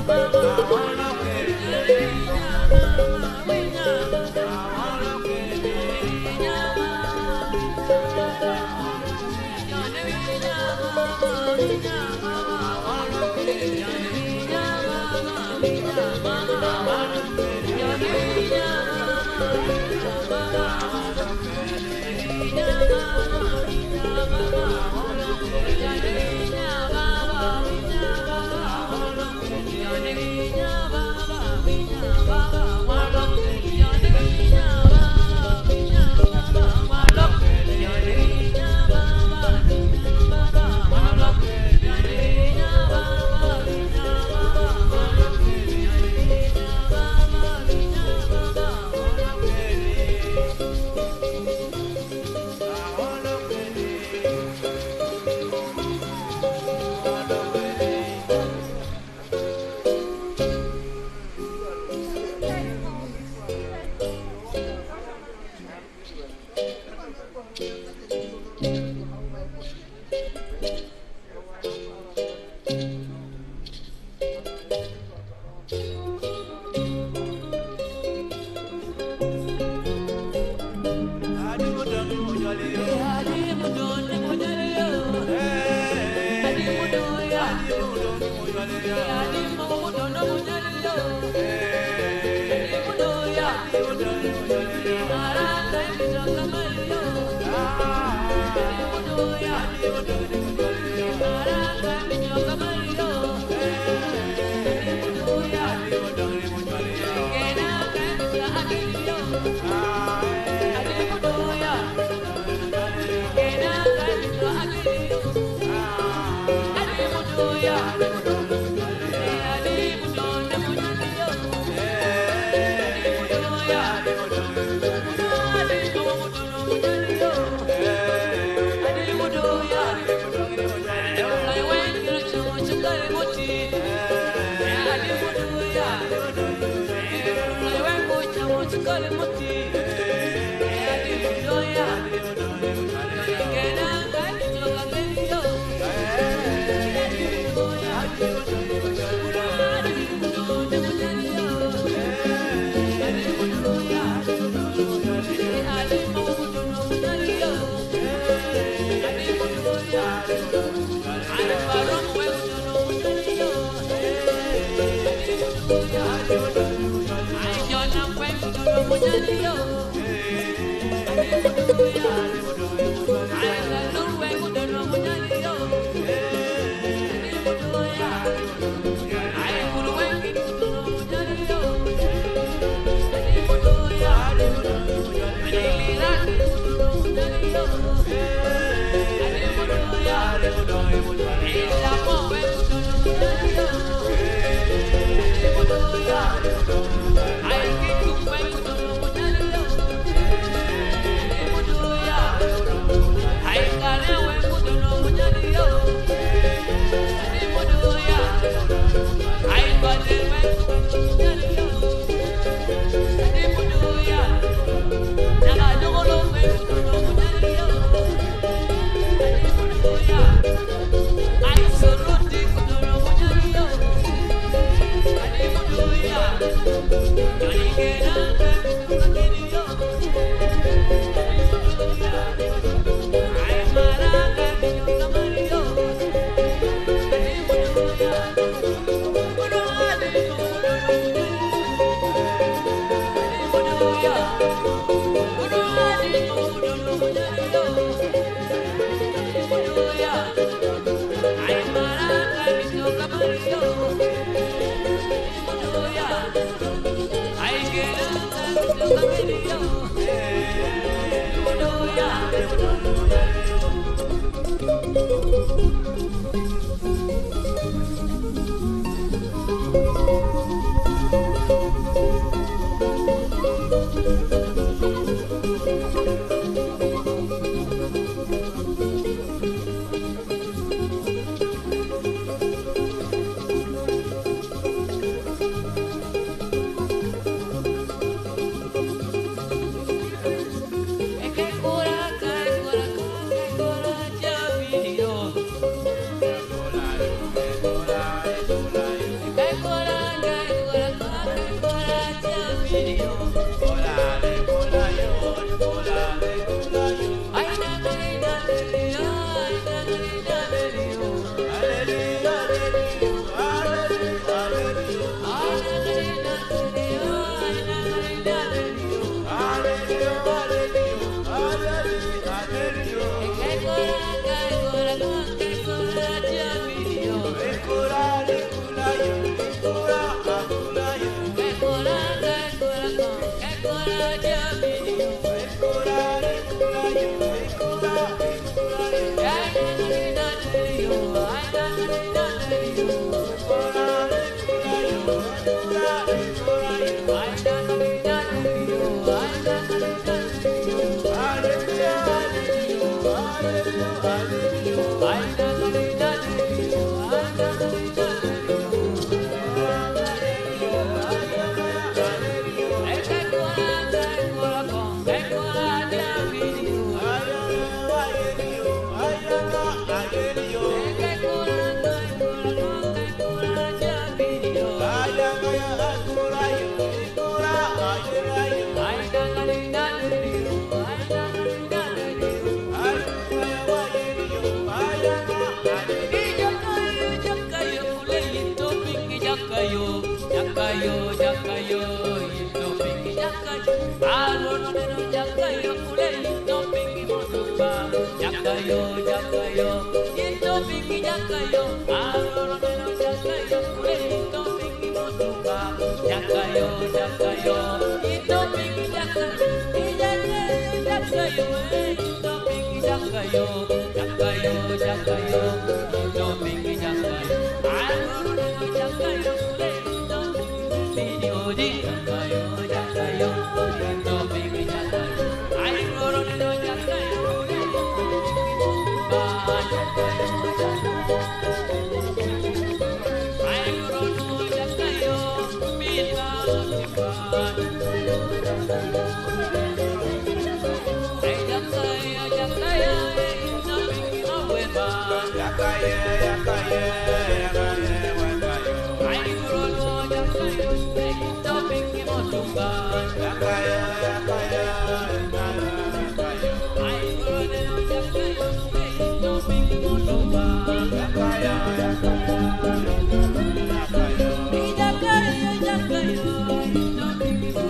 Yeah.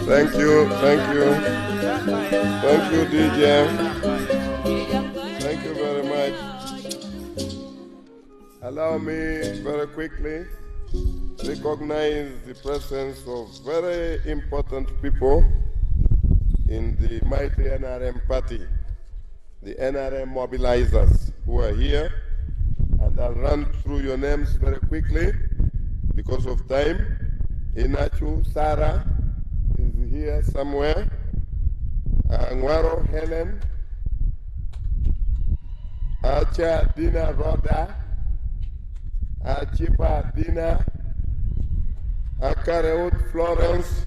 Thank you, thank you. Thank you, DJ. Thank you very much. Allow me very quickly recognize the presence of very important people in the mighty NRM party, the NRM mobilizers who are here. And I'll run through your names very quickly because of time. Inachu Sarah is here somewhere. Angwaro Helen. Acha Dina Roda. Achipa Dina. Akareut Florence.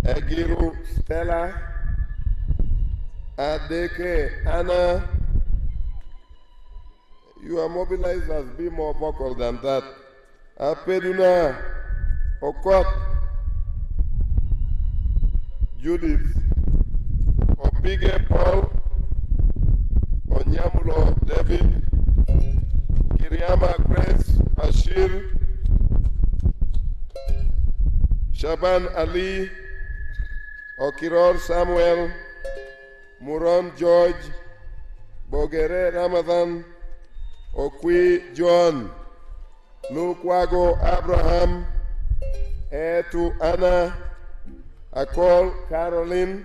Agiru Stella. Adeke Anna. You are mobilizers, be more vocal than that. Apeduna Okot. Judith. Opige Paul. Onyamulo David. Kiriama Grace Bashir. Shaban Ali. Okiror Samuel. Muron George. Bogere Ramadan. Okwi John. Lukwago Abraham. Etu Anna. Akol Caroline.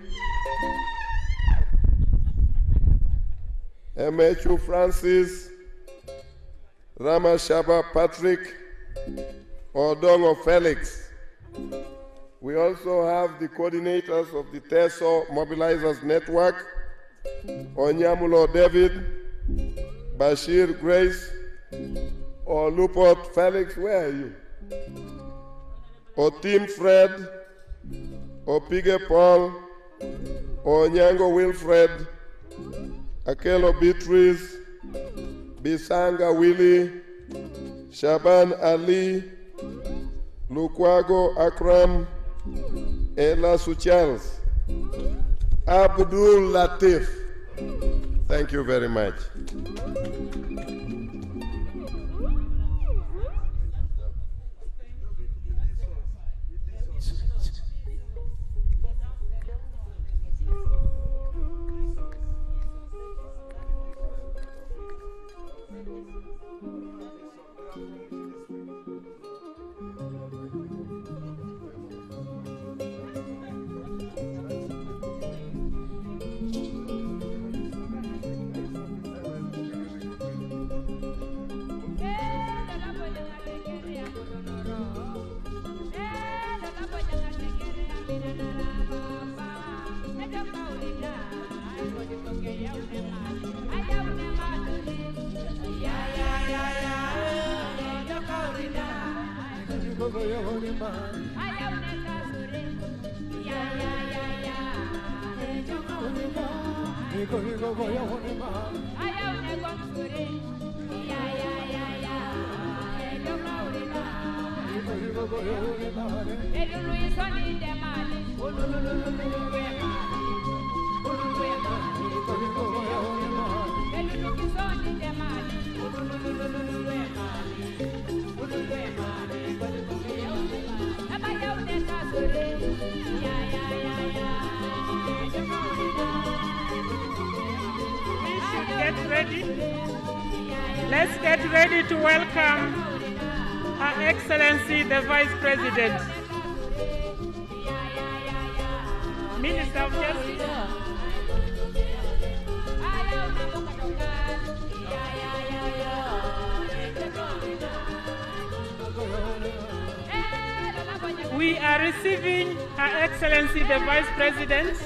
Emechu Francis. Ramashaba Patrick. Odongo Felix. We also have the coordinators of the Teso Mobilizers Network. Onyamulo David. Bashir Grace. Or Lupot Felix, where are you? Otim Fred. Opige Paul. Onyango Wilfred. Akelo Beatrice. Bisanga Willie. Shaban Ali. Lukwago Akram. Ella Suchals. Abdul Latif. Thank you very much. Get ready. Let's get ready to welcome Her Excellency the Vice President, Minister of Justice. We are receiving Her Excellency the Vice President.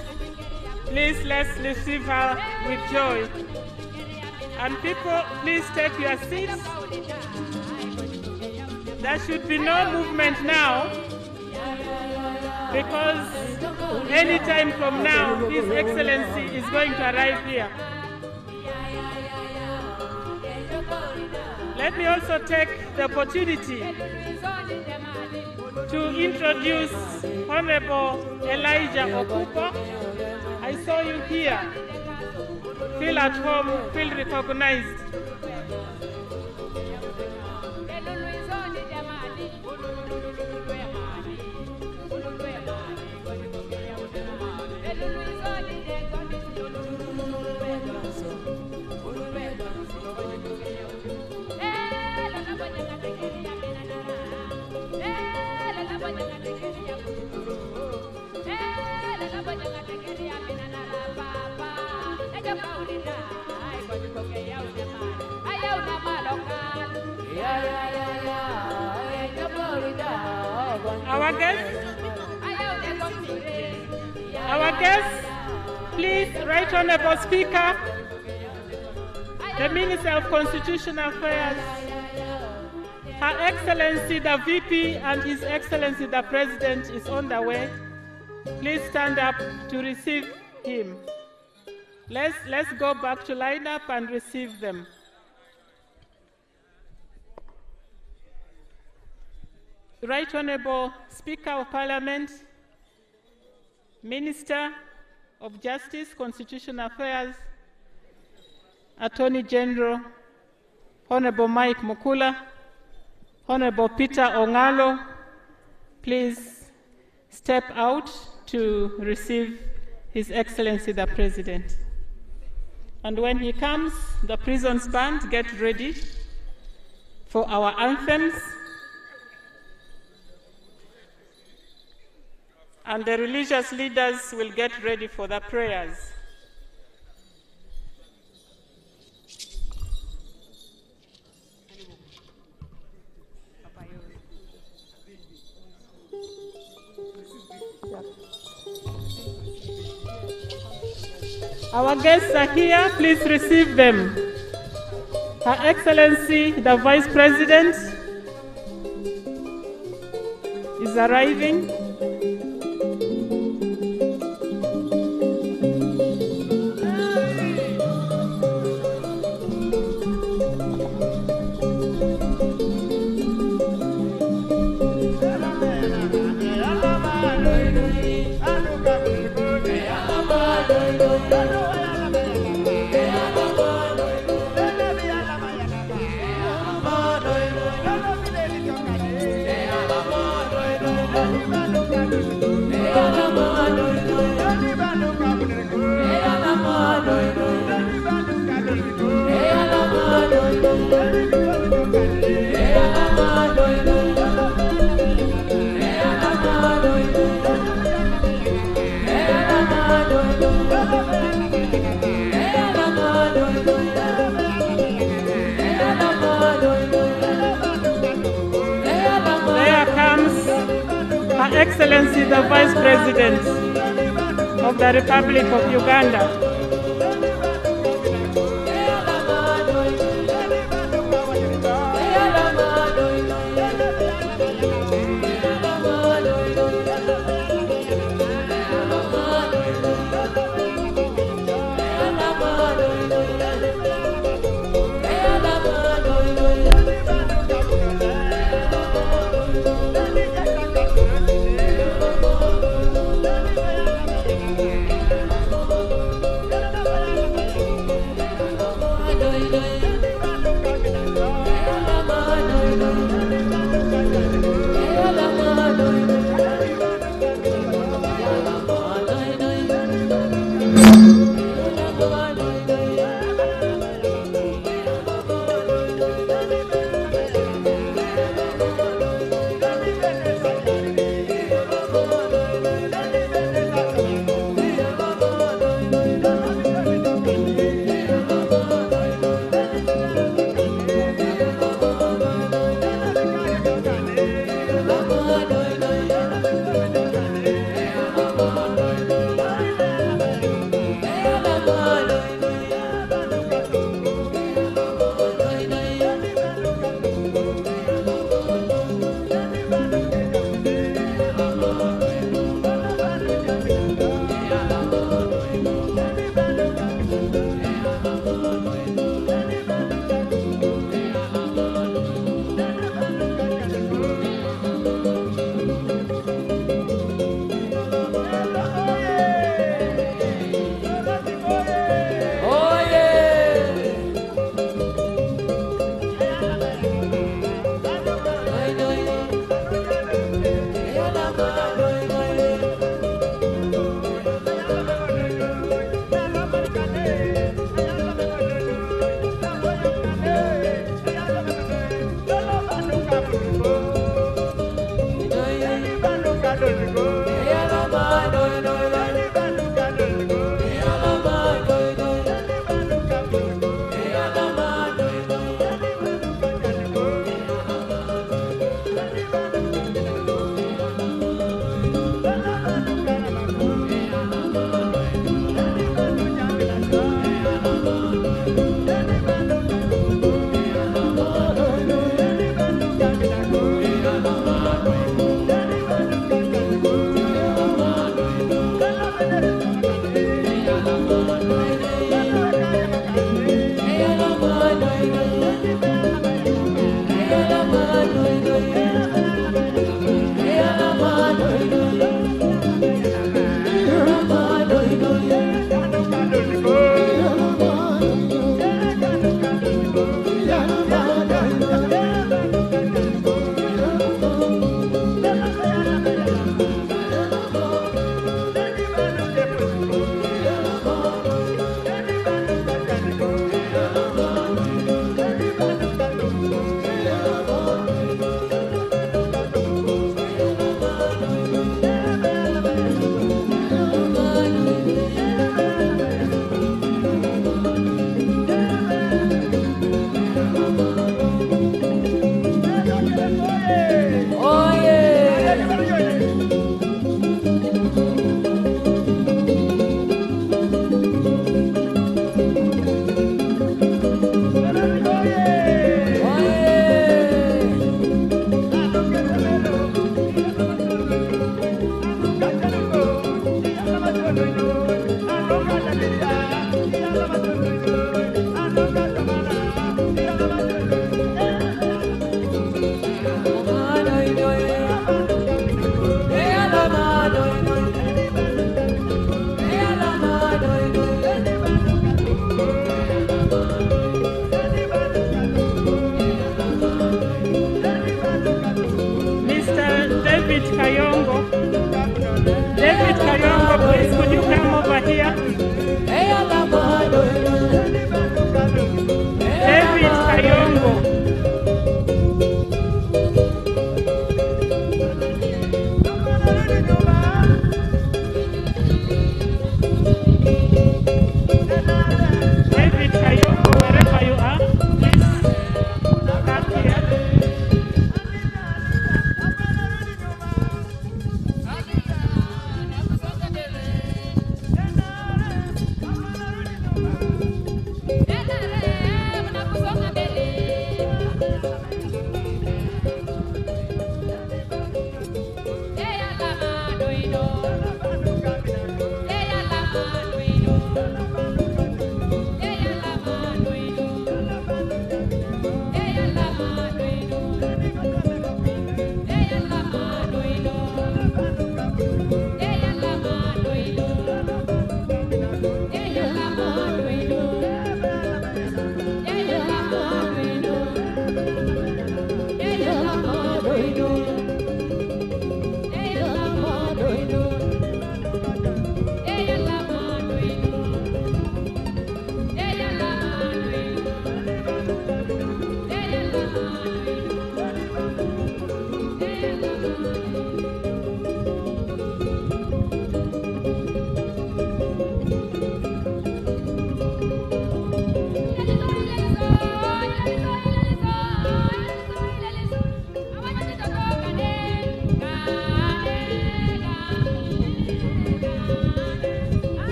Please, let's receive her with joy. And people, please take your seats. There should be no movement now, because any time from now, His Excellency is going to arrive here. Let me also take the opportunity to introduce Honorable Elijah Okupo. I saw you here. Feel at home, feel recognized. Our guests, please, Right Honorable Speaker, the Minister of Constitutional Affairs, Her Excellency the VP and His Excellency the President is on the way. Please stand up to receive him. Let's go back to line up and receive them. Right Honorable Speaker of Parliament, Minister of Justice, Constitutional Affairs, Attorney General, Honorable Mike Mukula, Honorable Peter Ongalo, please step out to receive His Excellency the President. And when he comes, the prisons band, get ready for our anthems. And the religious leaders will get ready for the prayers. Our guests are here, please receive them. Her Excellency, the Vice President, is arriving. Her Excellency the Vice President of the Republic of Uganda.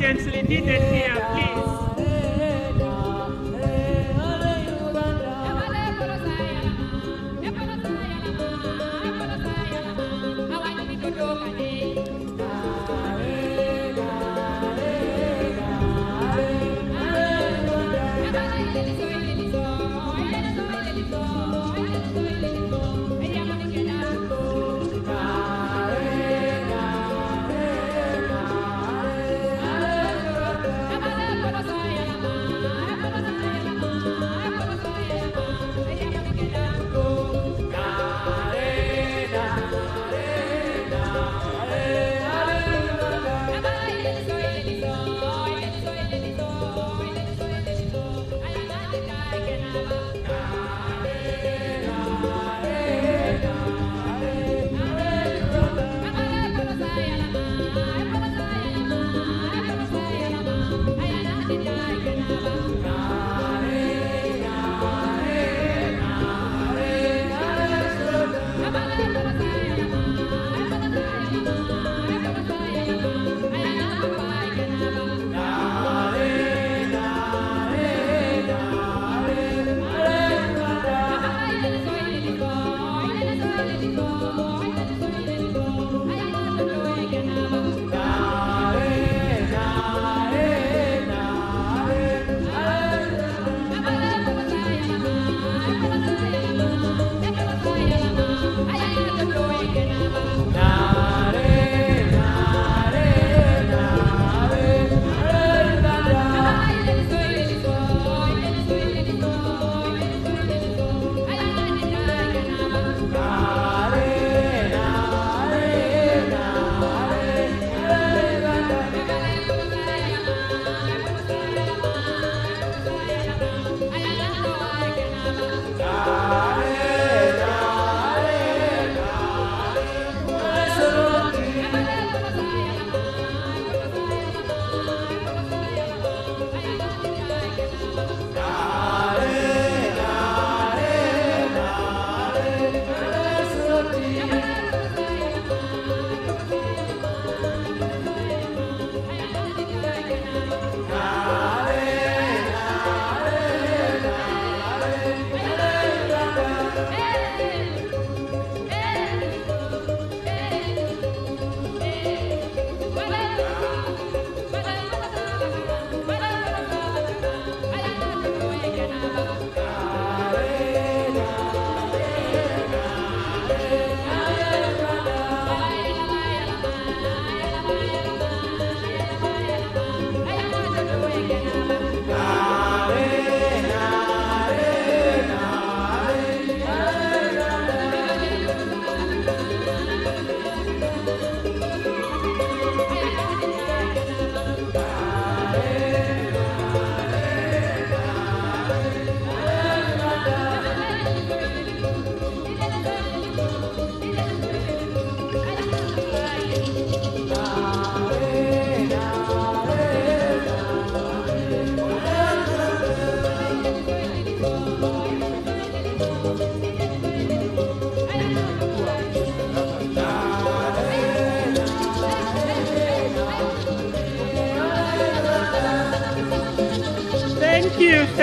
urgently needed here, please.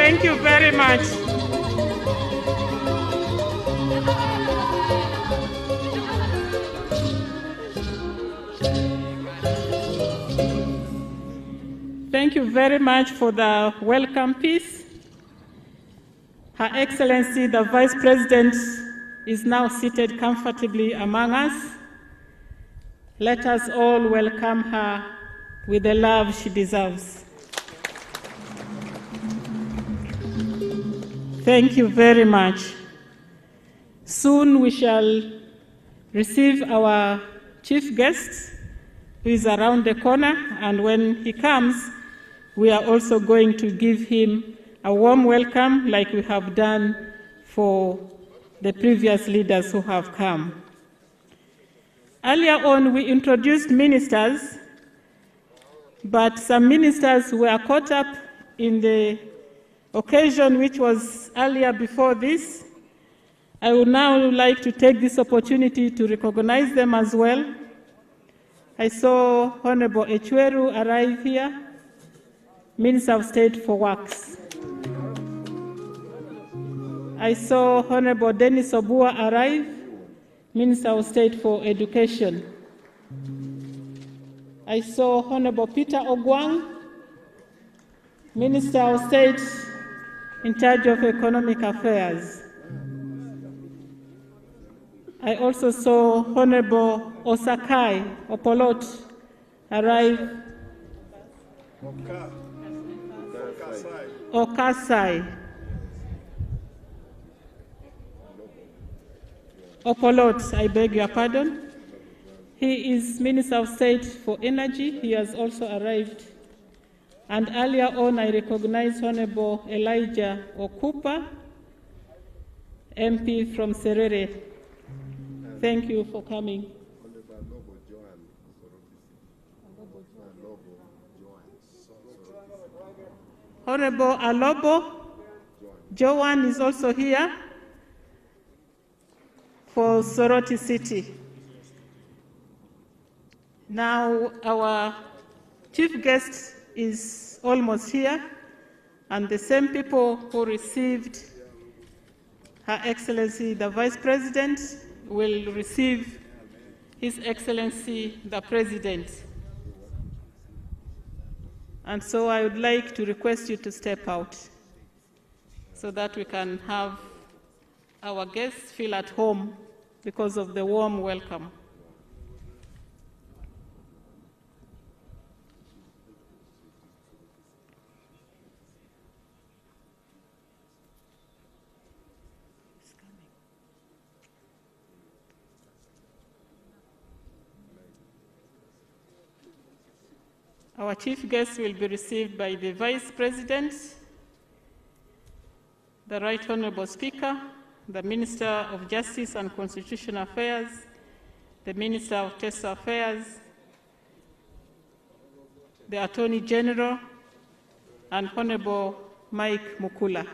Thank you very much. Thank you very much for the welcome piece. Her Excellency, the Vice President, is now seated comfortably among us. Let us all welcome her with the love she deserves. Thank you very much. Soon we shall receive our chief guest, who is around the corner, and when he comes, we are also going to give him a warm welcome like we have done for the previous leaders who have come. Earlier on, we introduced ministers, but some ministers were caught up in the occasion which was earlier before this. I would now like to take this opportunity to recognize them as well. I saw Honorable Echweru arrive here. Minister of State for Works. I saw Honorable Dennis Obua arrive, Minister of State for Education. I saw Honorable Peter Ogwang, Minister of State in charge of Economic Affairs. I also saw Honorable Osakai Opolot arrive. Okasai. Opolot, I beg your pardon. He is Minister of State for Energy. He has also arrived. And earlier on, I recognized Honorable Elijah Okupa, MP from Serere. Thank you for coming. Honorable Alobo Joan is also here for Soroti City. Now our chief guest is almost here, and the same people who received Her Excellency the Vice President will receive His Excellency the President. And so I would like to request you to step out so that we can have our guests feel at home because of the warm welcome. Our chief guest will be received by the Vice President, the Right Honorable Speaker, the Minister of Justice and Constitutional Affairs, the Minister of Teso Affairs, the Attorney General, and Honorable Mike Mukula.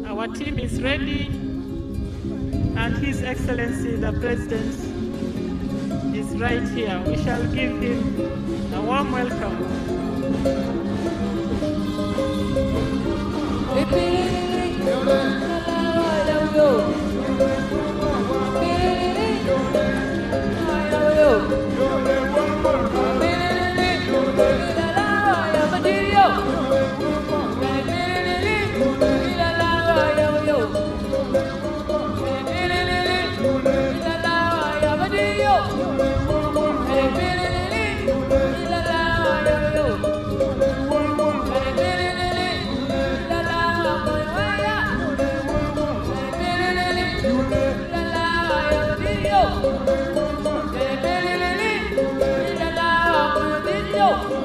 Our team is ready, and His Excellency the President is right here. We shall give him a warm welcome.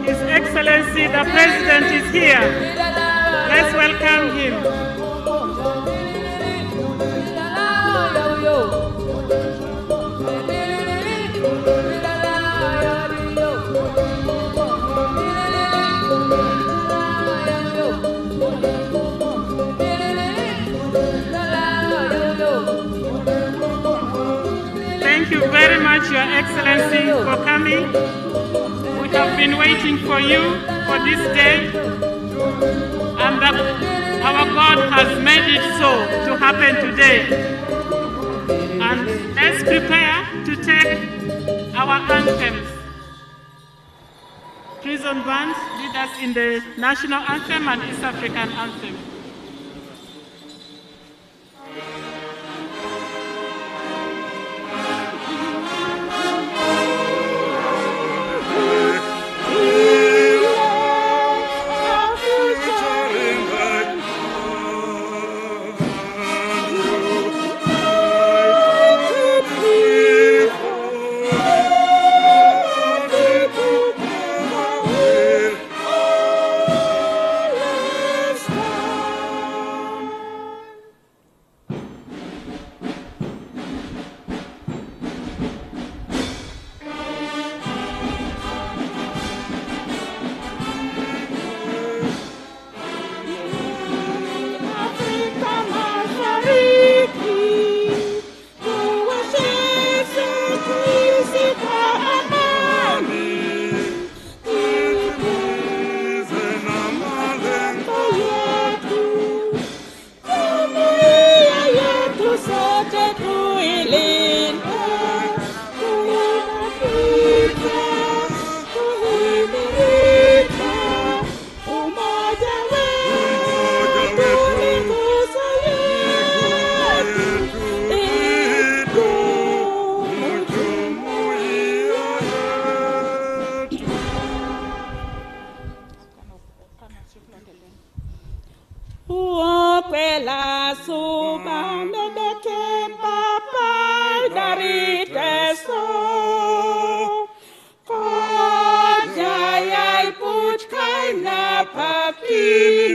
His Excellency the President is here. Let's welcome him. Thank you very much, Your Excellency, for coming. We have been waiting for you for this day, and our God has made it so to happen today. And let's prepare to take our anthems. Prison bands lead us in the national anthem and East African anthem. la suba medeke papa narite so. Koja yai puch kai na pakin.